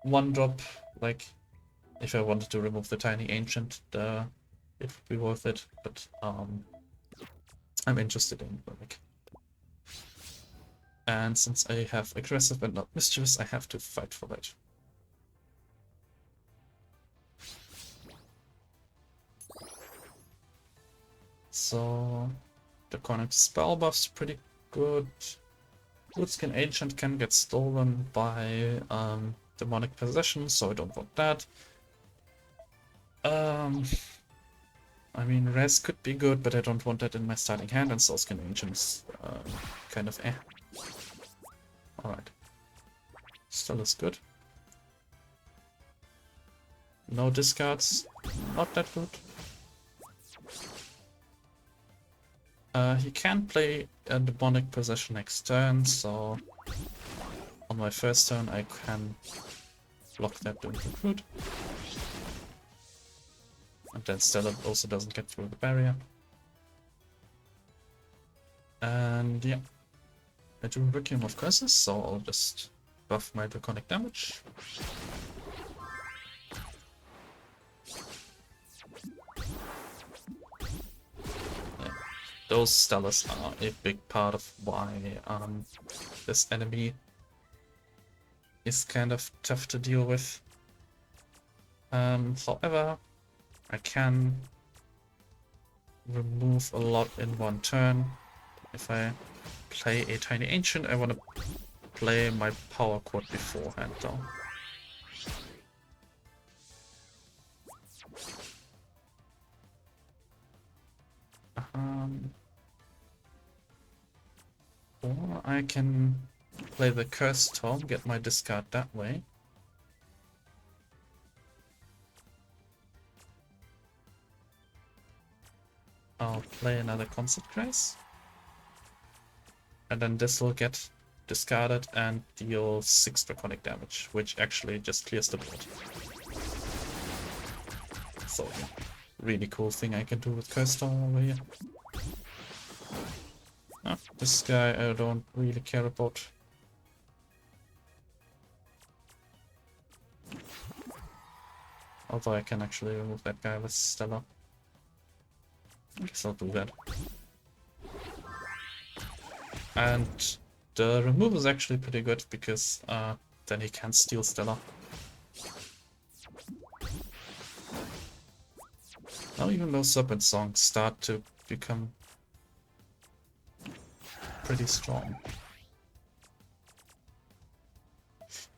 [SPEAKER 1] 1-drop, like if I wanted to remove the Tiny Ancient, it would be worth it, but I'm interested in Relic. And since I have aggressive and not mischievous, I have to fight for that. So the Conic spell buff's pretty good. Blueskin Ancient can get stolen by demonic possession, so I don't want that. I mean, Res could be good, but I don't want that in my starting hand, and Starscape Ancient's kind of eh. Alright. Still is good. No discards, not that good. He can play a demonic possession next turn, so on my first turn I can block that doing the fruit. And then Stella also doesn't get through the barrier. And yeah, I do Requiem of Curses, so I'll just buff my draconic damage. Yeah. Those Stellas are a big part of why this enemy is kind of tough to deal with. However, I can remove a lot in one turn. If I play a Tiny Ancient, I want to play my Power Quad beforehand though. Or I can play the Cursed Tome, get my discard that way. I'll play another Concert Grace. And then this will get discarded and deal 6 draconic damage, which actually just clears the board. So, yeah, really cool thing I can do with Cursed Tome over here. Ah, this guy I don't really care about. Although I can actually remove that guy with Stella. I guess I'll do that. And the remove is actually pretty good because then he can't steal Stella. Now even those Serpent Songs start to become pretty strong.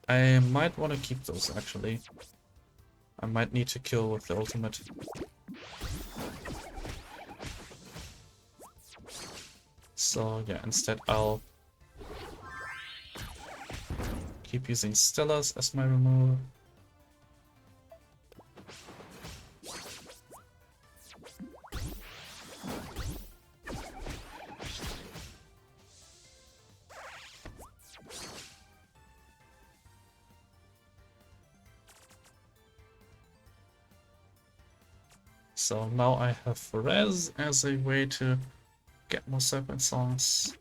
[SPEAKER 1] I might want to keep those actually. I might need to kill with the ultimate. So yeah, instead I'll keep using Stellas as my removal. So now I have Res as a way to get more Serpent Songs.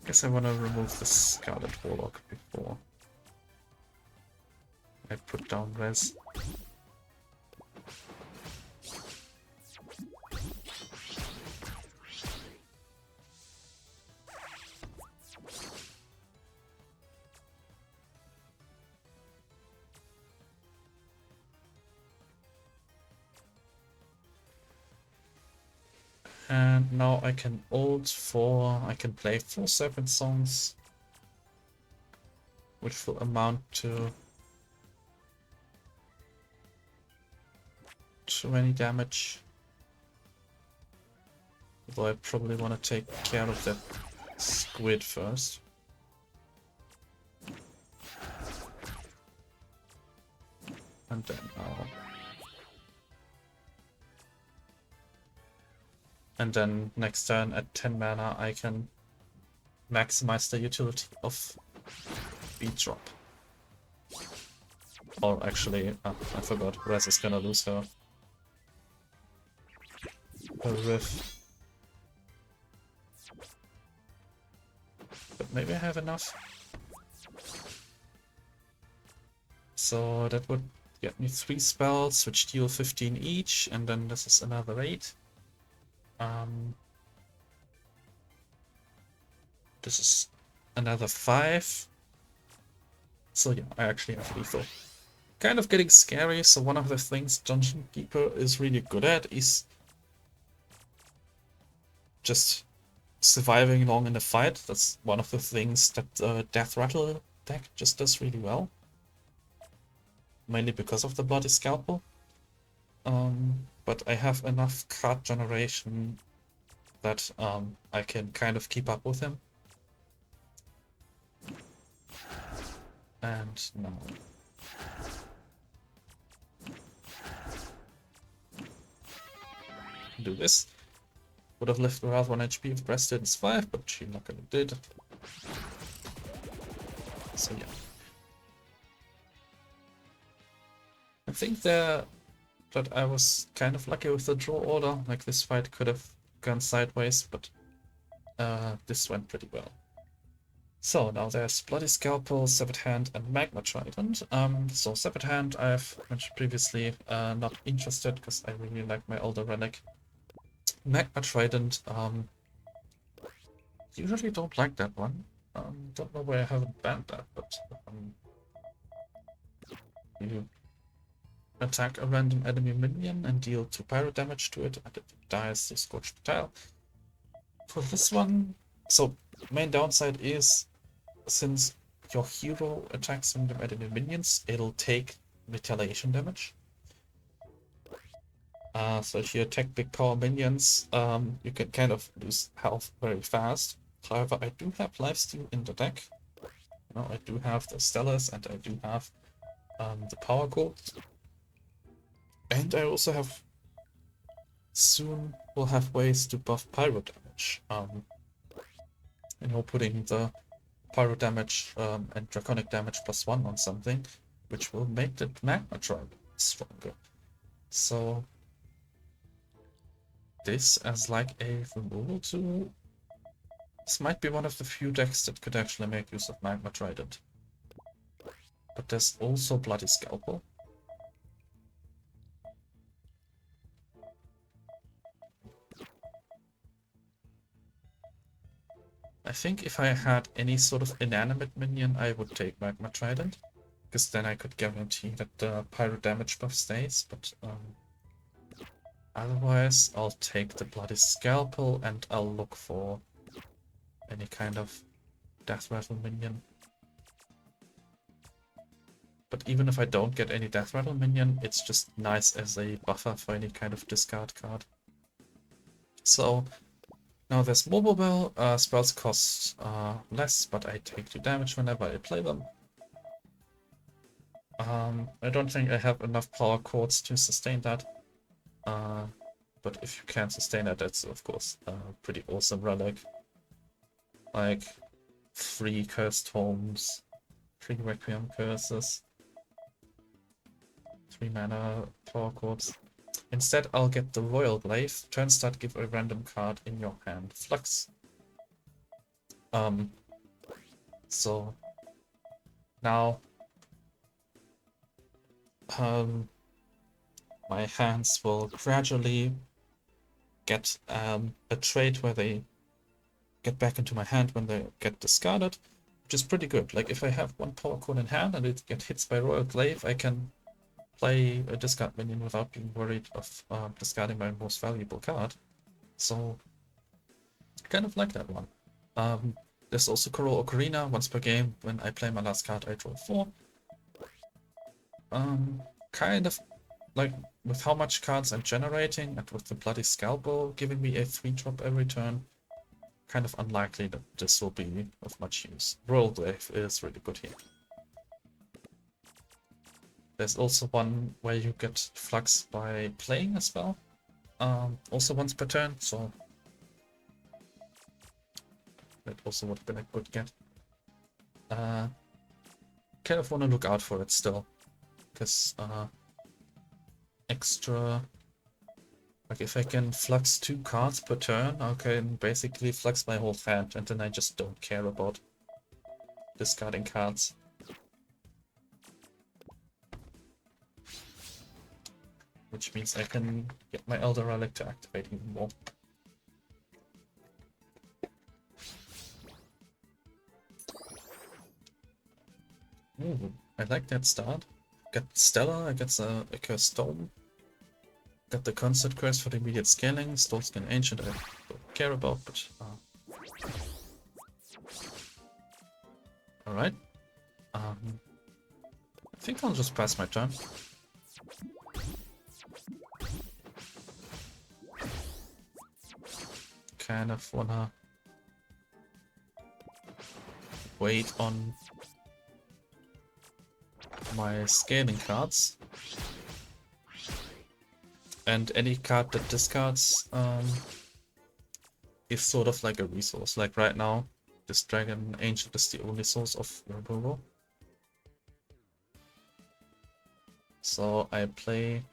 [SPEAKER 1] Guess I want to remove the Scarlet Warlock before I put down Res. And now I can I can play 4 Serpent Songs, which will amount to 20 damage. Although I probably want to take care of that squid first. And then And then next turn at 10 mana I can maximize the utility of Beat Drop. Or actually, I forgot, Res is gonna lose her Riff. But maybe I have enough. So that would get me 3 spells, which deal 15 each, and then this is another 8. This is another 5. So yeah, I actually have lethal. Kind of getting scary, so one of the things Dungeon Keeper is really good at is just surviving long in a fight. That's one of the things that Death Rattle deck just does really well. Mainly because of the Bloody Scalpel. But I have enough card generation that I can kind of keep up with him. And now do this. Would have left around 1 HP if Breast didn't 5, but she luckily did. So yeah. I think that I was kind of lucky with the draw order. Like, this fight could have gone sideways, but this went pretty well. So now there's Bloody Scalpel, Severed Hand, and Magma Trident. So Severed Hand, I've mentioned previously, not interested because I really like my older relic. Magma Trident, usually don't like that one. Don't know why I haven't banned that, but you attack a random enemy minion and deal 2 pyro damage to it, and it dies to Scorched Tile. For this one, so main downside is, since your hero attacks random enemy minions, it'll take retaliation damage. So if you attack big power minions, you can kind of lose health very fast. However, I do have lifesteal in the deck. You know, I do have the Stellas and I do have the Power Core. And I also have, soon will have ways to buff pyro damage. You know, putting the pyro damage and draconic damage +1 on something, which will make the Magma Trident stronger. So this as like a removal tool, this might be one of the few decks that could actually make use of Magma Trident. But there's also Bloody Scalpel. I think if I had any sort of inanimate minion, I would take Magma Trident, because then I could guarantee that the pyro damage buff stays, but otherwise I'll take the Bloody Scalpel and I'll look for any kind of Death Rattle minion. But even if I don't get any Death Rattle minion, it's just nice as a buffer for any kind of discard card. So now there's Mobile Bell. Spells cost less, but I take 2 damage whenever I play them. I don't think I have enough power chords to sustain that. But if you can sustain that, that's of course a pretty awesome relic. Like 3 Cursed Homes, 3 Requiem Curses, 3 mana power chords. Instead, I'll get the Royal Glaive. Turn start, give a random card in your hand flux. So now my hands will gradually get a trait where they get back into my hand when they get discarded, which is pretty good. Like if I have 1 power chord in hand and it gets hit by Royal Glaive, I can play a discard minion without being worried of discarding my most valuable card. So I kind of like that one. There's also Coral Ocarina. Once per game, when I play my last card, I draw 4. Kind of like with how much cards I'm generating and with the Bloody Scalpel giving me a 3-drop every turn, kind of unlikely that this will be of much use. Royal Glaive is really good here. There's also one where you get flux by playing a spell, also once per turn, so that also would have been a good get. Kind of want to look out for it still, because extra, like if I can flux 2 cards per turn, I can basically flux my whole hand, and then I just don't care about discarding cards. Which means I can get my Elder Relic to activate even more. Ooh, I like that start. Got Stellar, I got a Cursed Stone. Got the Concert Curse for the immediate scaling. Stone Ancient I don't care about, but alright. I think I'll just pass my turn. Kind of wanna wait on my scaling cards, and any card that discards is sort of like a resource. Like right now, this Dragon Ancient is the only source of removal. So I play.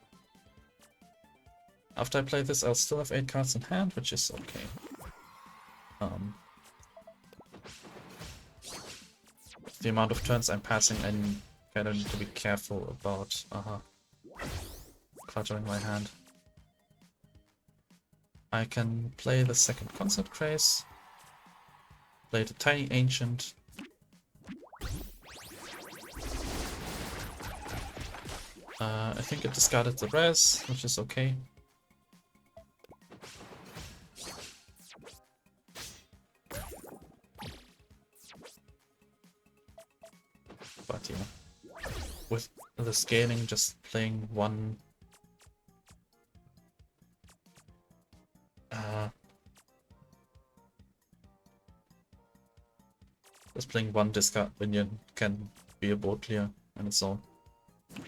[SPEAKER 1] After I play this, I'll still have 8 cards in hand, which is okay. The amount of turns I'm passing, I kind of need to be careful about cluttering my hand. I can play the second Concert Craze, play the Tiny Ancient. I think it discarded the res, which is okay. But yeah, with the scaling, just playing one discard minion can be a board clear on its own.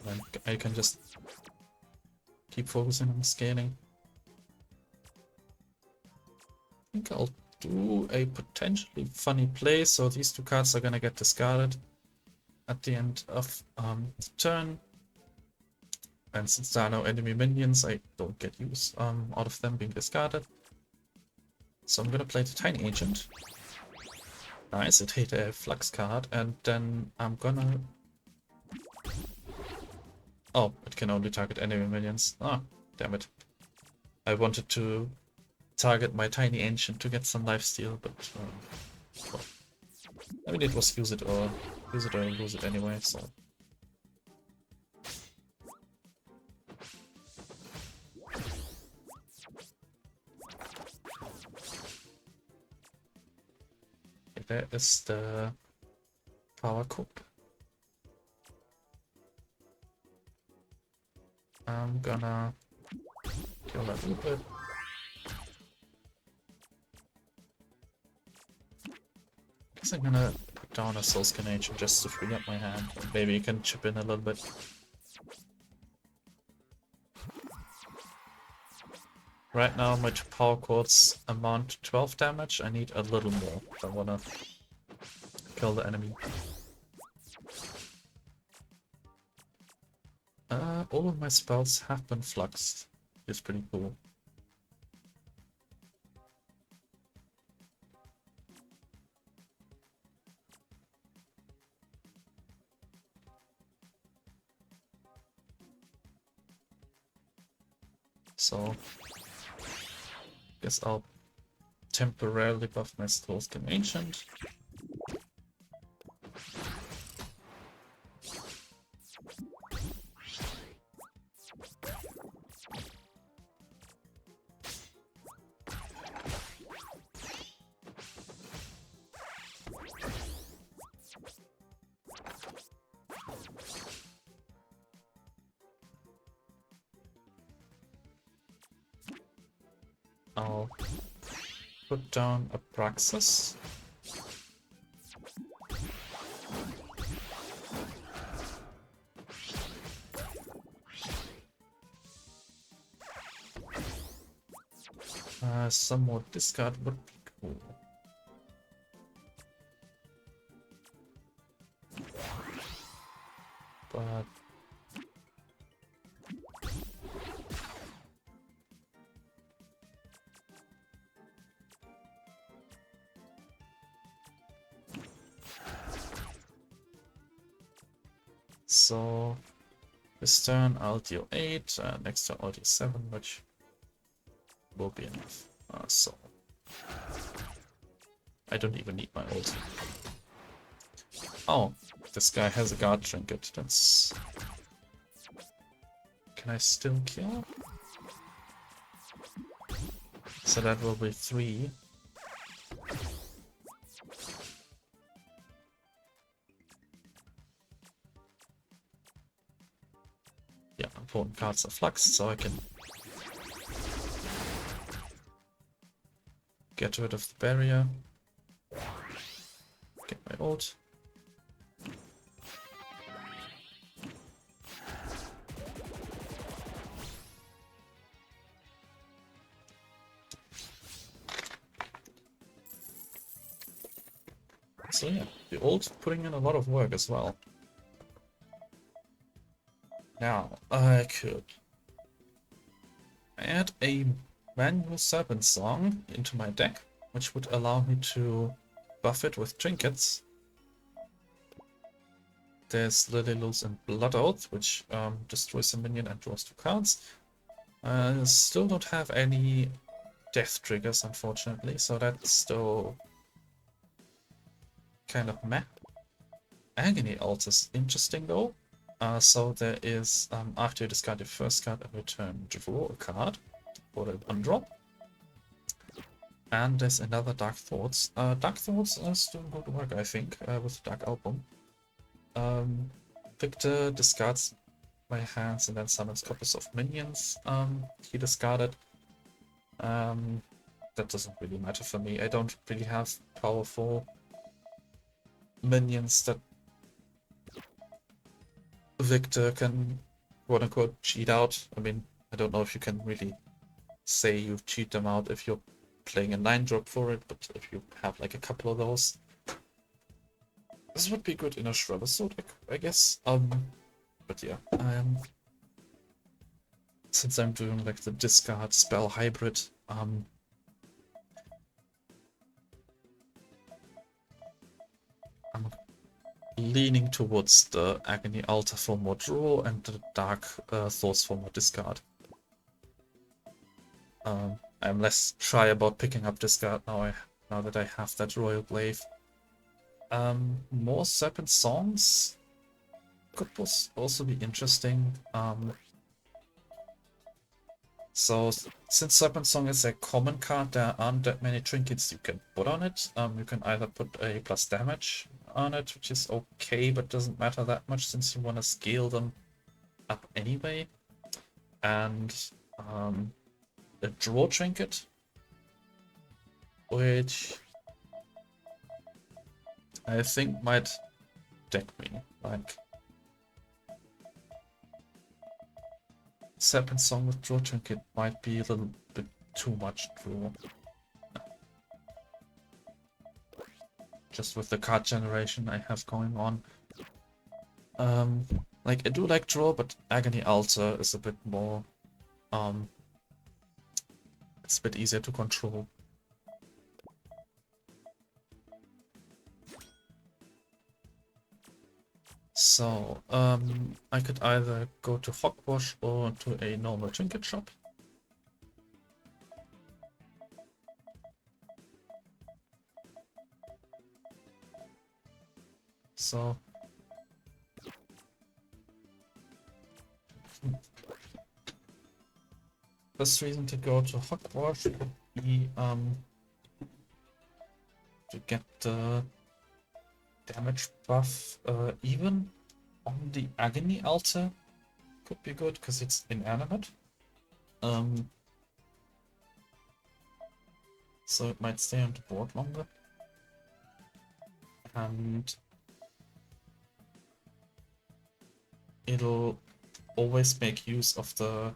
[SPEAKER 1] And I can just keep focusing on scaling. I think I'll do a potentially funny play, so these 2 cards are gonna get discarded at the end of the turn, and since there are no enemy minions, I don't get use out of them being discarded. So I'm gonna play the Tiny Ancient. Nice, it hit a Flux card, and then I'm gonna... Oh, it can only target enemy minions. Ah, damn it. I wanted to target my Tiny Ancient to get some lifesteal, but Well, I mean, it was use it or lose it anyway, so. Okay, there is the power coop. I'm gonna kill that a little bit. Guess I'm gonna put down a Soul Scan Agent just to free up my hand. Maybe you can chip in a little bit. Right now my 2 power chords amount to 12 damage. I need a little more if I wanna kill the enemy. All of my spells have been fluxed. It's pretty cool. So, guess I'll temporarily buff my Soul Scan Ancient. I'll put down a Praxis. Some more discard would be cool. But so this turn I'll deal 8, next turn I'll deal 7, which will be enough. So I don't even need my ult. Oh, this guy has a guard trinket. That's... Can I still kill? So that will be 3. Yeah, important cards are fluxed, so I can get rid of the barrier. Get my ult. So yeah, the ult's putting in a lot of work as well. Now, I could add a manual Serpent Song into my deck, which would allow me to buff it with trinkets. There's Lililuz and Blood Oath, which destroys a minion and draws 2 cards. I still don't have any death triggers, unfortunately, so that's still kind of meh. Agony Ult is interesting though. So there is, after you discard your first card and return, draw a card for an undrop. And there's another Dark Thoughts. Dark Thoughts is doing good work, I think, with Dark Album. Victor discards my hands and then summons copies of minions he discarded. That doesn't really matter for me. I don't really have powerful minions that Victor can quote-unquote cheat out. I mean, I don't know if you can really say you cheat them out if you're playing a 9-drop for it, but if you have like a couple of those, this would be good in a Shrubber deck, I guess. But yeah, since I'm doing like the discard spell hybrid, I'm leaning towards the Agony Altar for more draw and the Dark Thoughts for more discard. I'm less shy about picking up discard now I now that I have that Royal Glaive. More Serpent Songs could also be interesting. So since Serpent Song is a common card, there aren't that many trinkets you can put on it. You can either put a plus damage on it, which is okay, but doesn't matter that much since you want to scale them up anyway. And a draw trinket, which I think might deck me. Like Serpent Song with draw trinket might be a little bit too much draw. Just with the card generation I have going on. Like I do like draw, but Agony Altar is a bit more it's a bit easier to control. So, I could either go to Hogwash or to a normal trinket shop. So, first reason to go to Hogwash would be to get the damage buff even on the Agony Altar. Could be good because it's inanimate. So it might stay on the board longer. And it'll always make use of the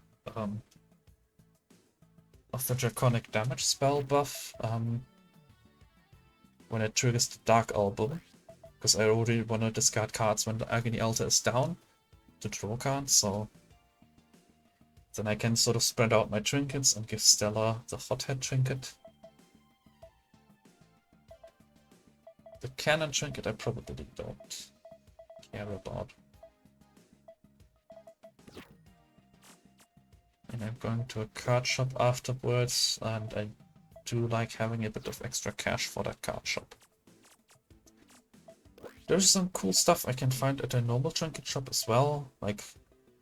[SPEAKER 1] draconic damage spell buff when it triggers the Dark Album, because I already want to discard cards when the Agony Altar is down to draw cards, so then I can sort of spread out my trinkets and give Stella the Hothead trinket. The Cannon trinket I probably don't care about. And I'm going to a card shop afterwards, and I do like having a bit of extra cash for that card shop. There's some cool stuff I can find at a normal trinket shop as well, like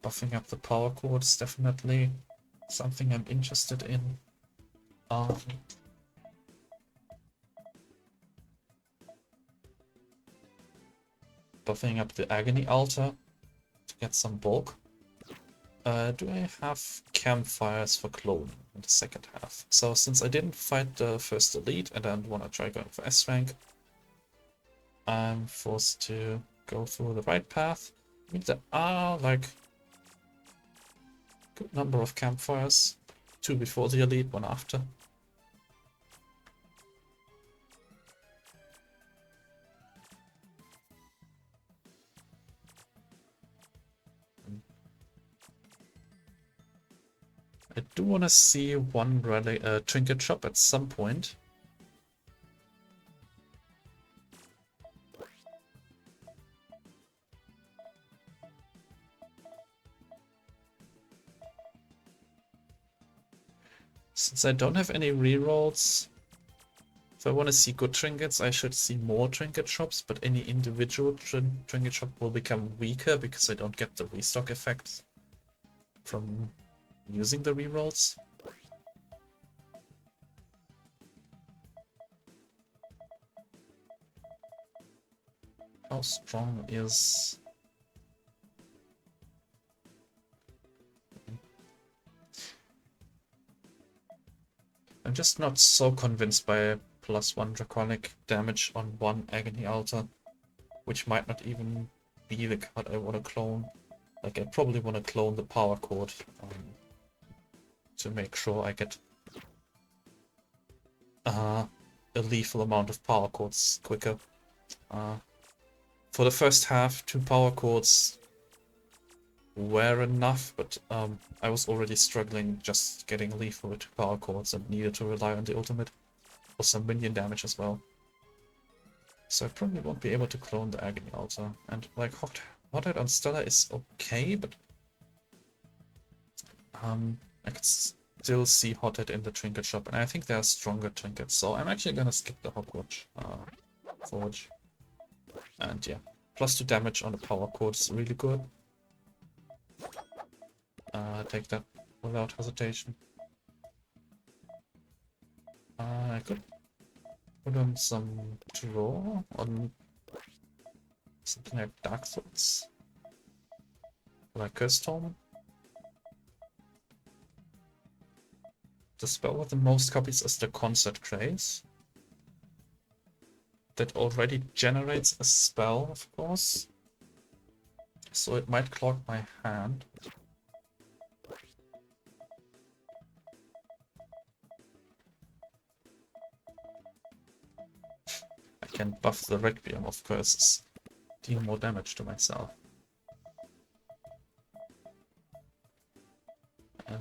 [SPEAKER 1] buffing up the power chords, definitely something I'm interested in. Buffing up the Agony Altar to get some bulk. Do I have campfires for clone in the second half? So since I didn't fight the first elite and I don't want to try going for S rank, I'm forced to go through the right path. I mean, there are like a good number of campfires. 2 before the elite, 1 after. I do want to see one trinket shop at some point. Since I don't have any rerolls, if I want to see good trinkets, I should see more trinket shops, but any individual trinket shop will become weaker because I don't get the restock effect from using the rerolls. How strong is... I'm just not so convinced by +1 draconic damage on 1 Agony Altar, which might not even be the card I want to clone. Like, I probably want to clone the power chord to make sure I get a lethal amount of power chords quicker. For the first half, 2 power chords were enough, but I was already struggling just getting lethal with 2 power chords and needed to rely on the ultimate for some minion damage as well. So I probably won't be able to clone the Agony Altar. And like Hothead on Stella is okay, but I could still see Hothead in the trinket shop, and I think there are stronger trinkets, so I'm actually gonna skip the Hogwatch Forge. And yeah, +2 damage on the power cord is really good. Take that without hesitation. I could put on some draw on something like Dark Thoughts, like Curse Storm. The spell with the most copies is the Concert Craze. That already generates a spell, of course. So it might clog my hand. I can buff the Requiem of Curses, deal more damage to myself.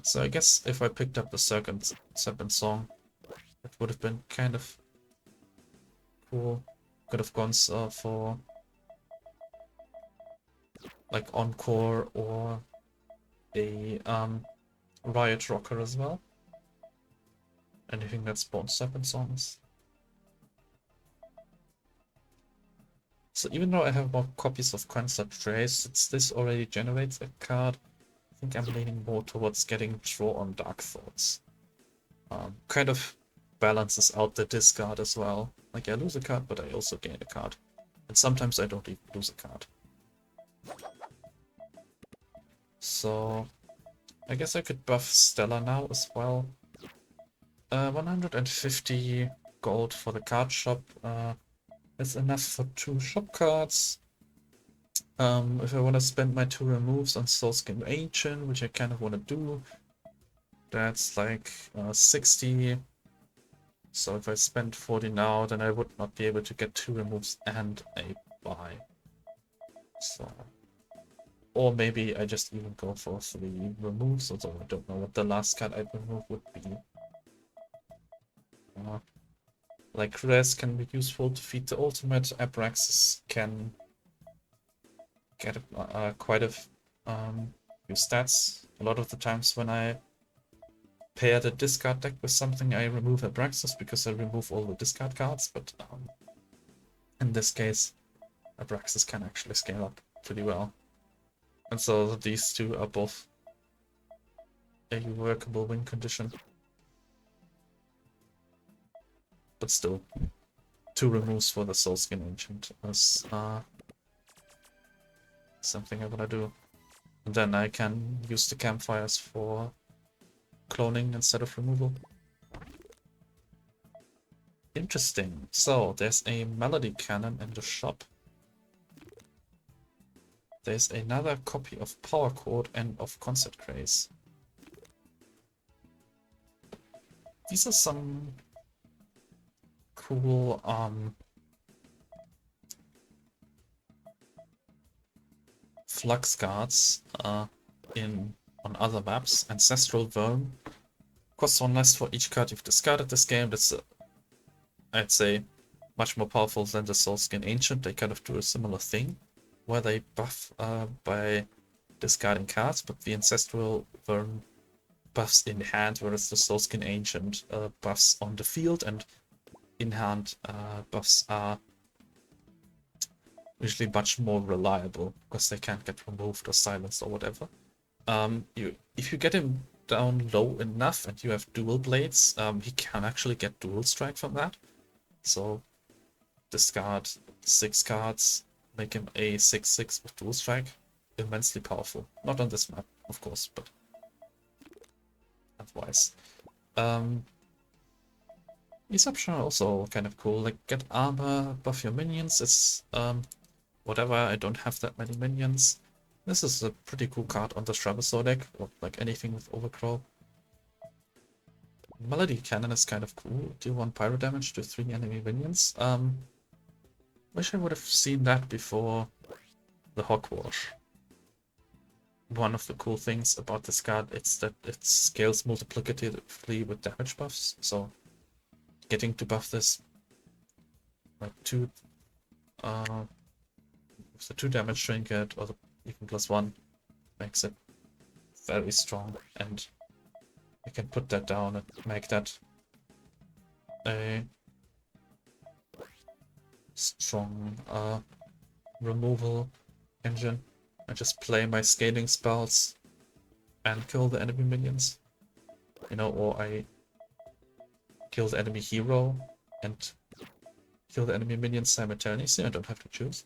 [SPEAKER 1] So I guess if I picked up the Serpent Song, it would have been kind of cool. Could have gone for like Encore or a Riot Rocker as well. Anything that spawns Serpent Songs. So even though I have more copies of Concert Trace, since this already generates a card, I think I'm leaning more towards getting draw on Dark Thoughts. Kind of balances out the discard as well. Like I lose a card, but I also gain a card. And sometimes I don't even lose a card. So I guess I could buff Stella now as well. 150 gold for the card shop. That's enough for 2 shop cards. If I want to spend my 2 removes on Soulskin Ancient, which I kind of want to do, that's like 60. So if I spend 40 now, then I would not be able to get 2 removes and a buy. So, or maybe I just even go for 3 removes, although I don't know what the last card I'd remove would be. Like Res can be useful to feed the ultimate. Abraxas can get quite a few stats. A lot of the times when I pair the discard deck with something, I remove Abraxas because I remove all the discard cards, but in this case, Abraxas can actually scale up pretty well. And so these two are both a workable win condition. But still, 2 removes for the Soulskin Ancient is something I wanna do. And then I can use the campfires for cloning instead of removal. Interesting. So there's a Melody Cannon in the shop. There's another copy of Power Chord and of Concert Craze. These are some cool flux cards on other maps. Ancestral Worm costs 1 less for each card you've discarded this game. That's I'd say much more powerful than the Soulskin Ancient. They kind of do a similar thing where they buff by discarding cards, but the Ancestral Worm buffs in hand, whereas the Soulskin Ancient buffs on the field, and in hand buffs are usually much more reliable because they can't get removed or silenced or whatever. If you get him down low enough and you have dual blades, he can actually get dual strike from that. So discard 6 cards, make him a 6/6 with dual strike. Immensely powerful. Not on this map, of course, but otherwise. These options are also kind of cool. Like get armor, buff your minions. It's whatever. I don't have that many minions. This is a pretty cool card on the Stravasaur deck, or like anything with Overcrow. Melody Cannon is kind of cool. Deal 1 pyro damage to 3 enemy minions. Wish I would have seen that before the Hogwash. One of the cool things about this card is that it scales multiplicatively with damage buffs. So getting to buff this like 2 with the 2 damage trinket or even +1 makes it very strong, and I can put that down and make that a strong removal engine. I just play my scaling spells and kill the enemy minions. You know, or I kill the enemy hero and kill the enemy minions simultaneously. I don't have to choose.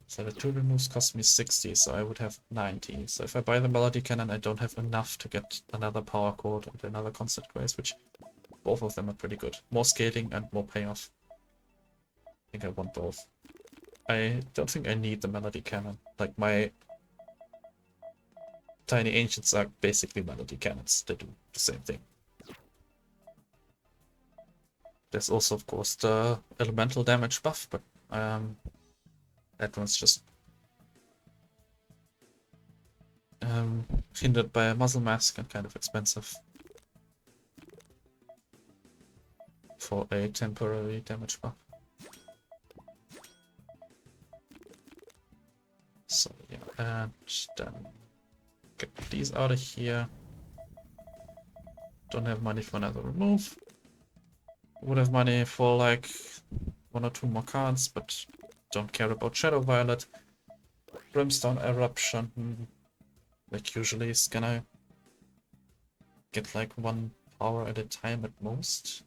[SPEAKER 1] So the 2 removes cost me 60, so I would have 90. So if I buy the Melody Cannon, I don't have enough to get another Power Chord and another Constant Grace, which both of them are pretty good. More scaling and more payoff. I think I want both. I don't think I need the Melody Cannon. Like, my Tiny Ancients are basically Melody Cannons. They do the same thing. There's also, of course, the elemental damage buff, but that one's just hindered by a muzzle mask and kind of expensive for a temporary damage buff. So yeah, and then get these out of here. Don't have money for another remove. Would have money for like 1 or 2 more cards, but don't care about Shadow Violet. Brimstone Eruption, like usually is gonna get like 1 power at a time at most.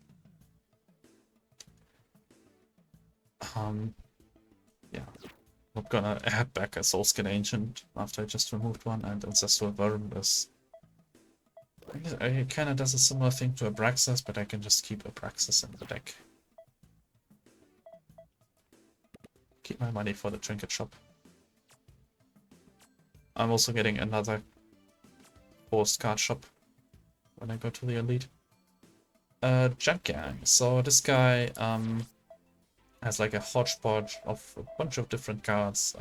[SPEAKER 1] Yeah, I'm gonna add back a Soulskin Ancient after I just removed one, and Ancestral Worm is... It kinda does a similar thing to Abraxas, but I can just keep Abraxas in the deck. Keep my money for the Trinket Shop. I'm also getting another forced card shop when I go to the Elite. Junk Gang. So this guy has like a hodgepodge of a bunch of different cards.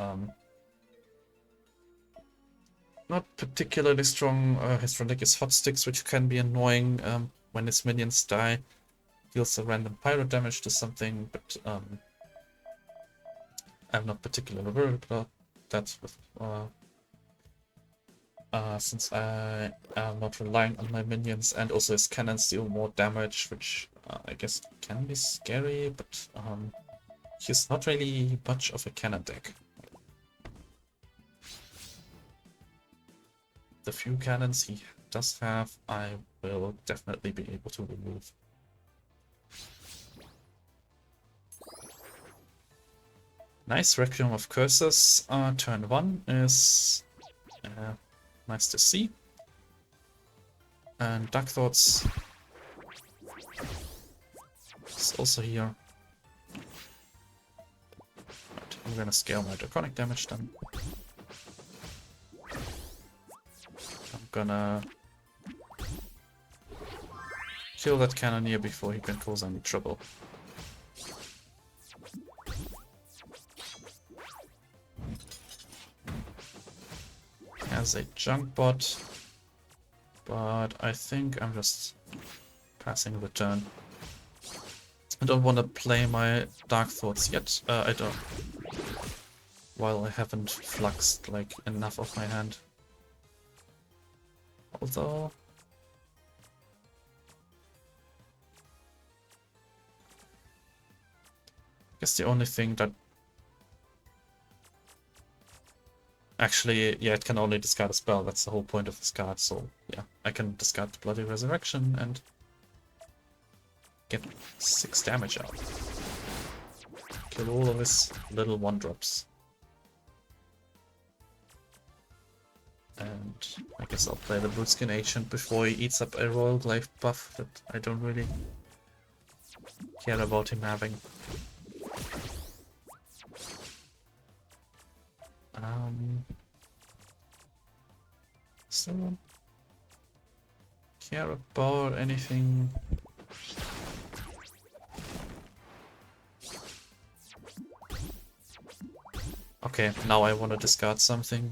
[SPEAKER 1] Not particularly strong. His relic is Hot Sticks, which can be annoying when his minions die. Deals a random pyro damage to something, but I'm not particularly worried about that with, since I am not relying on my minions, and also his cannons deal more damage, which I guess can be scary, but he's not really much of a cannon deck. The few cannons he does have, I will definitely be able to remove. Nice, Requiem of Curses. Turn 1 is nice to see. And Dark Thoughts is also here. Right, I'm gonna scale my draconic damage then. I'm gonna kill that Cannoneer before he can cause any trouble. Has a junk bot, but I think I'm just passing the turn. I don't want to play my Dark Thoughts yet. I don't. While I haven't fluxed like enough of my hand. Although I guess the only thing that actually, yeah, it can only discard a spell. That's the whole point of this card. So yeah, I can discard the Bloody Resurrection and get 6 damage out. Kill all of his little 1-drops. And I guess I'll play the Bootskin Ancient before he eats up a Royal Glaive buff that I don't really care about him having. Still care about anything. Okay, now I want to discard something.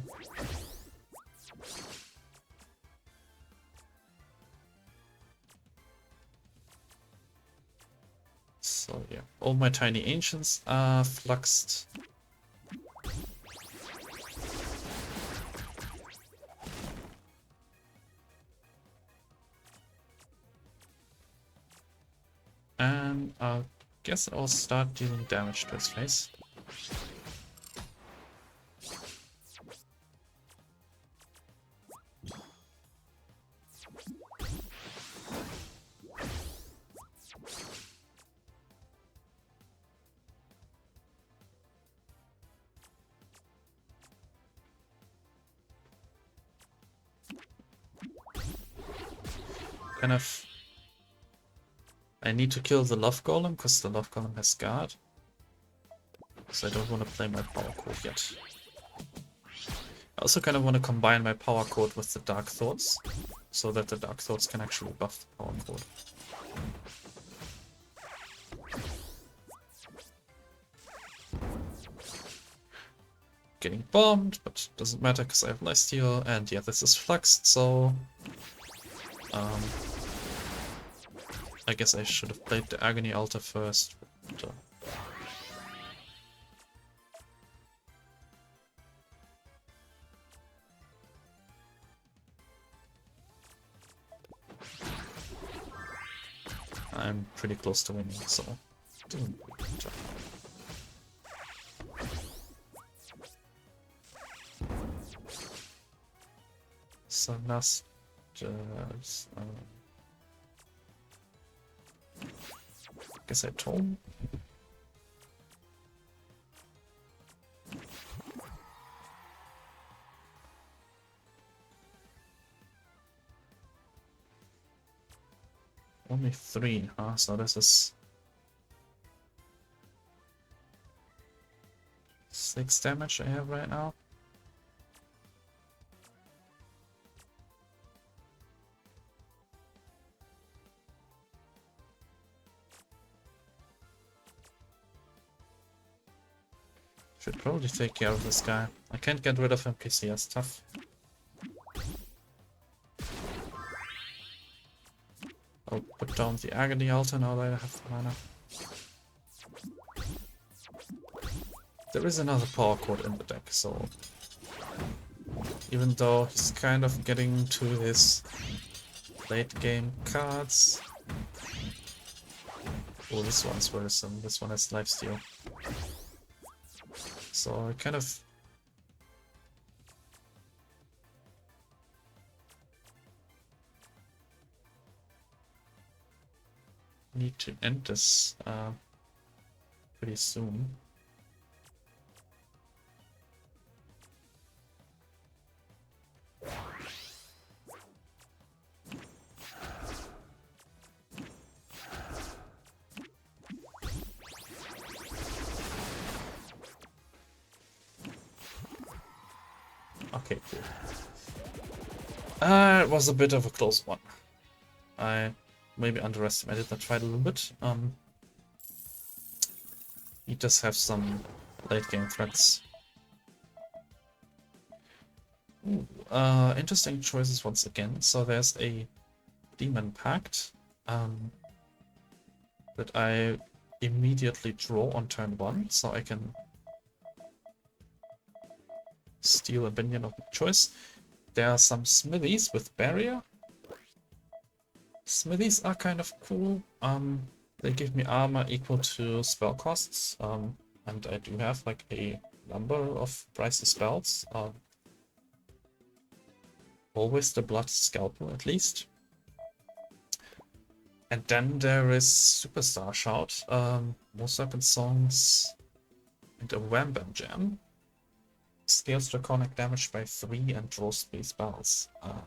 [SPEAKER 1] So yeah, all my Tiny Ancients are fluxed. And I guess I'll start dealing damage to his face. Kind of... I need to kill the Love Golem, because the Love Golem has guard. So I don't want to play my power code yet. I also kind of want to combine my power code with the Dark Thoughts, so that the Dark Thoughts can actually buff the power code. Getting bombed, but doesn't matter because I have lifesteal, and yeah, this is fluxed, so... I guess I should have played the Agony Altar first. But, I'm pretty close to winning, so it doesn't really matter. So last guess I told. Only 3, huh? So this is 6 damage I have right now. Should probably take care of this guy. I can't get rid of him because he has tough. I'll put down the Agony Altar now that I have the mana. There is another power chord in the deck, so... Even though he's kind of getting to his late game cards... Oh, this one's worrisome. This one has lifesteal. So I kind of... need to end this pretty soon. Okay, cool. It was a bit of a close one. I maybe underestimated that fight a little bit. He does have some late game threats. Ooh, interesting choices once again. So there's a Demon Pact that I immediately draw on turn 1, so I can steal a minion of my choice. There are some smithies with barrier. Smithies are kind of cool. They give me armor equal to spell costs, and I do have like a number of pricey spells. Always the Blood Scalpel at least. And then there is Superstar Shout, more Serpent Songs, and a Wham Bam Jam. Scales draconic damage by 3 and draws 3 spells. Of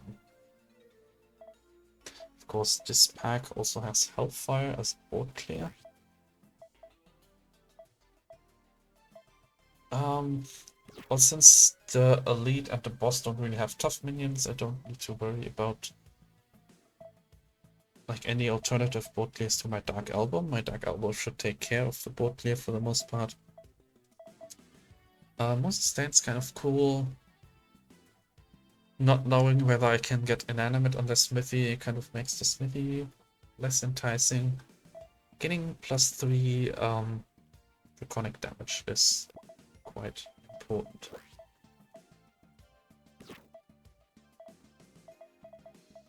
[SPEAKER 1] course, this pack also has Hellfire as board clear. Well, since the Elite and the boss don't really have tough minions, I don't need to worry about like any alternative board clears to my Dark Album. My Dark Album should take care of the board clear for the most part. Most stands kind of cool. Not knowing whether I can get inanimate on the smithy kind of makes the smithy less enticing. Getting +3 draconic damage is quite important.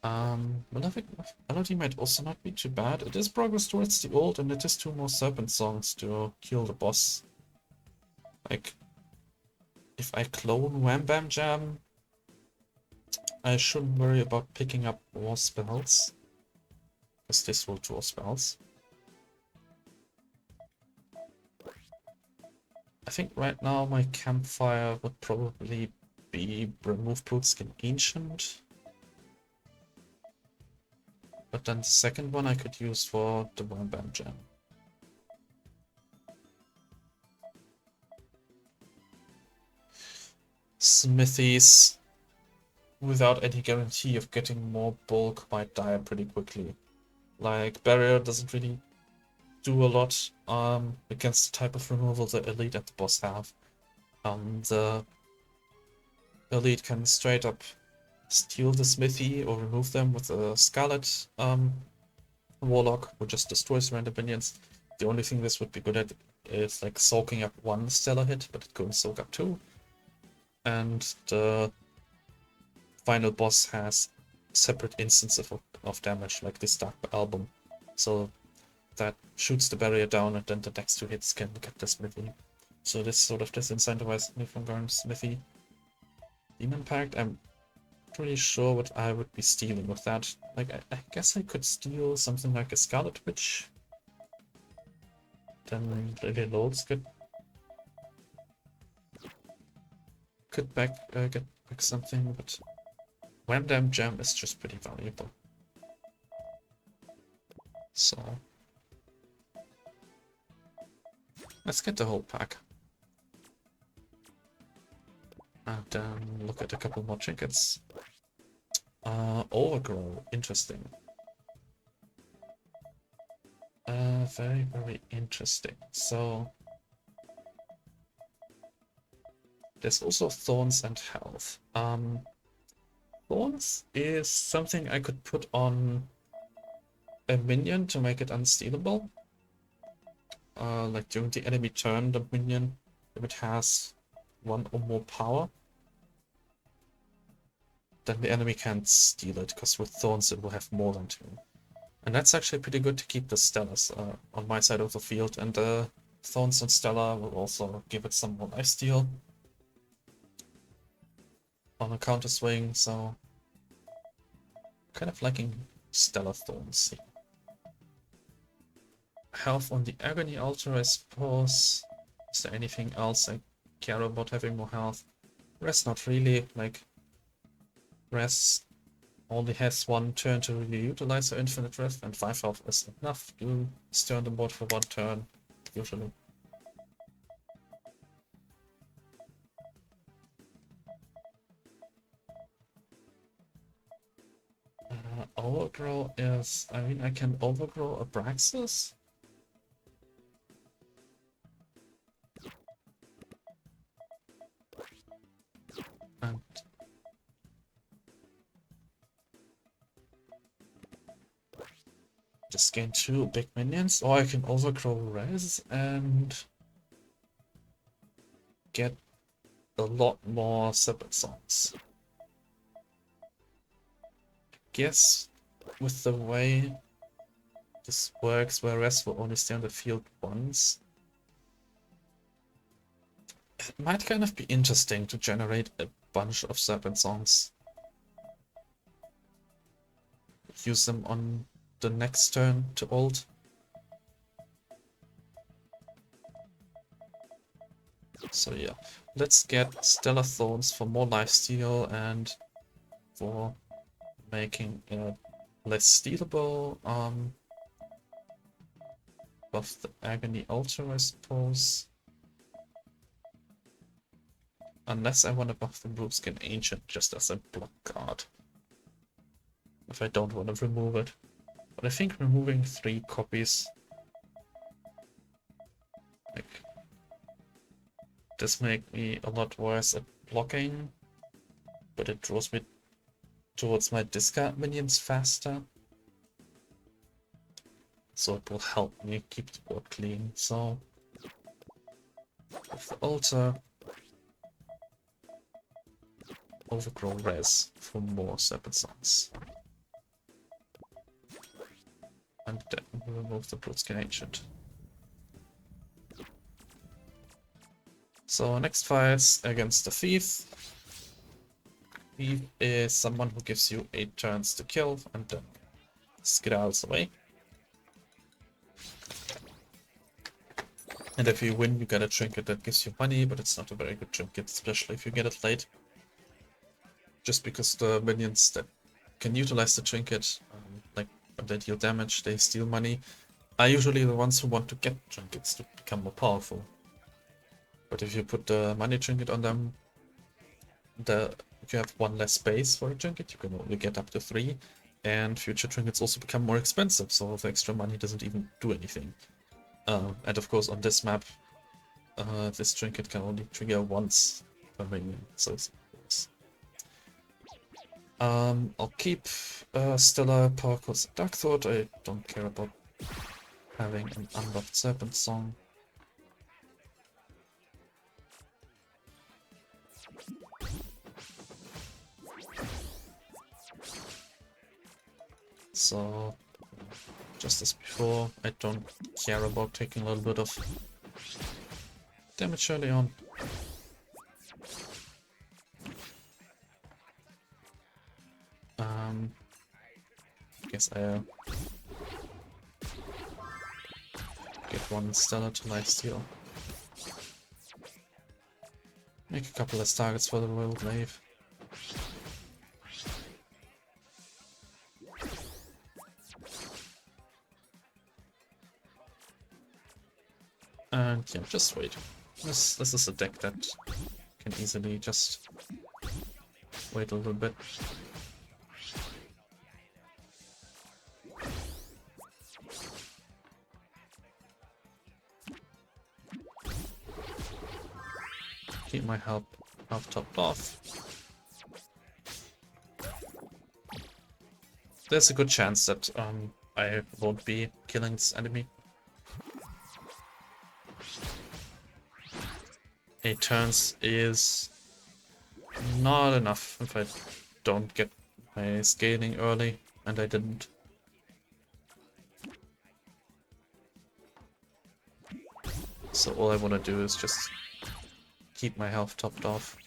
[SPEAKER 1] Melody might also not be too bad. It is progress towards the old, and it is 2 more Serpent Songs to kill the boss. Like, if I clone Wham Bam Jam, I shouldn't worry about picking up more spells, because this will draw spells. I think right now my campfire would probably be remove Bruteskin Ancient. But then the second one I could use for the Wham Bam Jam. Smithies, without any guarantee of getting more bulk, might die pretty quickly. Like, Barrier doesn't really do a lot against the type of removal the Elite and the boss have. The Elite can straight up steal the Smithy or remove them with a Scarlet Warlock, who just destroys random minions. The only thing this would be good at is like soaking up 1 stellar hit, but it couldn't soak up 2. And the final boss has separate instances of damage, like this Dark Album. So that shoots the barrier down, and then the next 2 hits can get the Smithy. So this sort of disincentivizes me from going Smithy. Demon Pact, I'm pretty sure what I would be stealing with that. Like, I guess I could steal something like a Scarlet Witch. Then Lily Lolz could get back something, but Wham Bam Jam is just pretty valuable. So let's get the whole pack. And then look at a couple more trinkets. Overgrow, interesting. Very, very interesting. So there's also Thorns and Health. Thorns is something I could put on a minion to make it unstealable. Like during the enemy turn, the minion, if it has 1 or more power, then the enemy can't steal it, because with Thorns it will have more than 2. And that's actually pretty good to keep the Stellars on my side of the field, and the Thorns and Stellar will also give it some more lifesteal on a counter swing, so kind of liking Stellar Thorns. Health on the Agony Altar, I suppose. Is there anything else I care about having more health? Rest not really, like Rest only has 1 turn to really utilize her infinite rest, and 5 health is enough to stay on the board for 1 turn, usually. Overgrow is, I mean, I can overgrow Abraxas. And just gain 2 big minions, or I can overgrow Res and get a lot more Separate Songs. Guess with the way this works, where Res will only stay on the field once, it might kind of be interesting to generate a bunch of Serpent Songs. Use them on the next turn to ult. So yeah, let's get Stellar Thorns for more lifesteal and for making it less stealable. Buff the Agony Altar, I suppose. Unless I want to buff the Bruteskin Ancient just as a block card. If I don't want to remove it. But I think removing 3 copies, like, this make me a lot worse at blocking, but it draws me towards my discard minions faster. So it will help me keep the board clean. So with the altar, overgrow Res for more Serpent Songs. And then remove the Brute-Skin Ancient. So next fight's against the Thief. Thief is someone who gives you 8 turns to kill and then skedaddles away. And if you win, you get a trinket that gives you money, but it's not a very good trinket, especially if you get it late. Just because the minions that can utilize the trinket, like when they deal damage, they steal money, are usually the ones who want to get trinkets to become more powerful. But if you put the money trinket on them, you have 1 less space for a trinket, you can only get up to 3, and future trinkets also become more expensive, so the extra money doesn't even do anything. And of course on this map, this trinket can only trigger once per minion, so it's I'll keep Stellar Power Course and Dark Thought. I don't care about having an Unloved Serpent Song. So, just as before, I don't care about taking a little bit of damage early on. Guess I get 1 Stellar to lifesteal. Make a couple less targets for the Royal Glaive. And yeah, just wait. This is a deck that can easily just wait a little bit. Keep my health topped off. There's a good chance that I won't be killing this enemy. 8 turns is not enough if I don't get my scaling early, and I didn't. So all I want to do is just keep my health topped off.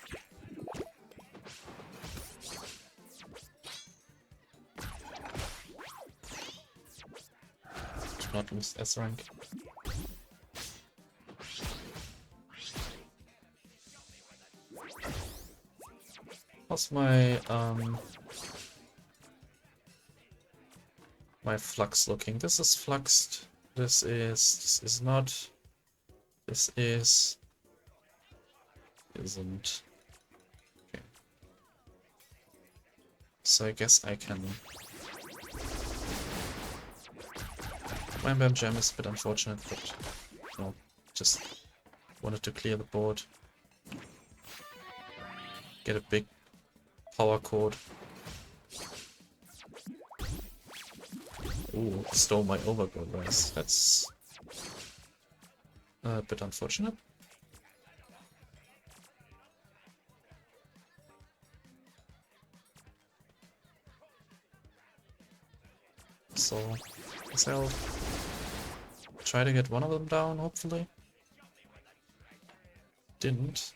[SPEAKER 1] Do not lose S rank. How's my my flux looking? This is fluxed. This is not. This isn't. Okay. So I guess I can. Wham Bam Jam is a bit unfortunate, but no, just wanted to clear the board. Get a big power chord. Ooh, stole my overgrowth rise. That's a bit unfortunate. So, I'll try to get one of them down, hopefully. Didn't.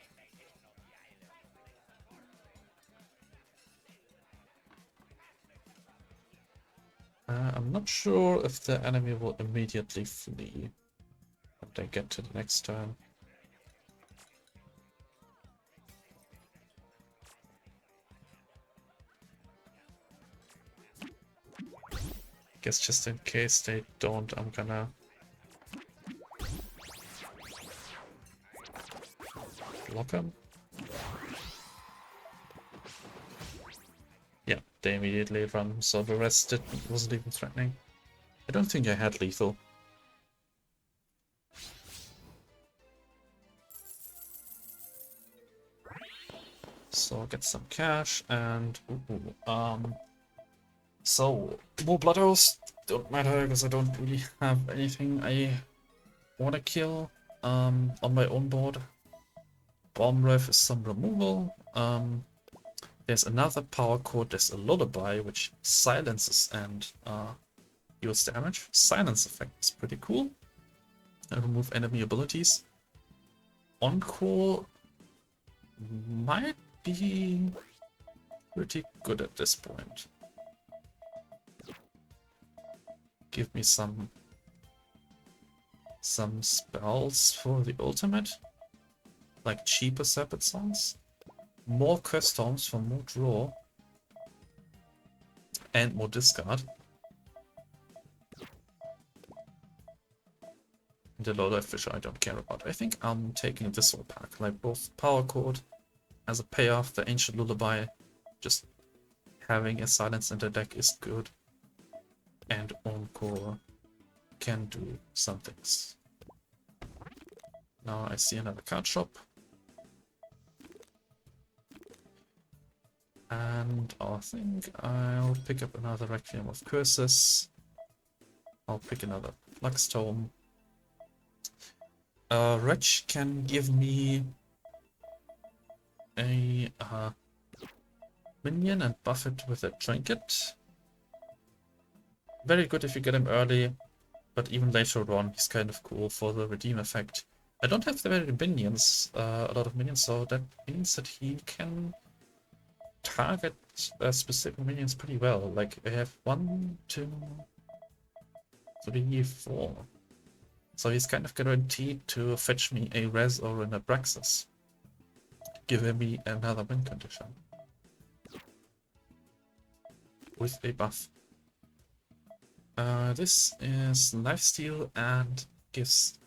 [SPEAKER 1] I'm not sure if the enemy will immediately flee when they get to the next turn. Guess just in case they don't, I'm gonna block them. Yeah, they immediately run, so the rest wasn't even threatening. I don't think I had lethal. So I'll get some cash and so more blood oaths don't matter because I don't really have anything I want to kill on my own board. Bomb Rev is some removal. There's another power chord, there's a lullaby which silences and deals damage. Silence effect is pretty cool. And remove enemy abilities. Encore might be pretty good at this point. Give me some spells for the ultimate, like cheaper Serpent Songs, more Curse Storms for more draw, and more discard. The low life fisher I don't care about. I think I'm taking this whole pack, like both Power Chord as a payoff, the Ancient Lullaby, just having a silence in the deck is good, and Encore can do some things. Now I see another card shop. And I think I'll pick up another Requiem of Curses. I'll pick another Flux Tome. Wretch can give me a minion and buff it with a trinket. Very good if you get him early, but even later on he's kind of cool for the redeem effect. I don't have very minions, a lot of minions, so that means that he can target specific minions pretty well. Like I have 1, 2, 3, 4. So he's kind of guaranteed to fetch me a Res or an Abraxas, giving me another win condition with a buff. This is lifesteal and gives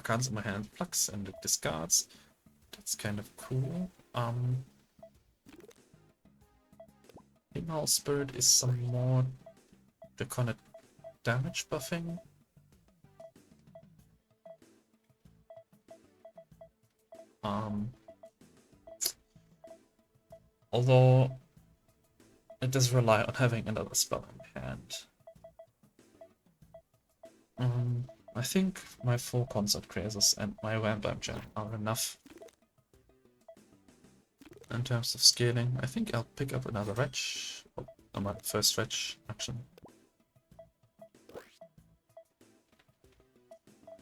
[SPEAKER 1] cards in my hand Flux and it discards. That's kind of cool. Female Spirit is some more draconic damage buffing. Although it does rely on having another spell in hand. I think my 4 Concert Crazes and my Wham Bam Jam are enough in terms of scaling. I think I'll pick up another Wretch. Oh, my first Wretch action.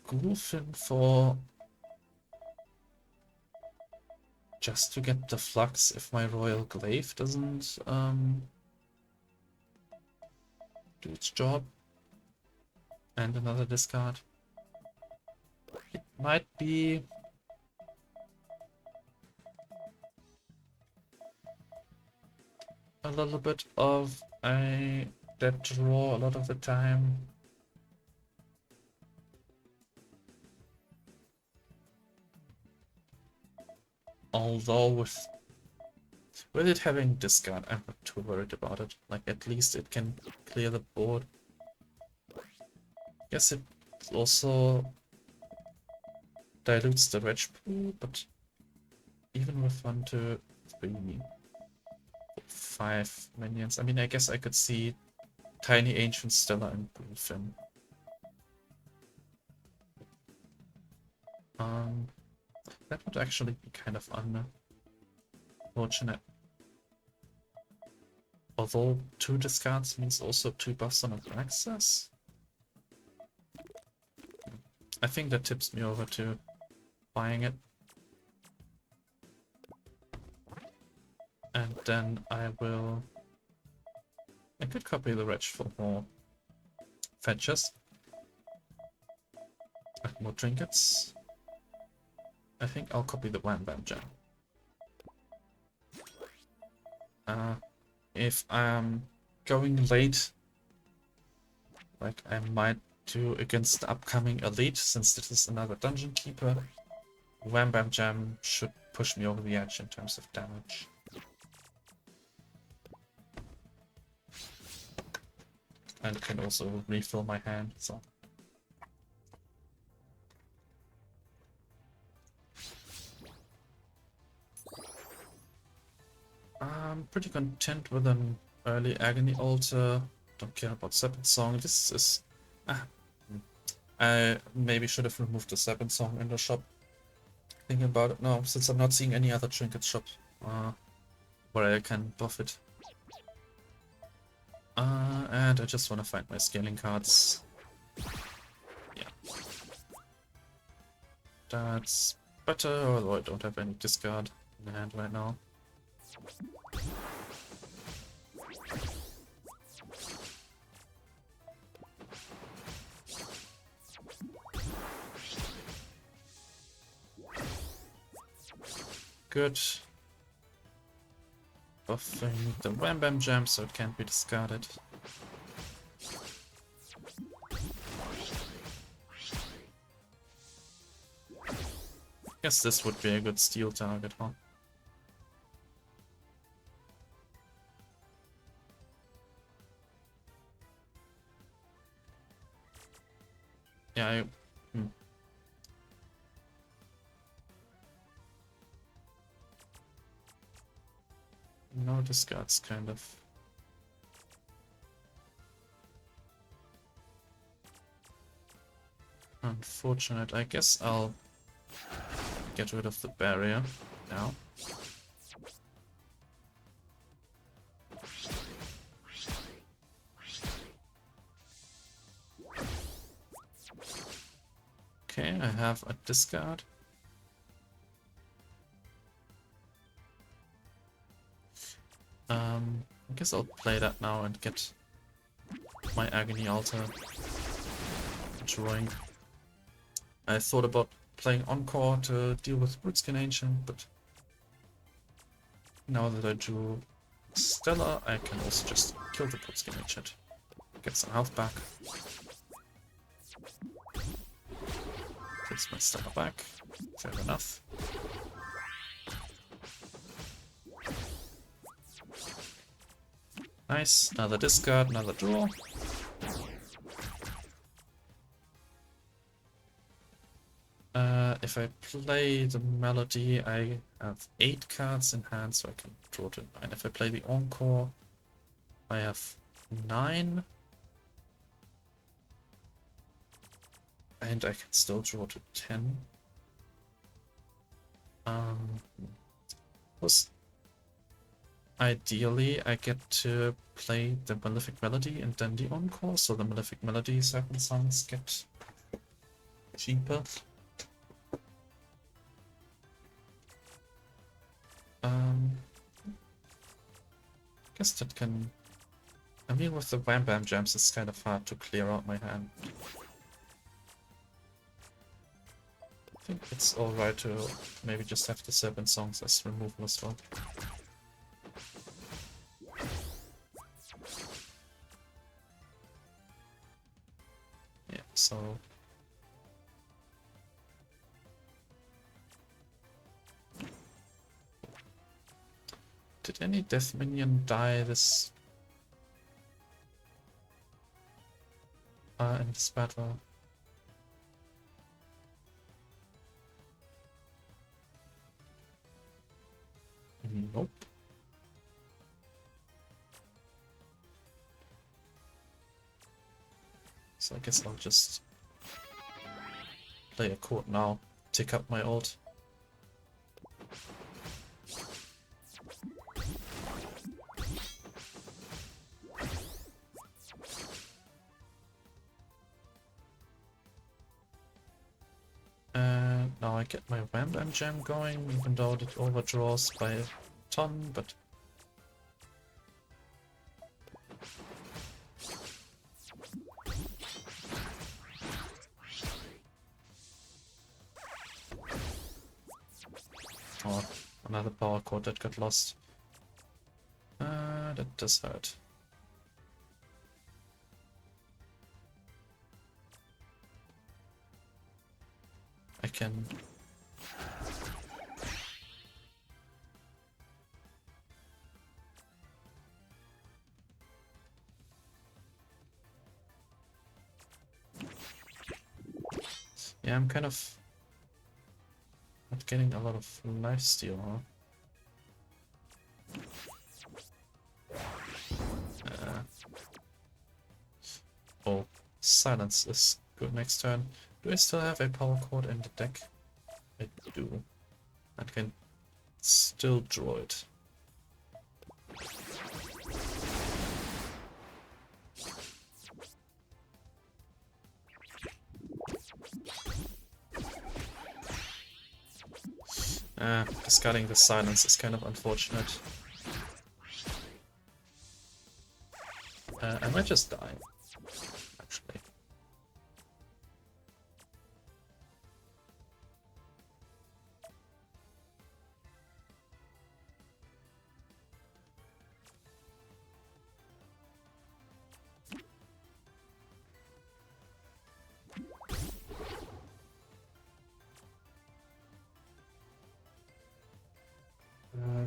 [SPEAKER 1] Gulfin for just to get the Flux if my Royal Glaive doesn't do its job. And another discard. It might be a little bit of a dead draw a lot of the time. Although with it having discard, I'm not too worried about it. Like at least it can clear the board. Yes, it also dilutes the Wretch pool, but even with 1, 2, 3, 5 minions, I mean, I guess I could see Tiny Ancient Stella and Gulfin. That would actually be kind of unfortunate. Although 2 discards means also 2 buffs on access. I think that tips me over to buying it. And then I could copy the Wretch for more fetches. And more trinkets. I think I'll copy the Wham Bam Jam. If I'm going late, like I might do against the upcoming Elite, since this is another Dungeon Keeper, Wham Bam Jam should push me over the edge in terms of damage. And it can also refill my hand, so. I'm pretty content with an early Agony Altar. Don't care about Serpent Song. This is... I maybe should have removed the Serpent Song in the shop. Thinking about it now, since I'm not seeing any other trinket shop where I can buff it. And I just want to find my scaling cards. Yeah. That's better, although I don't have any discard in hand right now. Good. Buffing the Wham Bam Jam so it can't be discarded. Guess this would be a good steal target, huh? Yeah, No discards, kind of. Unfortunate. I guess I'll get rid of the barrier now. Okay, I have a discard. I guess I'll play that now and get my Agony Altar drawing. I thought about playing Encore to deal with Rootskin Ancient, but now that I drew Stella, I can also just kill the Rootskin Ancient. Get some health back. Takes my Stella back. Fair enough. Nice, another discard, another draw. If I play the Melody, I have 8 cards in hand, so I can draw to 9. If I play the Encore, I have 9. And I can still draw to 10. Was ideally, I get to play the Malefic Melody and then the Encore, so the Malefic Melody 7 songs get cheaper. Guess that can... I mean, with the Wham Bam Jams, it's kind of hard to clear out my hand. I think it's alright to maybe just have the 7 songs as removal as well. Yeah, so... Did any Death Minion die this... in this battle? Nope. So I guess I'll just play a court now, tick up my ult. Now I get my Wham Bam Jam going, even though it overdraws by a ton, but... Oh, another power chord that got lost. That does hurt. I can... Yeah, I'm kind of not getting a lot of lifesteal, huh? Oh, silence is good next turn. Do I still have a power chord in the deck? I do. I can still draw it. Discarding the silence is kind of unfortunate. I might just die, actually.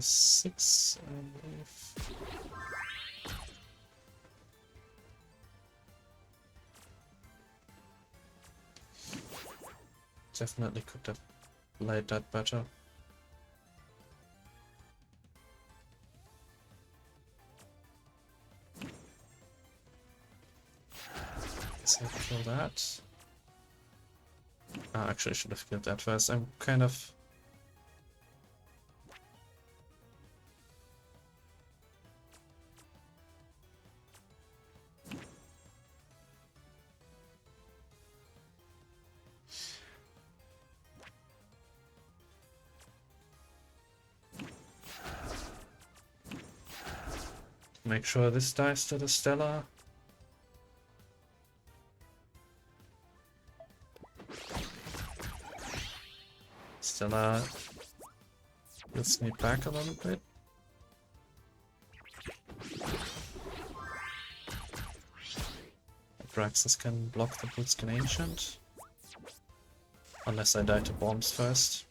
[SPEAKER 1] Six, I believe. Definitely could have played that better. Guess I kill that. Actually, I should have killed that first. I'm kind of... Make sure this dies to the Stella. Stella gets me back a little bit. Braxis can block the Bootskin Ancient. Unless I die to bombs first.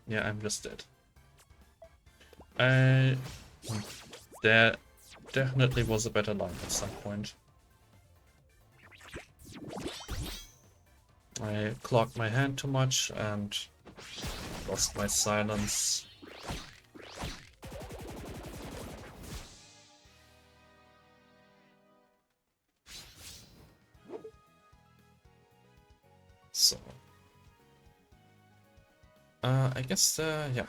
[SPEAKER 1] Yeah, I'm just dead. There definitely was a better line at some point. I clogged my hand too much and lost my silence. So... I guess, yeah.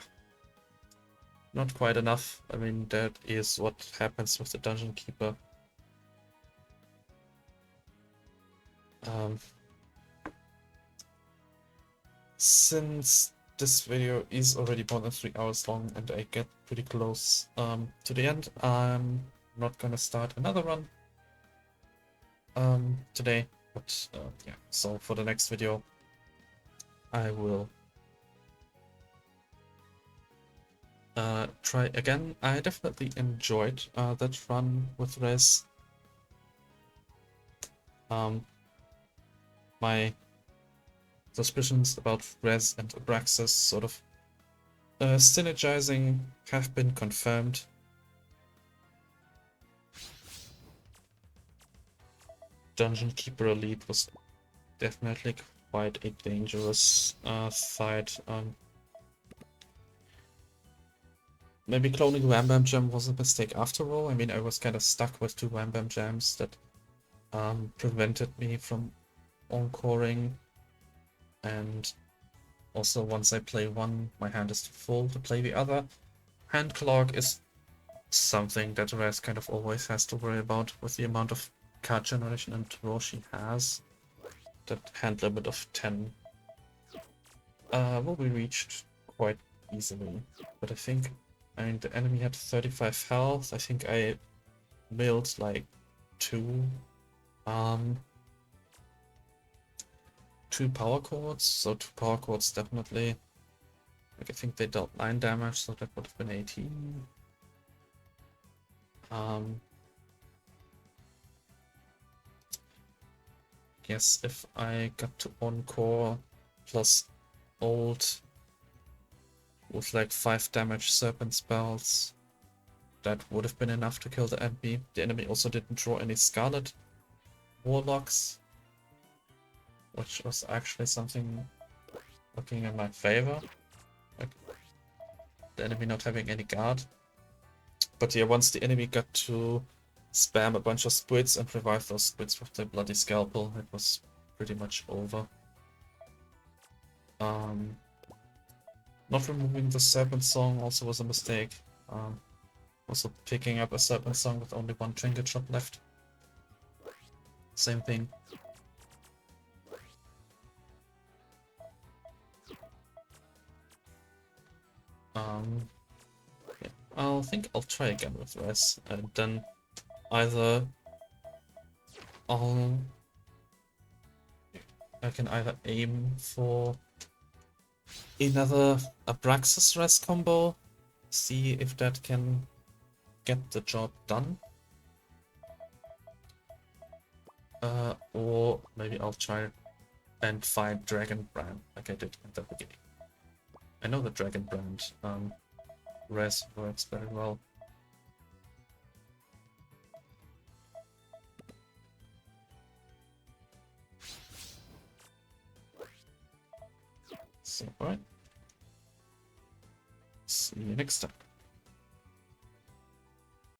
[SPEAKER 1] Not quite enough. I mean, that is what happens with the Dungeon Keeper. Since this video is already more than 3 hours long and I get pretty close to the end, I'm not gonna start another run today. But yeah, so for the next video, I will try again. I definitely enjoyed that run with Rez. My suspicions about Rez and Abraxas sort of synergizing have been confirmed. Dungeon Keeper Elite was definitely quite a dangerous fight. Maybe cloning Wham Bam Jam was a mistake after all. I mean, I was kind of stuck with 2 Wham Bam Jams that prevented me from encoring. And also, once I play one, my hand is too full to play the other. Hand clog is something that Rez kind of always has to worry about with the amount of card generation and draw she has. That hand limit of 10 will be reached quite easily. But I think, I mean, the enemy had 35 health. I think I milled like 2 power chords, so 2 power chords definitely. Like, I think they dealt 9 damage, so that would have been 18. Guess if I got to Encore plus Old with like 5 damage Serpent spells, that would have been enough to kill the enemy. The enemy also didn't draw any Scarlet Warlocks, which was actually something looking in my favor. Like, the enemy not having any guard. But yeah, once the enemy got to spam a bunch of squids and revive those squids with the bloody scalpel. It was pretty much over. Not removing the serpent song also was a mistake. Also picking up a serpent song with only one trinket shop left. Same thing. Yeah, I'll think I'll try again with Res, and then either I can either aim for another Abraxas Res combo, see if that can get the job done. Or maybe I'll try and find Dragon Brand like I did at the beginning. I know the Dragon Brand res works very well. So, alright. See you next time.